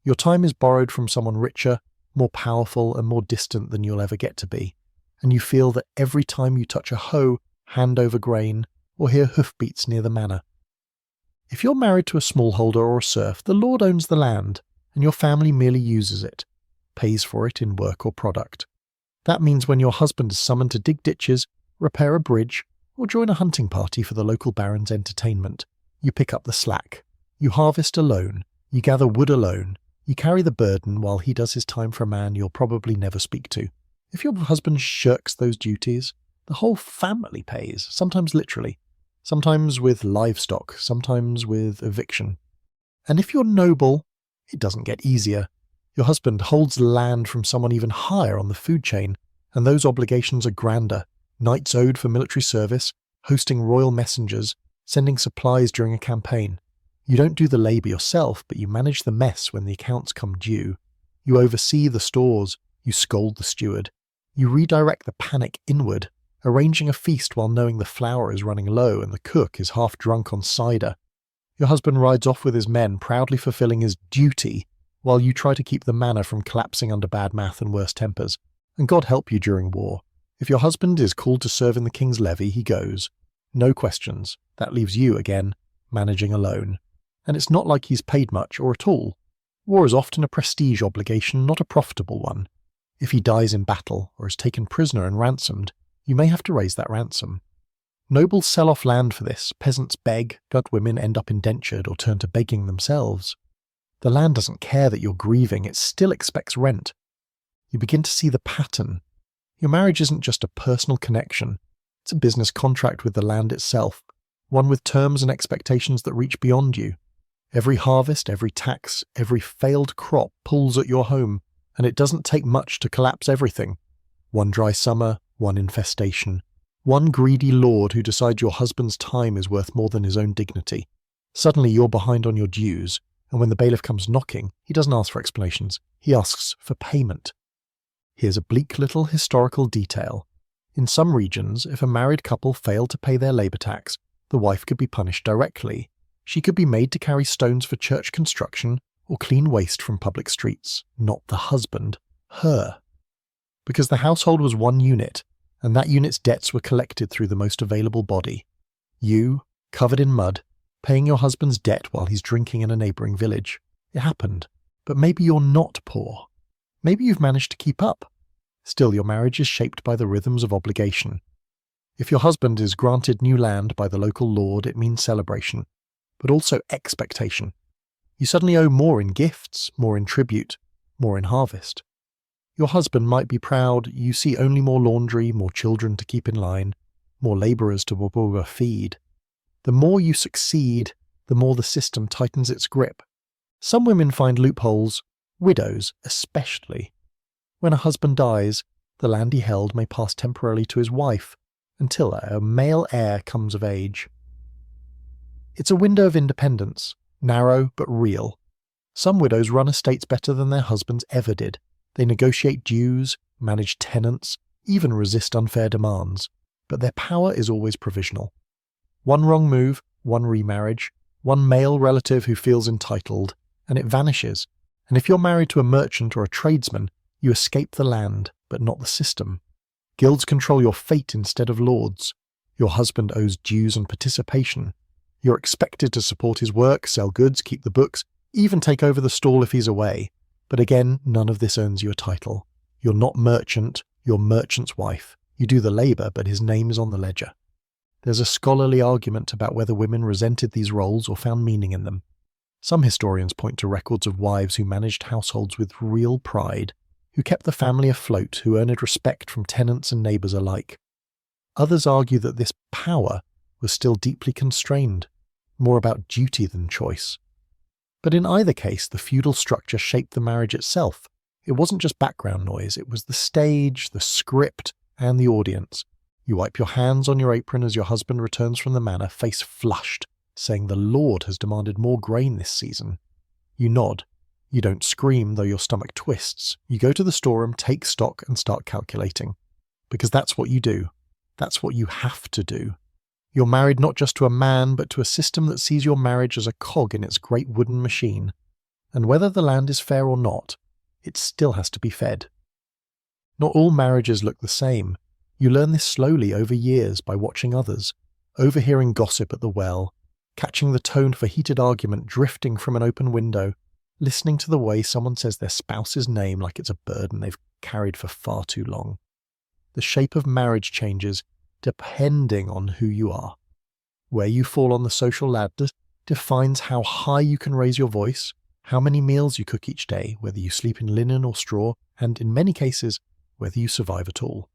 Your time is borrowed from someone richer, more powerful, and more distant than you'll ever get to be, and you feel that every time you touch a hoe, hand over grain, or hear hoofbeats near the manor. If you're married to a smallholder or a serf, the lord owns the land, and your family merely uses it, pays for it in work or product. That means when your husband is summoned to dig ditches, repair a bridge, or join a hunting party for the local baron's entertainment, you pick up the slack. You harvest alone, you gather wood alone, you carry the burden while he does his time for a man you'll probably never speak to. If your husband shirks those duties, the whole family pays, sometimes literally, sometimes with livestock, sometimes with eviction. And if you're noble, it doesn't get easier. Your husband holds the land from someone even higher on the food chain, and those obligations are grander. Knights owed for military service, hosting royal messengers, sending supplies during a campaign. You don't do the labour yourself, but you manage the mess when the accounts come due. You oversee the stores, you scold the steward. You redirect the panic inward, arranging a feast while knowing the flour is running low and the cook is half drunk on cider. Your husband rides off with his men, proudly fulfilling his duty, while you try to keep the manor from collapsing under bad math and worse tempers. And God help you during war. If your husband is called to serve in the king's levy, he goes. No questions. That leaves you, again, managing alone. And it's not like he's paid much or at all. War is often a prestige obligation, not a profitable one. If he dies in battle or is taken prisoner and ransomed, you may have to raise that ransom. Nobles sell off land for this, peasants beg, gut women end up indentured or turn to begging themselves. The land doesn't care that you're grieving, it still expects rent. You begin to see the pattern. Your marriage isn't just a personal connection, it's a business contract with the land itself, one with terms and expectations that reach beyond you. Every harvest, every tax, every failed crop pulls at your home, and it doesn't take much to collapse everything. One dry summer, one infestation, One greedy lord who decides your husband's time is worth more than his own dignity. Suddenly you're behind on your dues, and when the bailiff comes knocking, he doesn't ask for explanations, he asks for payment. Here's a bleak little historical detail. In some regions, if a married couple failed to pay their labour tax, the wife could be punished directly. She could be made to carry stones for church construction or clean waste from public streets, not the husband, her. Because the household was one unit, and that unit's debts were collected through the most available body. You, covered in mud, paying your husband's debt while he's drinking in a neighbouring village. It happened, but maybe you're not poor. Maybe you've managed to keep up. Still, your marriage is shaped by the rhythms of obligation. If your husband is granted new land by the local lord, it means celebration, but also expectation. You suddenly owe more in gifts, more in tribute, more in harvest. Your husband might be proud you see only more laundry, more children to keep in line, more labourers to feed. The more you succeed, the more the system tightens its grip. Some women find loopholes, widows especially. When a husband dies, the land he held may pass temporarily to his wife, until a male heir comes of age. It's a window of independence, narrow but real. Some widows run estates better than their husbands ever did. They negotiate dues, manage tenants, even resist unfair demands, but their power is always provisional. One wrong move, one remarriage, one male relative who feels entitled, and it vanishes. And if you're married to a merchant or a tradesman, you escape the land, but not the system. Guilds control your fate instead of lords. Your husband owes dues and participation. You're expected to support his work, sell goods, keep the books, even take over the stall if he's away. But again, none of this earns you a title. You're not merchant, you're merchant's wife. You do the labour, but his name is on the ledger. There's a scholarly argument about whether women resented these roles or found meaning in them. Some historians point to records of wives who managed households with real pride, who kept the family afloat, who earned respect from tenants and neighbours alike. Others argue that this power was still deeply constrained, more about duty than choice. But in either case, the feudal structure shaped the marriage itself. It wasn't just background noise, it was the stage, the script, and the audience. You wipe your hands on your apron as your husband returns from the manor, face flushed, saying the Lord has demanded more grain this season. You nod. You don't scream, though your stomach twists. You go to the storeroom, take stock, and start calculating. Because that's what you do. That's what you have to do. You're married not just to a man, but to a system that sees your marriage as a cog in its great wooden machine. And whether the land is fair or not, it still has to be fed. Not all marriages look the same. You learn this slowly over years by watching others, overhearing gossip at the well, catching the tone of a heated argument drifting from an open window, listening to the way someone says their spouse's name like it's a burden they've carried for far too long. The shape of marriage changes depending on who you are. Where you fall on the social ladder defines how high you can raise your voice, how many meals you cook each day, whether you sleep in linen or straw, and in many cases, whether you survive at all.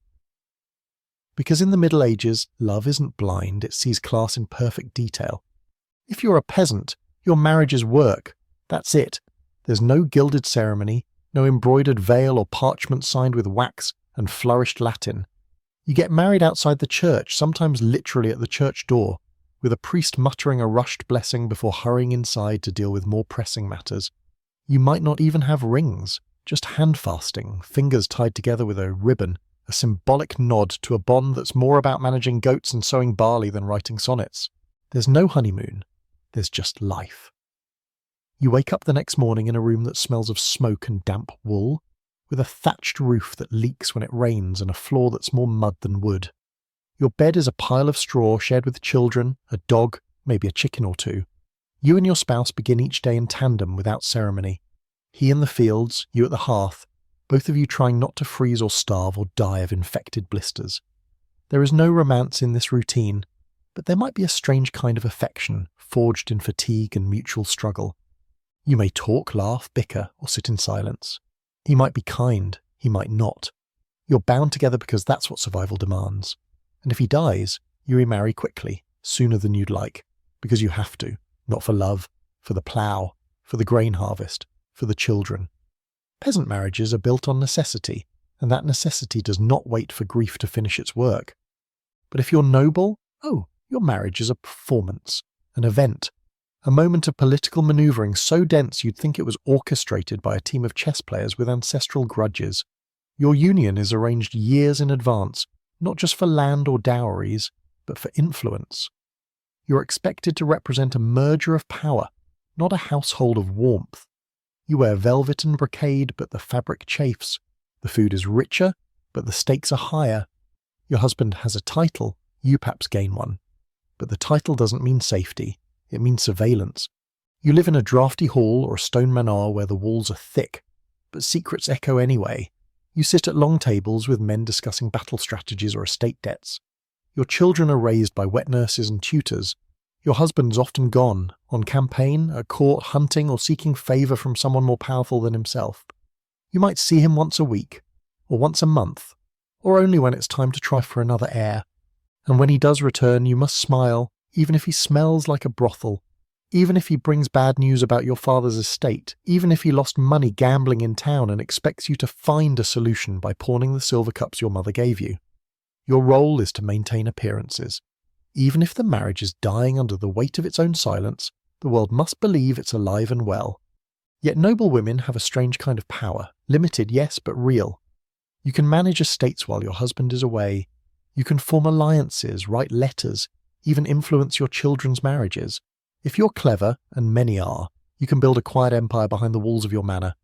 Because in the Middle Ages, love isn't blind, it sees class in perfect detail. If you're a peasant, your marriage is work. That's it. There's no gilded ceremony, no embroidered veil or parchment signed with wax and flourished Latin. You get married outside the church, sometimes literally at the church door, with a priest muttering a rushed blessing before hurrying inside to deal with more pressing matters. You might not even have rings, just hand-fasting, fingers tied together with a ribbon, a symbolic nod to a bond that's more about managing goats and sowing barley than writing sonnets. There's no honeymoon, there's just life. You wake up the next morning in a room that smells of smoke and damp wool, with a thatched roof that leaks when it rains and a floor that's more mud than wood. Your bed is a pile of straw shared with children, a dog, maybe a chicken or two. You and your spouse begin each day in tandem without ceremony. He in the fields, you at the hearth, both of you trying not to freeze or starve or die of infected blisters. There is no romance in this routine, but there might be a strange kind of affection, forged in fatigue and mutual struggle. You may talk, laugh, bicker, or sit in silence. He might be kind, he might not. You're bound together because that's what survival demands. And if he dies, you remarry quickly, sooner than you'd like, because you have to, not for love, for the plough, for the grain harvest, for the children. Peasant marriages are built on necessity, and that necessity does not wait for grief to finish its work. But if you're noble, your marriage is a performance, an event, a moment of political maneuvering so dense you'd think it was orchestrated by a team of chess players with ancestral grudges. Your union is arranged years in advance, not just for land or dowries, but for influence. You're expected to represent a merger of power, not a household of warmth. You wear velvet and brocade, but the fabric chafes. The food is richer, but the stakes are higher. Your husband has a title, you perhaps gain one. But the title doesn't mean safety, it means surveillance. You live in a draughty hall or a stone manor where the walls are thick, but secrets echo anyway. You sit at long tables with men discussing battle strategies or estate debts. Your children are raised by wet nurses and tutors. Your husband's often gone, on campaign, at court, hunting, or seeking favour from someone more powerful than himself. You might see him once a week, or once a month, or only when it's time to try for another heir. And when he does return, you must smile, even if he smells like a brothel, even if he brings bad news about your father's estate, even if he lost money gambling in town and expects you to find a solution by pawning the silver cups your mother gave you. Your role is to maintain appearances. Even if the marriage is dying under the weight of its own silence, the world must believe it's alive and well. Yet noble women have a strange kind of power, limited, yes, but real. You can manage estates while your husband is away. You can form alliances, write letters, even influence your children's marriages. If you're clever, and many are, you can build a quiet empire behind the walls of your manor.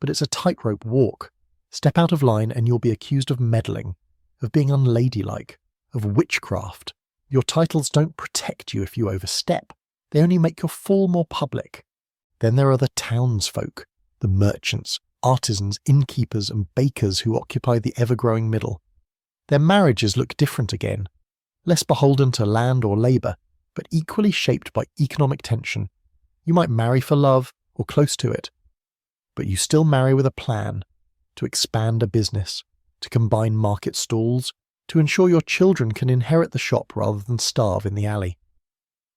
But it's a tightrope walk. Step out of line and you'll be accused of meddling, of being unladylike, of witchcraft. Your titles don't protect you if you overstep. They only make your fall more public. Then there are the townsfolk, the merchants, artisans, innkeepers and bakers who occupy the ever-growing middle. Their marriages look different again, less beholden to land or labour, but equally shaped by economic tension. You might marry for love, or close to it, but you still marry with a plan, to expand a business, to combine market stalls, to ensure your children can inherit the shop rather than starve in the alley.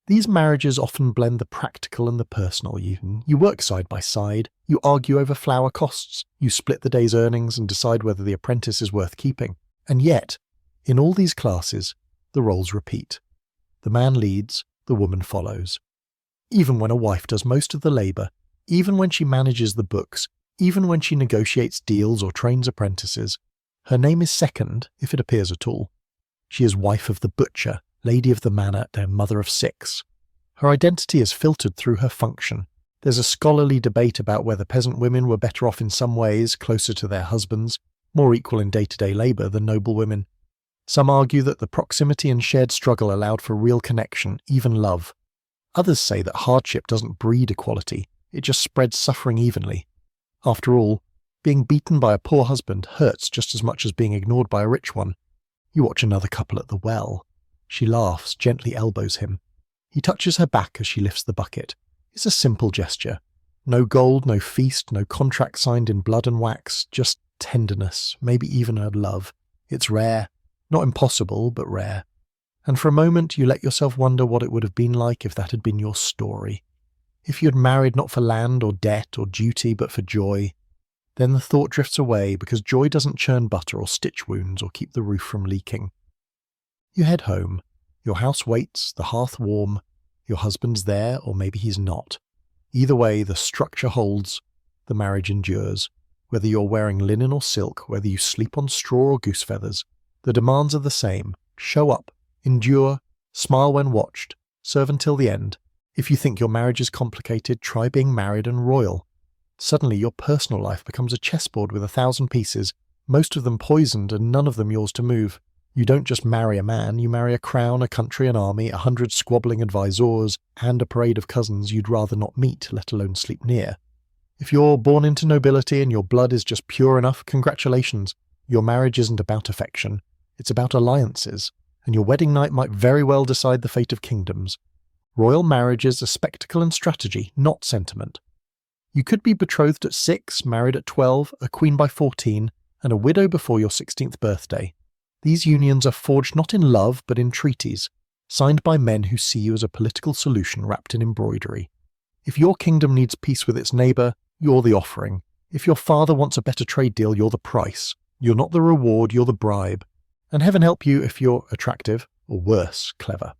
These marriages often blend the practical and the personal. You work side by side, you argue over flour costs, you split the day's earnings and decide whether the apprentice is worth keeping. And yet, in all these classes, the roles repeat. The man leads, the woman follows. Even when a wife does most of the labour, even when she manages the books, even when she negotiates deals or trains apprentices, her name is second, if it appears at all. She is wife of the butcher, lady of the manor, and mother of 6. Her identity is filtered through her function. There's a scholarly debate about whether peasant women were better off in some ways, closer to their husbands, more equal in day-to-day labour than noble women. Some argue that the proximity and shared struggle allowed for real connection, even love. Others say that hardship doesn't breed equality, it just spreads suffering evenly. After all, being beaten by a poor husband hurts just as much as being ignored by a rich one. You watch another couple at the well. She laughs, gently elbows him. He touches her back as she lifts the bucket. It's a simple gesture. No gold, no feast, no contract signed in blood and wax, just tenderness, maybe even a love. It's rare. Not impossible, but rare. And for a moment you let yourself wonder what it would have been like if that had been your story. If you had married not for land or debt or duty, but for joy. Then the thought drifts away because joy doesn't churn butter or stitch wounds or keep the roof from leaking. You head home. Your house waits, the hearth warm. Your husband's there, or maybe he's not. Either way, the structure holds. The marriage endures. Whether you're wearing linen or silk, whether you sleep on straw or goose feathers, the demands are the same. Show up, endure, smile when watched, serve until the end. If you think your marriage is complicated, try being married and royal. Suddenly your personal life becomes a chessboard with 1,000 pieces, most of them poisoned and none of them yours to move. You don't just marry a man, you marry a crown, a country, an army, 100 squabbling advisors, and a parade of cousins you'd rather not meet, let alone sleep near. If you're born into nobility and your blood is just pure enough, congratulations. Your marriage isn't about affection, it's about alliances, and your wedding night might very well decide the fate of kingdoms. Royal marriages are spectacle and strategy, not sentiment. You could be betrothed at 6, married at 12, a queen by 14, and a widow before your 16th birthday. These unions are forged not in love but in treaties, signed by men who see you as a political solution wrapped in embroidery. If your kingdom needs peace with its neighbour, you're the offering. If your father wants a better trade deal, you're the price. You're not the reward, you're the bribe. And heaven help you if you're attractive, or worse, clever.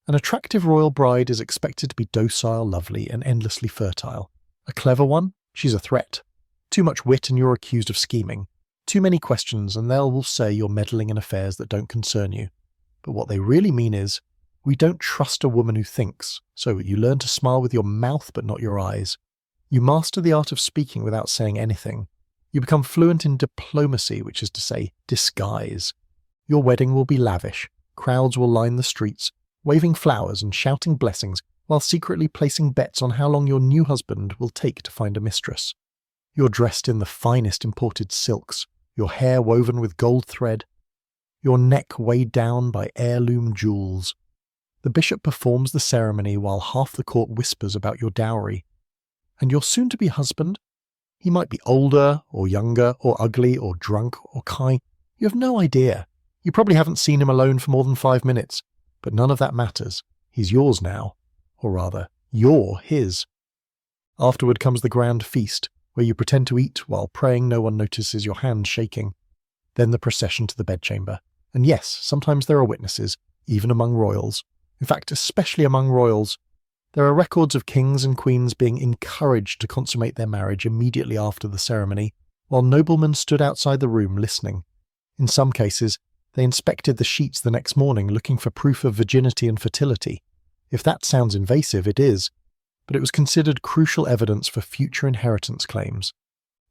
An attractive royal bride is expected to be docile, lovely, and endlessly fertile. A clever one? She's a threat. Too much wit and you're accused of scheming. Too many questions and they'll say you're meddling in affairs that don't concern you. But what they really mean is, we don't trust a woman who thinks, so you learn to smile with your mouth but not your eyes. You master the art of speaking without saying anything. You become fluent in diplomacy, which is to say, disguise. Your wedding will be lavish. Crowds will line the streets, waving flowers and shouting blessings, while secretly placing bets on how long your new husband will take to find a mistress. You're dressed in the finest imported silks, your hair woven with gold thread, your neck weighed down by heirloom jewels. The bishop performs the ceremony while half the court whispers about your dowry. And your soon-to-be husband? He might be older, or younger, or ugly, or drunk, or kind. You have no idea. You probably haven't seen him alone for more than 5 minutes. But none of that matters. He's yours now. Or rather, you're his. Afterward comes the grand feast, where you pretend to eat while praying no one notices your hand shaking. Then the procession to the bedchamber. And yes, sometimes there are witnesses, even among royals. In fact, especially among royals. There are records of kings and queens being encouraged to consummate their marriage immediately after the ceremony, while noblemen stood outside the room listening. In some cases, they inspected the sheets the next morning looking for proof of virginity and fertility. If that sounds invasive, it is, but it was considered crucial evidence for future inheritance claims.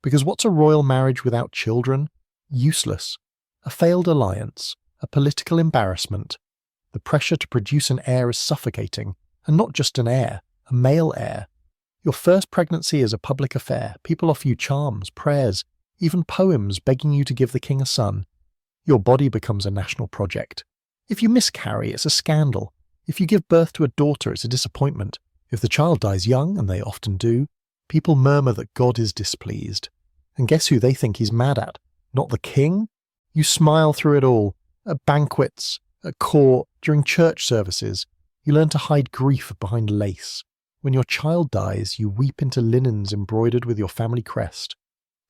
Because what's a royal marriage without children? Useless. A failed alliance. A political embarrassment. The pressure to produce an heir is suffocating, and not just an heir, a male heir. Your first pregnancy is a public affair. People offer you charms, prayers, even poems begging you to give the king a son. Your body becomes a national project. If you miscarry, it's a scandal. If you give birth to a daughter, it's a disappointment. If the child dies young, and they often do, people murmur that God is displeased. And guess who they think he's mad at? Not the king? You smile through it all. At banquets, at court, during church services. You learn to hide grief behind lace. When your child dies, you weep into linens embroidered with your family crest.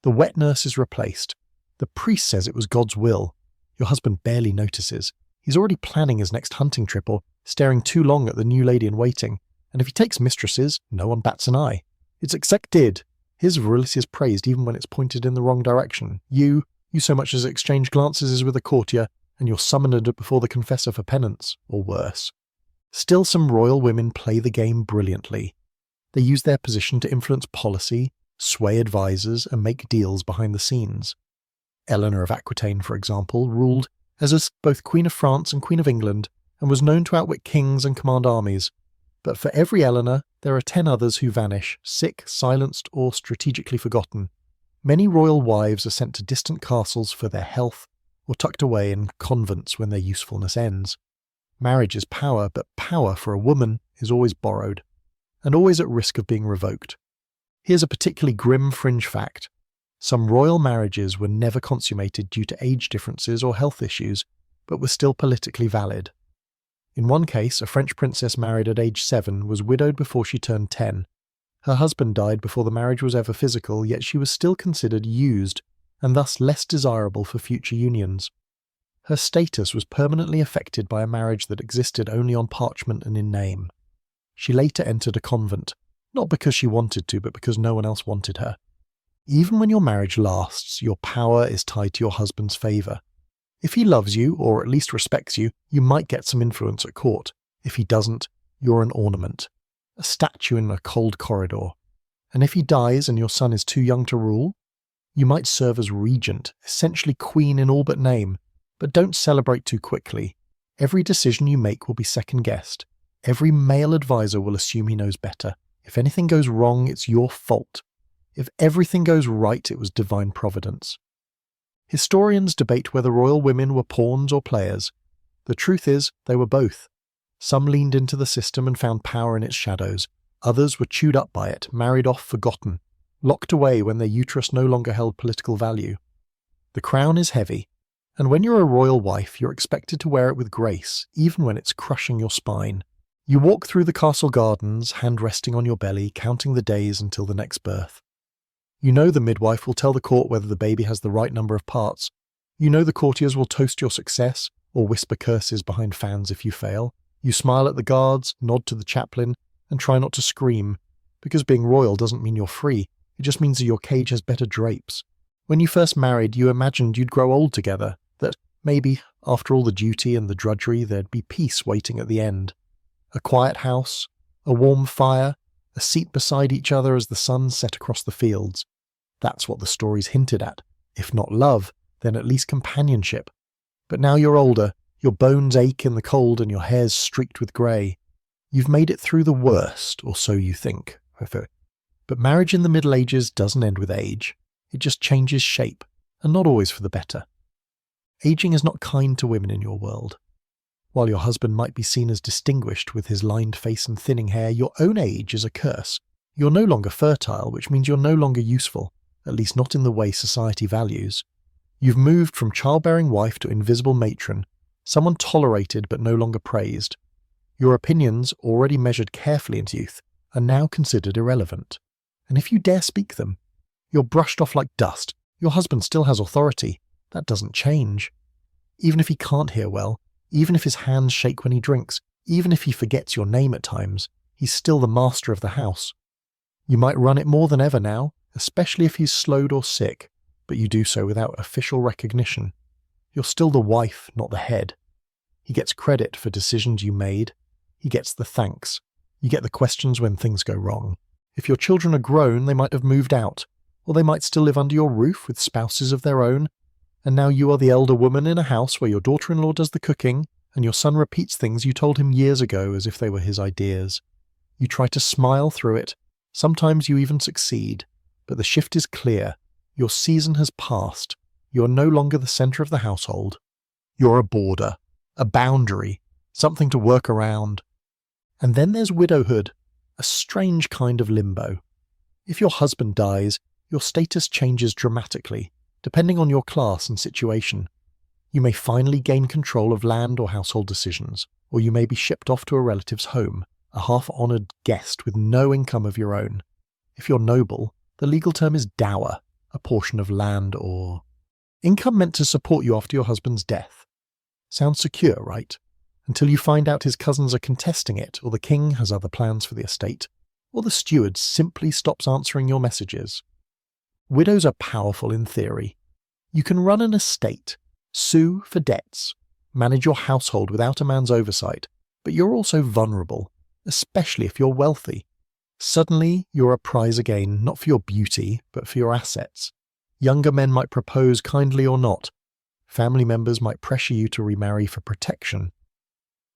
The wet nurse is replaced. The priest says it was God's will. Your husband barely notices. He's already planning his next hunting trip or staring too long at the new lady in waiting. And if he takes mistresses, no one bats an eye. It's accepted. His virility is praised even when it's pointed in the wrong direction. You so much as exchange glances with a courtier, and you're summoned before the confessor for penance, or worse. Still, some royal women play the game brilliantly. They use their position to influence policy, sway advisors, and make deals behind the scenes. Eleanor of Aquitaine, for example, ruled as both Queen of France and Queen of England, and was known to outwit kings and command armies. But for every Eleanor, there are 10 others who vanish, sick, silenced, or strategically forgotten. Many royal wives are sent to distant castles for their health, or tucked away in convents when their usefulness ends. Marriage is power, but power for a woman is always borrowed, and always at risk of being revoked. Here's a particularly grim fringe fact. Some royal marriages were never consummated due to age differences or health issues, but were still politically valid. In one case, a French princess married at age 7 was widowed before she turned 10. Her husband died before the marriage was ever physical, yet she was still considered used, and thus less desirable for future unions. Her status was permanently affected by a marriage that existed only on parchment and in name. She later entered a convent, not because she wanted to, but because no one else wanted her. Even when your marriage lasts, your power is tied to your husband's favour. If he loves you, or at least respects you, you might get some influence at court. If he doesn't, you're an ornament, a statue in a cold corridor. And if he dies and your son is too young to rule, you might serve as regent, essentially queen in all but name. But don't celebrate too quickly. Every decision you make will be second-guessed. Every male advisor will assume he knows better. If anything goes wrong, it's your fault. If everything goes right, it was divine providence. Historians debate whether royal women were pawns or players. The truth is, they were both. Some leaned into the system and found power in its shadows. Others were chewed up by it, married off, forgotten, locked away when their uterus no longer held political value. The crown is heavy, and when you're a royal wife, you're expected to wear it with grace, even when it's crushing your spine. You walk through the castle gardens, hand resting on your belly, counting the days until the next birth. You know the midwife will tell the court whether the baby has the right number of parts. You know the courtiers will toast your success or whisper curses behind fans if you fail. You smile at the guards, nod to the chaplain, and try not to scream, because being royal doesn't mean you're free. It just means that your cage has better drapes. When you first married, you imagined you'd grow old together, that maybe, after all the duty and the drudgery, there'd be peace waiting at the end. A quiet house, a warm fire, a seat beside each other as the sun set across the fields. That's what the stories hinted at. If not love, then at least companionship. But now you're older, your bones ache in the cold and your hair's streaked with grey. You've made it through the worst, or so you think. But marriage in the Middle Ages doesn't end with age. It just changes shape, and not always for the better. Aging is not kind to women in your world. While your husband might be seen as distinguished with his lined face and thinning hair, your own age is a curse. You're no longer fertile, which means you're no longer useful, at least not in the way society values. You've moved from childbearing wife to invisible matron, someone tolerated but no longer praised. Your opinions, already measured carefully in youth, are now considered irrelevant. And if you dare speak them, you're brushed off like dust. Your husband still has authority. That doesn't change. Even if he can't hear well, even if his hands shake when he drinks, even if he forgets your name at times, he's still the master of the house. You might run it more than ever now, especially if he's slowed or sick, but you do so without official recognition. You're still the wife, not the head. He gets credit for decisions you made. He gets the thanks. You get the questions when things go wrong. If your children are grown, they might have moved out, or they might still live under your roof with spouses of their own, and now you are the elder woman in a house where your daughter-in-law does the cooking, and your son repeats things you told him years ago as if they were his ideas. You try to smile through it. Sometimes you even succeed, but the shift is clear. Your season has passed. You are no longer the centre of the household. You're a border, a boundary, something to work around. And then there's widowhood, a strange kind of limbo. If your husband dies, your status changes dramatically, depending on your class and situation. You may finally gain control of land or household decisions, or you may be shipped off to a relative's home, a half-honoured guest with no income of your own. If you're noble, the legal term is dower, a portion of land or income meant to support you after your husband's death. Sounds secure, right? Until you find out his cousins are contesting it, or the king has other plans for the estate, or the steward simply stops answering your messages. Widows are powerful in theory. You can run an estate, sue for debts, manage your household without a man's oversight, but you're also vulnerable, especially if you're wealthy. Suddenly, you're a prize again, not for your beauty, but for your assets. Younger men might propose kindly or not. Family members might pressure you to remarry for protection.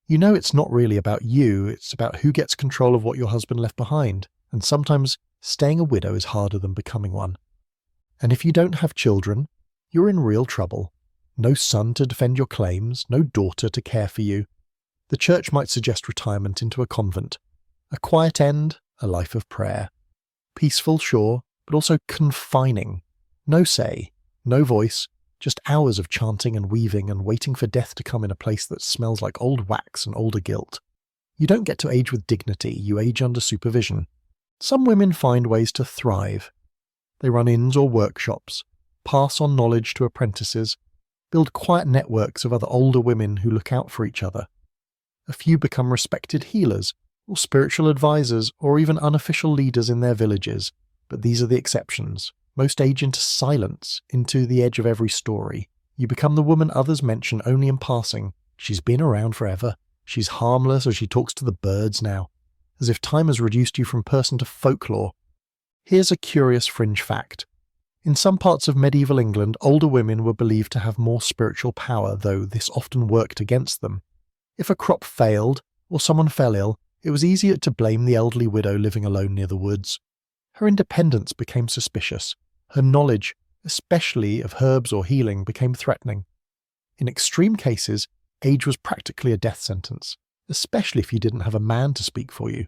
You know it's not really about you, it's about who gets control of what your husband left behind, and sometimes staying a widow is harder than becoming one. And if you don't have children, you're in real trouble. No son to defend your claims, no daughter to care for you. The church might suggest retirement into a convent. A quiet end, a life of prayer. Peaceful, sure, but also confining. No say, no voice, just hours of chanting and weaving and waiting for death to come in a place that smells like old wax and older guilt. You don't get to age with dignity, you age under supervision. Some women find ways to thrive. They run inns or workshops, pass on knowledge to apprentices, build quiet networks of other older women who look out for each other. A few become respected healers, or spiritual advisors, or even unofficial leaders in their villages, but these are the exceptions. Most age into silence, into the edge of every story. You become the woman others mention only in passing. She's been around forever. She's harmless, or she talks to the birds now. As if time has reduced you from person to folklore. Here's a curious fringe fact. In some parts of medieval England, older women were believed to have more spiritual power, though this often worked against them. If a crop failed, or someone fell ill, it was easier to blame the elderly widow living alone near the woods. Her independence became suspicious. Her knowledge, especially of herbs or healing, became threatening. In extreme cases, age was practically a death sentence, especially if you didn't have a man to speak for you.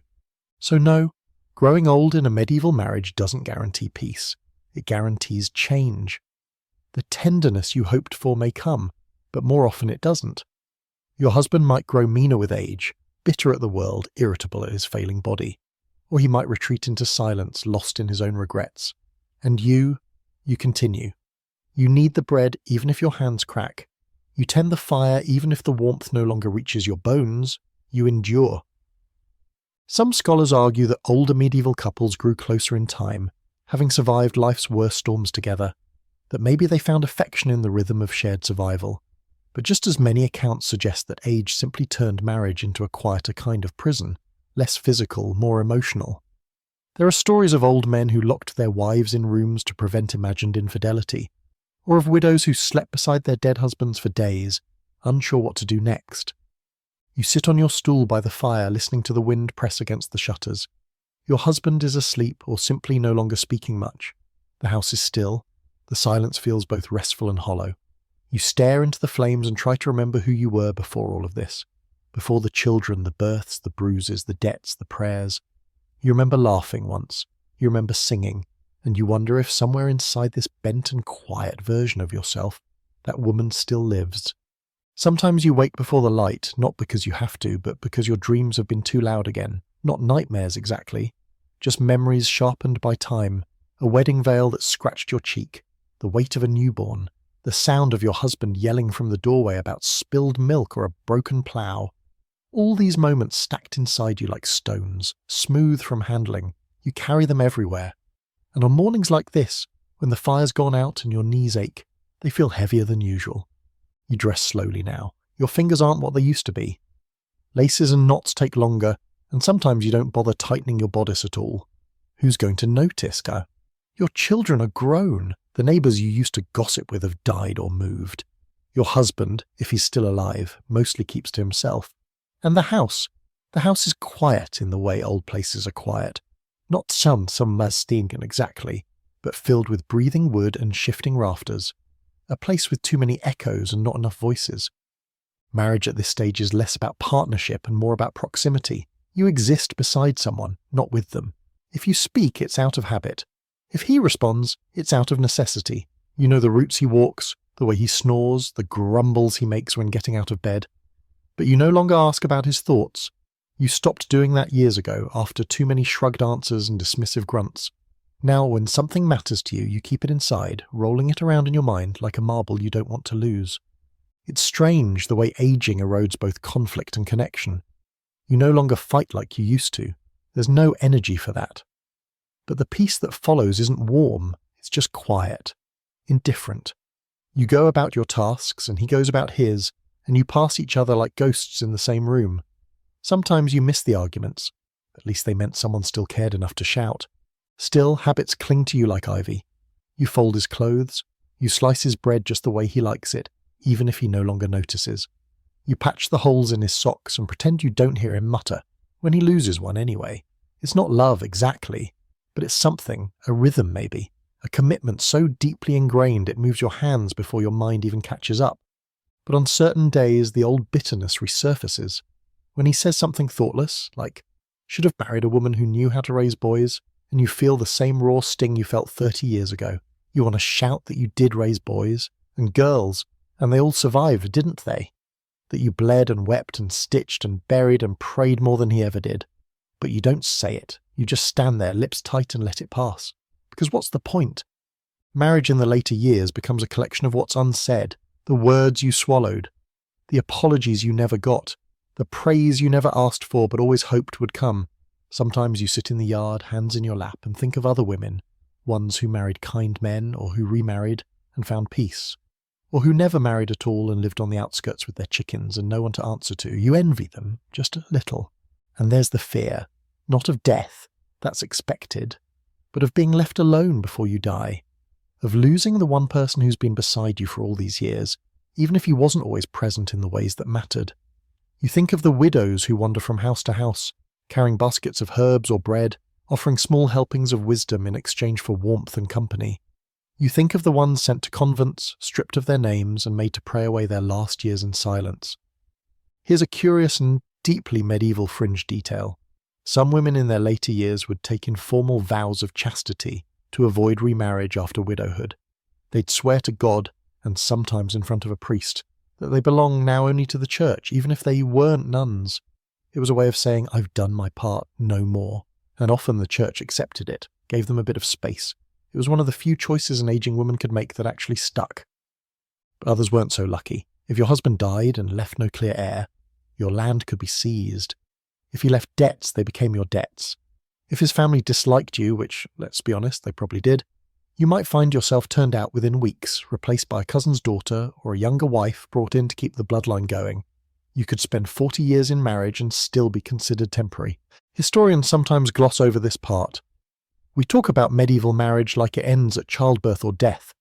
So no, growing old in a medieval marriage doesn't guarantee peace. It guarantees change. The tenderness you hoped for may come, but more often it doesn't. Your husband might grow meaner with age, bitter at the world, irritable at his failing body. Or he might retreat into silence, lost in his own regrets. And you continue. You knead the bread even if your hands crack. You tend the fire even if the warmth no longer reaches your bones. You endure. Some scholars argue that older medieval couples grew closer in time, having survived life's worst storms together, that maybe they found affection in the rhythm of shared survival. But just as many accounts suggest that age simply turned marriage into a quieter kind of prison, less physical, more emotional. There are stories of old men who locked their wives in rooms to prevent imagined infidelity, or of widows who slept beside their dead husbands for days, unsure what to do next. You sit on your stool by the fire listening to the wind press against the shutters. Your husband is asleep or simply no longer speaking much. The house is still. The silence feels both restful and hollow. You stare into the flames and try to remember who you were before all of this. Before the children, the births, the bruises, the debts, the prayers. You remember laughing once. You remember singing. And you wonder if somewhere inside this bent and quiet version of yourself, that woman still lives. Sometimes you wake before the light, not because you have to, but because your dreams have been too loud again. Not nightmares exactly, just memories sharpened by time, a wedding veil that scratched your cheek, the weight of a newborn, the sound of your husband yelling from the doorway about spilled milk or a broken plough. All these moments stacked inside you like stones, smooth from handling. You carry them everywhere. And on mornings like this, when the fire's gone out and your knees ache, they feel heavier than usual. You dress slowly now. Your fingers aren't what they used to be. Laces and knots take longer, and sometimes you don't bother tightening your bodice at all. Who's going to notice? Your children are grown. The neighbours you used to gossip with have died or moved. Your husband, if he's still alive, mostly keeps to himself. And the house is quiet in the way old places are quiet. Not some stinken exactly, but filled with breathing wood and shifting rafters. A place with too many echoes and not enough voices. Marriage at this stage is less about partnership and more about proximity. You exist beside someone, not with them. If you speak, it's out of habit. If he responds, it's out of necessity. You know the routes he walks, the way he snores, the grumbles he makes when getting out of bed. But you no longer ask about his thoughts. You stopped doing that years ago after too many shrugged answers and dismissive grunts. Now, when something matters to you, you keep it inside, rolling it around in your mind like a marble you don't want to lose. It's strange the way aging erodes both conflict and connection. You no longer fight like you used to. There's no energy for that. But the peace that follows isn't warm, it's just quiet, indifferent. You go about your tasks and he goes about his, and you pass each other like ghosts in the same room. Sometimes you miss the arguments. At least they meant someone still cared enough to shout. Still, habits cling to you like ivy. You fold his clothes. You slice his bread just the way he likes it, even if he no longer notices. You patch the holes in his socks and pretend you don't hear him mutter, when he loses one anyway. It's not love exactly, but it's something, a rhythm maybe, a commitment so deeply ingrained it moves your hands before your mind even catches up. But on certain days, the old bitterness resurfaces. When he says something thoughtless, like, should have married a woman who knew how to raise boys, and you feel the same raw sting you felt 30 years ago. You want to shout that you did raise boys, and girls, and they all survived, didn't they? That you bled and wept and stitched and buried and prayed more than he ever did. But you don't say it. You just stand there, lips tight, and let it pass. Because what's the point? Marriage in the later years becomes a collection of what's unsaid, the words you swallowed, the apologies you never got, the praise you never asked for but always hoped would come. Sometimes you sit in the yard, hands in your lap, and think of other women, ones who married kind men or who remarried and found peace, or who never married at all and lived on the outskirts with their chickens and no one to answer to. You envy them, just a little. And there's the fear, not of death, that's expected, but of being left alone before you die, of losing the one person who's been beside you for all these years, even if he wasn't always present in the ways that mattered. You think of the widows who wander from house to house, carrying baskets of herbs or bread, offering small helpings of wisdom in exchange for warmth and company. You think of the ones sent to convents, stripped of their names and made to pray away their last years in silence. Here's a curious and deeply medieval fringe detail. Some women in their later years would take informal vows of chastity to avoid remarriage after widowhood. They'd swear to God, and sometimes in front of a priest, that they belong now only to the church, even if they weren't nuns. It was a way of saying, I've done my part, no more. And often the church accepted it, gave them a bit of space. It was one of the few choices an aging woman could make that actually stuck. But others weren't so lucky. If your husband died and left no clear heir, your land could be seized. If he left debts, they became your debts. If his family disliked you, which, let's be honest, they probably did, you might find yourself turned out within weeks, replaced by a cousin's daughter or a younger wife brought in to keep the bloodline going. You could spend 40 years in marriage and still be considered temporary. Historians sometimes gloss over this part. We talk about medieval marriage like it ends at childbirth or death,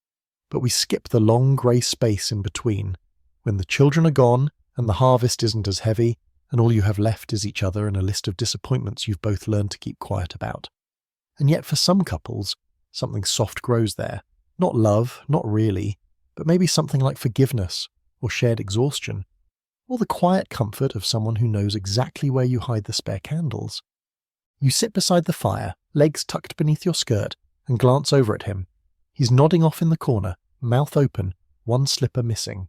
but we skip the long grey space in between, when the children are gone and the harvest isn't as heavy, and all you have left is each other and a list of disappointments you've both learned to keep quiet about. And yet for some couples, something soft grows there. Not love, not really, but maybe something like forgiveness or shared exhaustion, or the quiet comfort of someone who knows exactly where you hide the spare candles. You sit beside the fire, legs tucked beneath your skirt, and glance over at him. He's nodding off in the corner, mouth open, one slipper missing.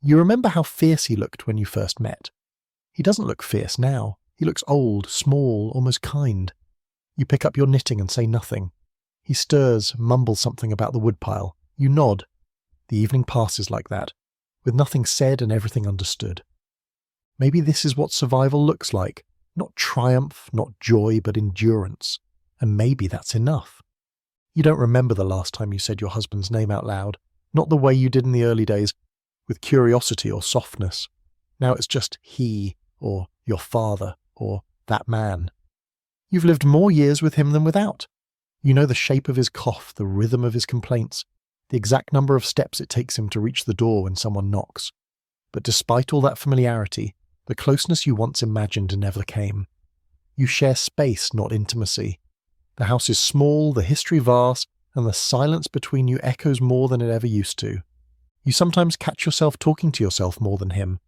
You remember how fierce he looked when you first met. He doesn't look fierce now. He looks old, small, almost kind. You pick up your knitting and say nothing. He stirs, mumbles something about the woodpile. You nod. The evening passes like that, with nothing said and everything understood. Maybe this is what survival looks like. Not triumph, not joy, but endurance. And maybe that's enough. You don't remember the last time you said your husband's name out loud, not the way you did in the early days, with curiosity or softness. Now it's just he, or your father, or that man. You've lived more years with him than without. You know the shape of his cough, the rhythm of his complaints, the exact number of steps it takes him to reach the door when someone knocks. But despite all that familiarity, the closeness you once imagined never came. You share space, not intimacy. The house is small, the history vast, and the silence between you echoes more than it ever used to. You sometimes catch yourself talking to yourself more than him,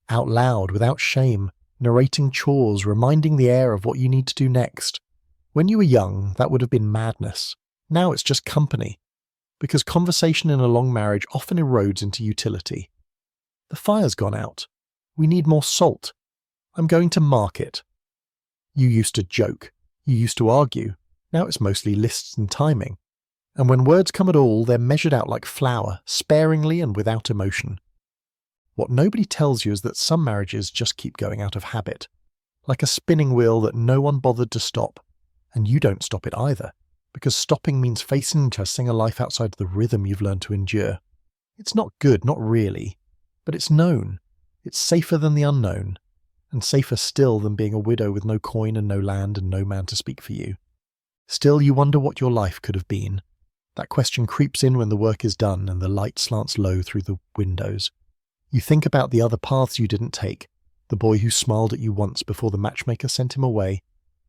out loud, without shame, narrating chores, reminding the heir of what you need to do next. When you were young, that would have been madness. Now it's just company, because conversation in a long marriage often erodes into utility. The fire's gone out. We need more salt. I'm going to market. You used to joke. You used to argue. Now it's mostly lists and timing. And when words come at all, they're measured out like flour, sparingly and without emotion. What nobody tells you is that some marriages just keep going out of habit, like a spinning wheel that no one bothered to stop, and you don't stop it either, because stopping means facing a life outside the rhythm you've learned to endure. It's not good, not really, but it's known. It's safer than the unknown, and safer still than being a widow with no coin and no land and no man to speak for you. Still, you wonder what your life could have been. That question creeps in when the work is done and the light slants low through the windows. You think about the other paths you didn't take, the boy who smiled at you once before the matchmaker sent him away,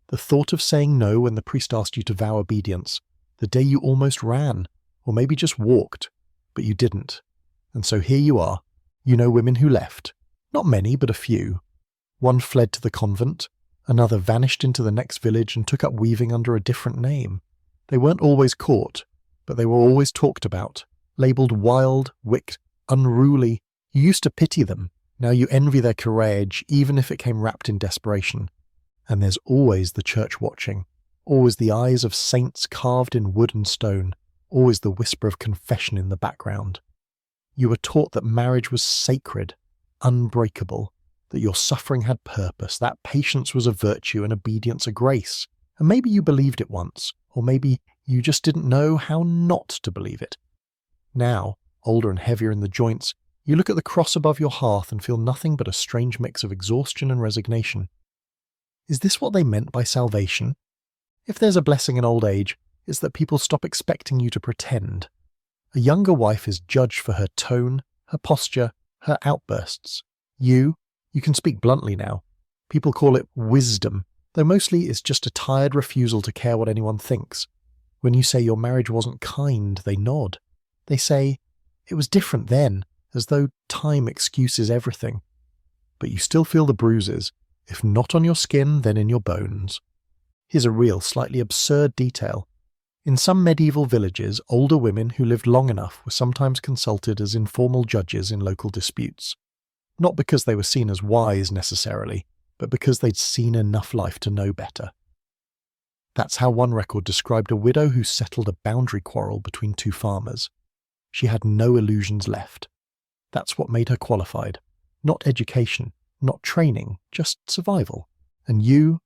the thought of saying no when the priest asked you to vow obedience, the day you almost ran, or maybe just walked, but you didn't. And so here you are. You know women who left. Not many, but a few. One fled to the convent, another vanished into the next village and took up weaving under a different name. They weren't always caught, but they were always talked about, labelled wild, wicked, unruly. You used to pity them. Now you envy their courage, even if it came wrapped in desperation. And there's always the church watching, always the eyes of saints carved in wood and stone, always the whisper of confession in the background. You were taught that marriage was sacred, unbreakable, that your suffering had purpose, that patience was a virtue and obedience a grace. And maybe you believed it once, or maybe you just didn't know how not to believe it. Now, older and heavier in the joints, you look at the cross above your hearth and feel nothing but a strange mix of exhaustion and resignation. Is this what they meant by salvation? If there's a blessing in old age, it's that people stop expecting you to pretend. A younger wife is judged for her tone, her posture, her outbursts. You can speak bluntly now. People call it wisdom, though mostly it's just a tired refusal to care what anyone thinks. When you say your marriage wasn't kind, they nod. They say, it was different then, as though time excuses everything. But you still feel the bruises, if not on your skin, then in your bones. Here's a real, slightly absurd detail. In some medieval villages, older women who lived long enough were sometimes consulted as informal judges in local disputes. Not because they were seen as wise necessarily, but because they'd seen enough life to know better. That's how one record described a widow who settled a boundary quarrel between two farmers. She had no illusions left. That's what made her qualified. Not education, not training, just survival. And you've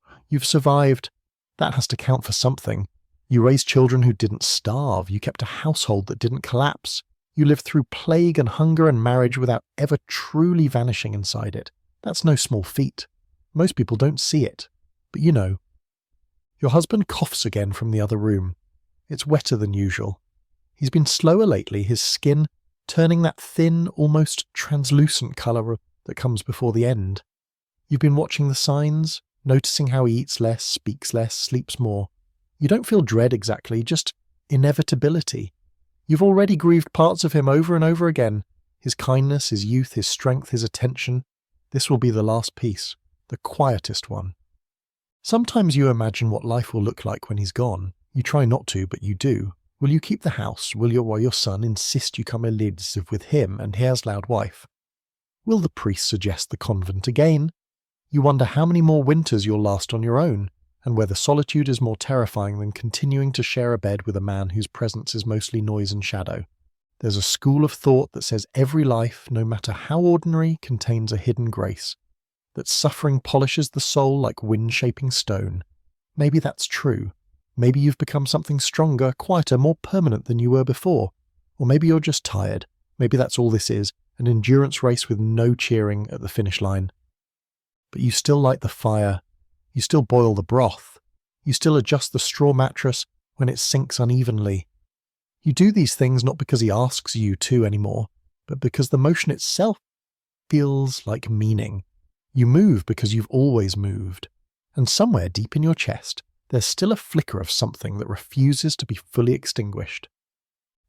survived. That has to count for something. You raised children who didn't starve. You kept a household that didn't collapse. You lived through plague and hunger and marriage without ever truly vanishing inside it. That's no small feat. Most people don't see it. But you know. Your husband coughs again from the other room. It's wetter than usual. He's been slower lately, his skin turning that thin, almost translucent colour that comes before the end. You've been watching the signs, noticing how he eats less, speaks less, sleeps more. You don't feel dread exactly, just inevitability. You've already grieved parts of him over and over again. His kindness, his youth, his strength, his attention. This will be the last piece, the quietest one. Sometimes you imagine what life will look like when he's gone. You try not to, but you do. Will you keep the house? Will your son insist you come and live with him and his loud wife? Will the priest suggest the convent again? You wonder how many more winters you'll last on your own, and whether solitude is more terrifying than continuing to share a bed with a man whose presence is mostly noise and shadow. There's a school of thought that says every life, no matter how ordinary, contains a hidden grace, that suffering polishes the soul like wind-shaping stone. Maybe that's true. Maybe you've become something stronger, quieter, more permanent than you were before. Or maybe you're just tired. Maybe that's all this is, an endurance race with no cheering at the finish line. But you still light the fire. You still boil the broth. You still adjust the straw mattress when it sinks unevenly. You do these things not because he asks you to anymore, but because the motion itself feels like meaning. You move because you've always moved. And somewhere deep in your chest, there's still a flicker of something that refuses to be fully extinguished.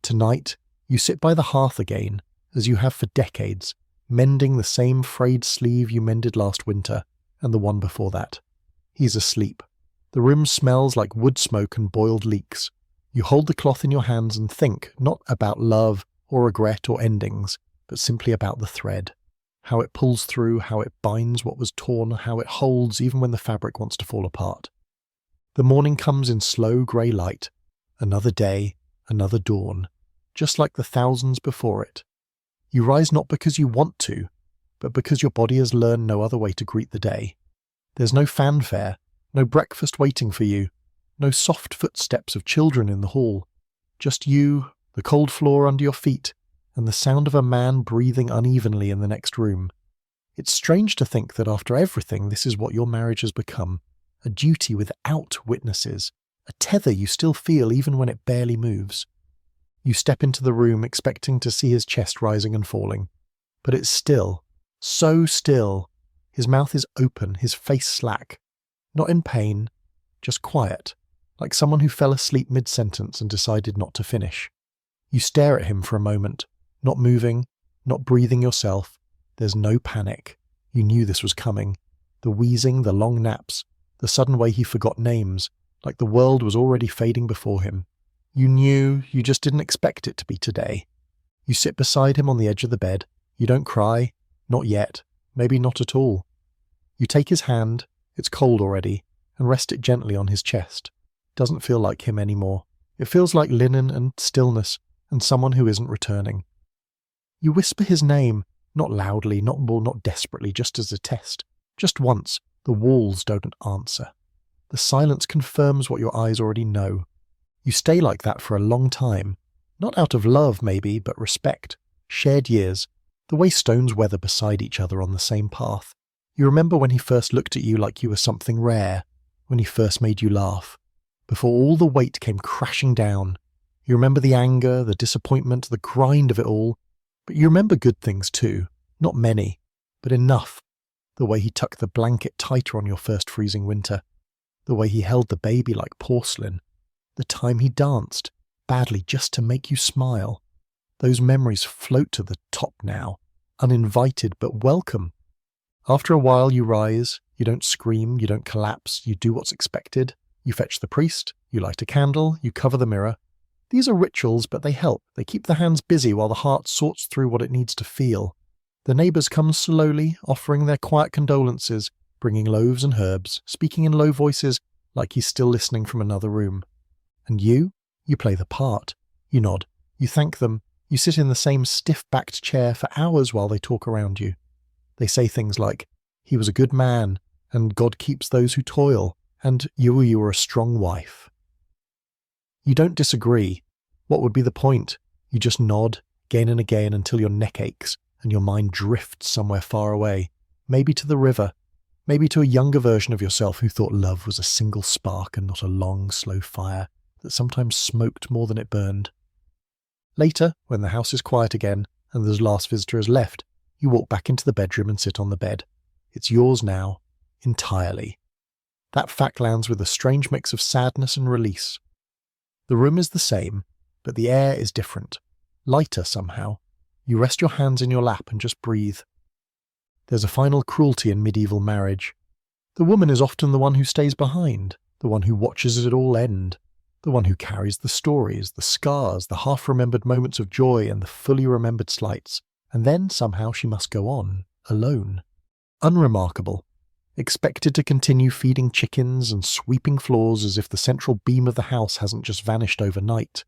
Tonight, you sit by the hearth again, as you have for decades, mending the same frayed sleeve you mended last winter, and the one before that. He's asleep. The room smells like wood smoke and boiled leeks. You hold the cloth in your hands and think, not about love or regret or endings, but simply about the thread. How it pulls through, how it binds what was torn, how it holds even when the fabric wants to fall apart. The morning comes in slow grey light. Another day, another dawn, just like the thousands before it. You rise not because you want to, but because your body has learned no other way to greet the day. There's no fanfare, no breakfast waiting for you, no soft footsteps of children in the hall. Just you, the cold floor under your feet, and the sound of a man breathing unevenly in the next room. It's strange to think that after everything, this is what your marriage has become. A duty without witnesses, a tether you still feel even when it barely moves. You step into the room expecting to see his chest rising and falling, but it's still, so still. His mouth is open, his face slack, not in pain, just quiet, like someone who fell asleep mid-sentence and decided not to finish. You stare at him for a moment, not moving, not breathing yourself. There's no panic. You knew this was coming. The wheezing, the long naps, the sudden way he forgot names, like the world was already fading before him. You knew, you just didn't expect it to be today. You sit beside him on the edge of the bed. You don't cry, not yet, maybe not at all. You take his hand, it's cold already, and rest it gently on his chest. Doesn't feel like him anymore. It feels like linen and stillness and someone who isn't returning. You whisper his name, not loudly, not desperately, just as a test. Just once. The walls don't answer. The silence confirms what your eyes already know. You stay like that for a long time. Not out of love, maybe, but respect. Shared years. The way stones weather beside each other on the same path. You remember when he first looked at you like you were something rare. When he first made you laugh. Before all the weight came crashing down. You remember the anger, the disappointment, the grind of it all. But you remember good things too. Not many, but enough. The way he tucked the blanket tighter on your first freezing winter. The way he held the baby like porcelain. The time he danced, badly just to make you smile. Those memories float to the top now, uninvited but welcome. After a while you rise, you don't scream, you don't collapse, you do what's expected. You fetch the priest, you light a candle, you cover the mirror. These are rituals, but they help. They keep the hands busy while the heart sorts through what it needs to feel. The neighbours come slowly, offering their quiet condolences, bringing loaves and herbs, speaking in low voices, like he's still listening from another room. And you play the part. You nod, you thank them, you sit in the same stiff-backed chair for hours while they talk around you. They say things like, "He was a good man," and "God keeps those who toil," and you were a strong wife. You don't disagree. What would be the point? You just nod, again and again, until your neck aches and your mind drifts somewhere far away, maybe to the river, maybe to a younger version of yourself who thought love was a single spark and not a long, slow fire that sometimes smoked more than it burned. Later, when the house is quiet again and the last visitor has left, you walk back into the bedroom and sit on the bed. It's yours now, entirely. That fact lands with a strange mix of sadness and release. The room is the same, but the air is different, lighter somehow. You rest your hands in your lap and just breathe. There's a final cruelty in medieval marriage. The woman is often the one who stays behind, the one who watches it all end, the one who carries the stories, the scars, the half-remembered moments of joy and the fully remembered slights, and then somehow she must go on, alone. Unremarkable. Expected to continue feeding chickens and sweeping floors as if the central beam of the house hasn't just vanished overnight.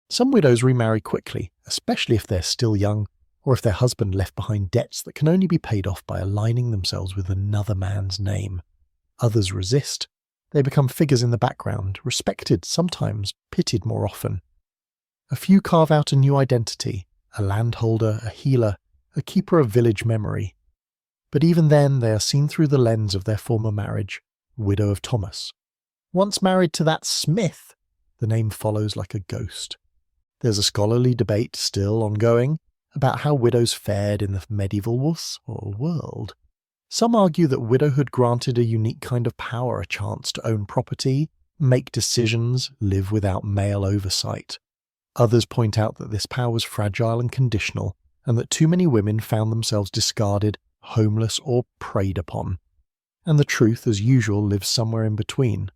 Some widows remarry quickly, especially if they're still young, or if their husband left behind debts that can only be paid off by aligning themselves with another man's name. Others resist. They become figures in the background, respected sometimes, pitied more often. A few carve out a new identity, a landholder, a healer, a keeper of village memory. But even then they are seen through the lens of their former marriage, widow of Thomas. Once married to that Smith, the name follows like a ghost. There's a scholarly debate still ongoing about how widows fared in the medieval world. Some argue that widowhood granted a unique kind of power, a chance to own property, make decisions, live without male oversight. Others point out that this power was fragile and conditional, and that too many women found themselves discarded, homeless, or preyed upon. And the truth, as usual, lives somewhere in between.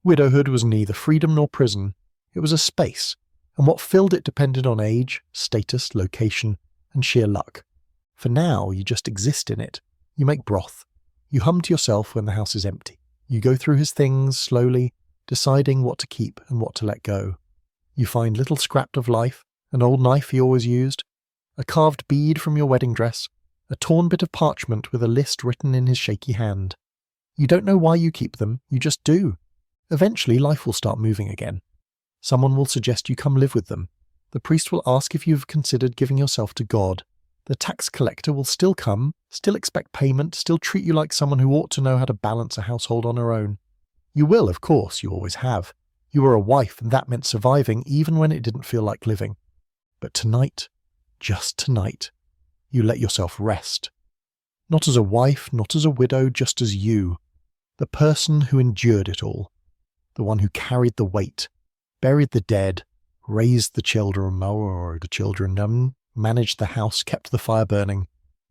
Widowhood was neither freedom nor prison. It was a space, and what filled it depended on age, status, location, and sheer luck. For now, you just exist in it. You make broth. You hum to yourself when the house is empty. You go through his things slowly, deciding what to keep and what to let go. You find little scraps of life, an old knife he always used, a carved bead from your wedding dress, a torn bit of parchment with a list written in his shaky hand. You don't know why you keep them, you just do. Eventually life will start moving again. Someone will suggest you come live with them. The priest will ask if you've considered giving yourself to God. The tax collector will still come, still expect payment, still treat you like someone who ought to know how to balance a household on her own. You will, of course, you always have. You were a wife, and that meant surviving even when it didn't feel like living. But tonight, just tonight, you let yourself rest. Not as a wife, not as a widow, just as you. The person who endured it all. The one who carried the weight, buried the dead, raised the children, managed the house, kept the fire burning.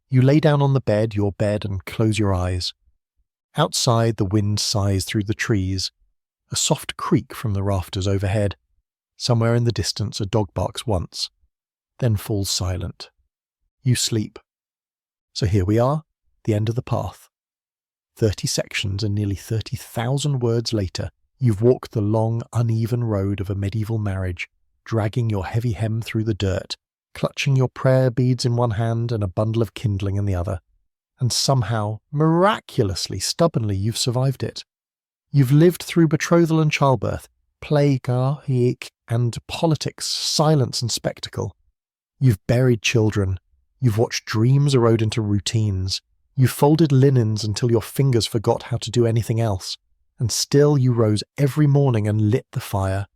You lay down on the bed, your bed, and close your eyes. Outside, the wind sighs through the trees. A soft creak from the rafters overhead. Somewhere in the distance, a dog barks once, then falls silent. You sleep. So here we are, the end of the path. 30 sections and nearly 30,000 words later, you've walked the long, uneven road of a medieval marriage, dragging your heavy hem through the dirt, clutching your prayer beads in one hand and a bundle of kindling in the other. And somehow, miraculously, stubbornly, you've survived it. You've lived through betrothal and childbirth, plague, and politics, silence and spectacle. You've buried children. You've watched dreams erode into routines. You've folded linens until your fingers forgot how to do anything else. And still you rose every morning and lit the fire.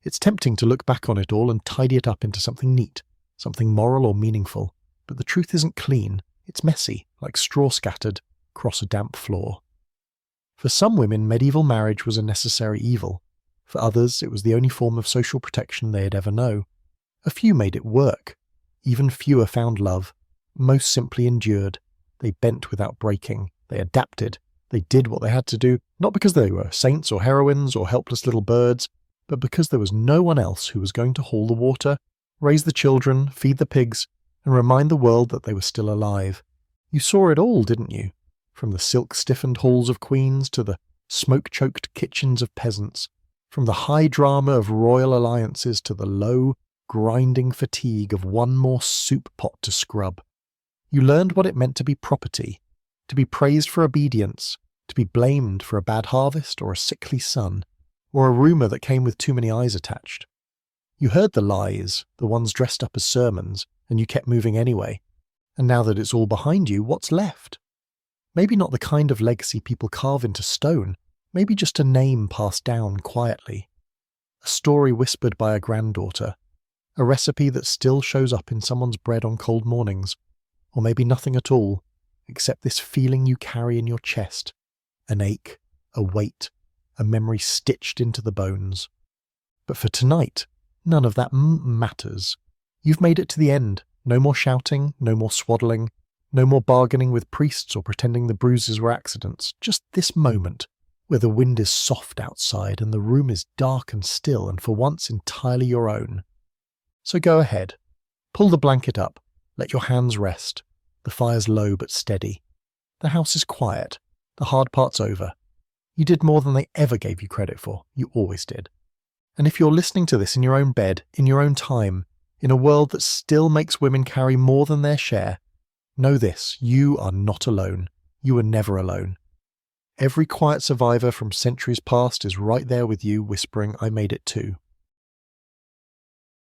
It's tempting to look back on it all and tidy it up into something neat, something moral or meaningful. But the truth isn't clean. It's messy, like straw scattered across a damp floor. For some women, medieval marriage was a necessary evil. For others, it was the only form of social protection they'd ever know. A few made it work. Even fewer found love. Most simply endured. They bent without breaking. They adapted. They did what they had to do, not because they were saints or heroines or helpless little birds, but because there was no one else who was going to haul the water, raise the children, feed the pigs, and remind the world that they were still alive. You saw it all, didn't you? From the silk-stiffened halls of queens to the smoke-choked kitchens of peasants, from the high drama of royal alliances to the low, grinding fatigue of one more soup pot to scrub. You learned what it meant to be property, to be praised for obedience, to be blamed for a bad harvest or a sickly son, or a rumour that came with too many eyes attached. You heard the lies, the ones dressed up as sermons, and you kept moving anyway. And now that it's all behind you, what's left? Maybe not the kind of legacy people carve into stone, maybe just a name passed down quietly. A story whispered by a granddaughter, a recipe that still shows up in someone's bread on cold mornings, or maybe nothing at all, except this feeling you carry in your chest, an ache, a weight, a memory stitched into the bones. But for tonight, none of that matters. You've made it to the end. No more shouting, no more swaddling, no more bargaining with priests or pretending the bruises were accidents. Just this moment, where the wind is soft outside and the room is dark and still and for once entirely your own. So go ahead. Pull the blanket up. Let your hands rest. The fire's low but steady. The house is quiet. The hard part's over. You did more than they ever gave you credit for. You always did. And if you're listening to this in your own bed, in your own time, in a world that still makes women carry more than their share, know this, you are not alone. You are never alone. Every quiet survivor from centuries past is right there with you, whispering, I made it too.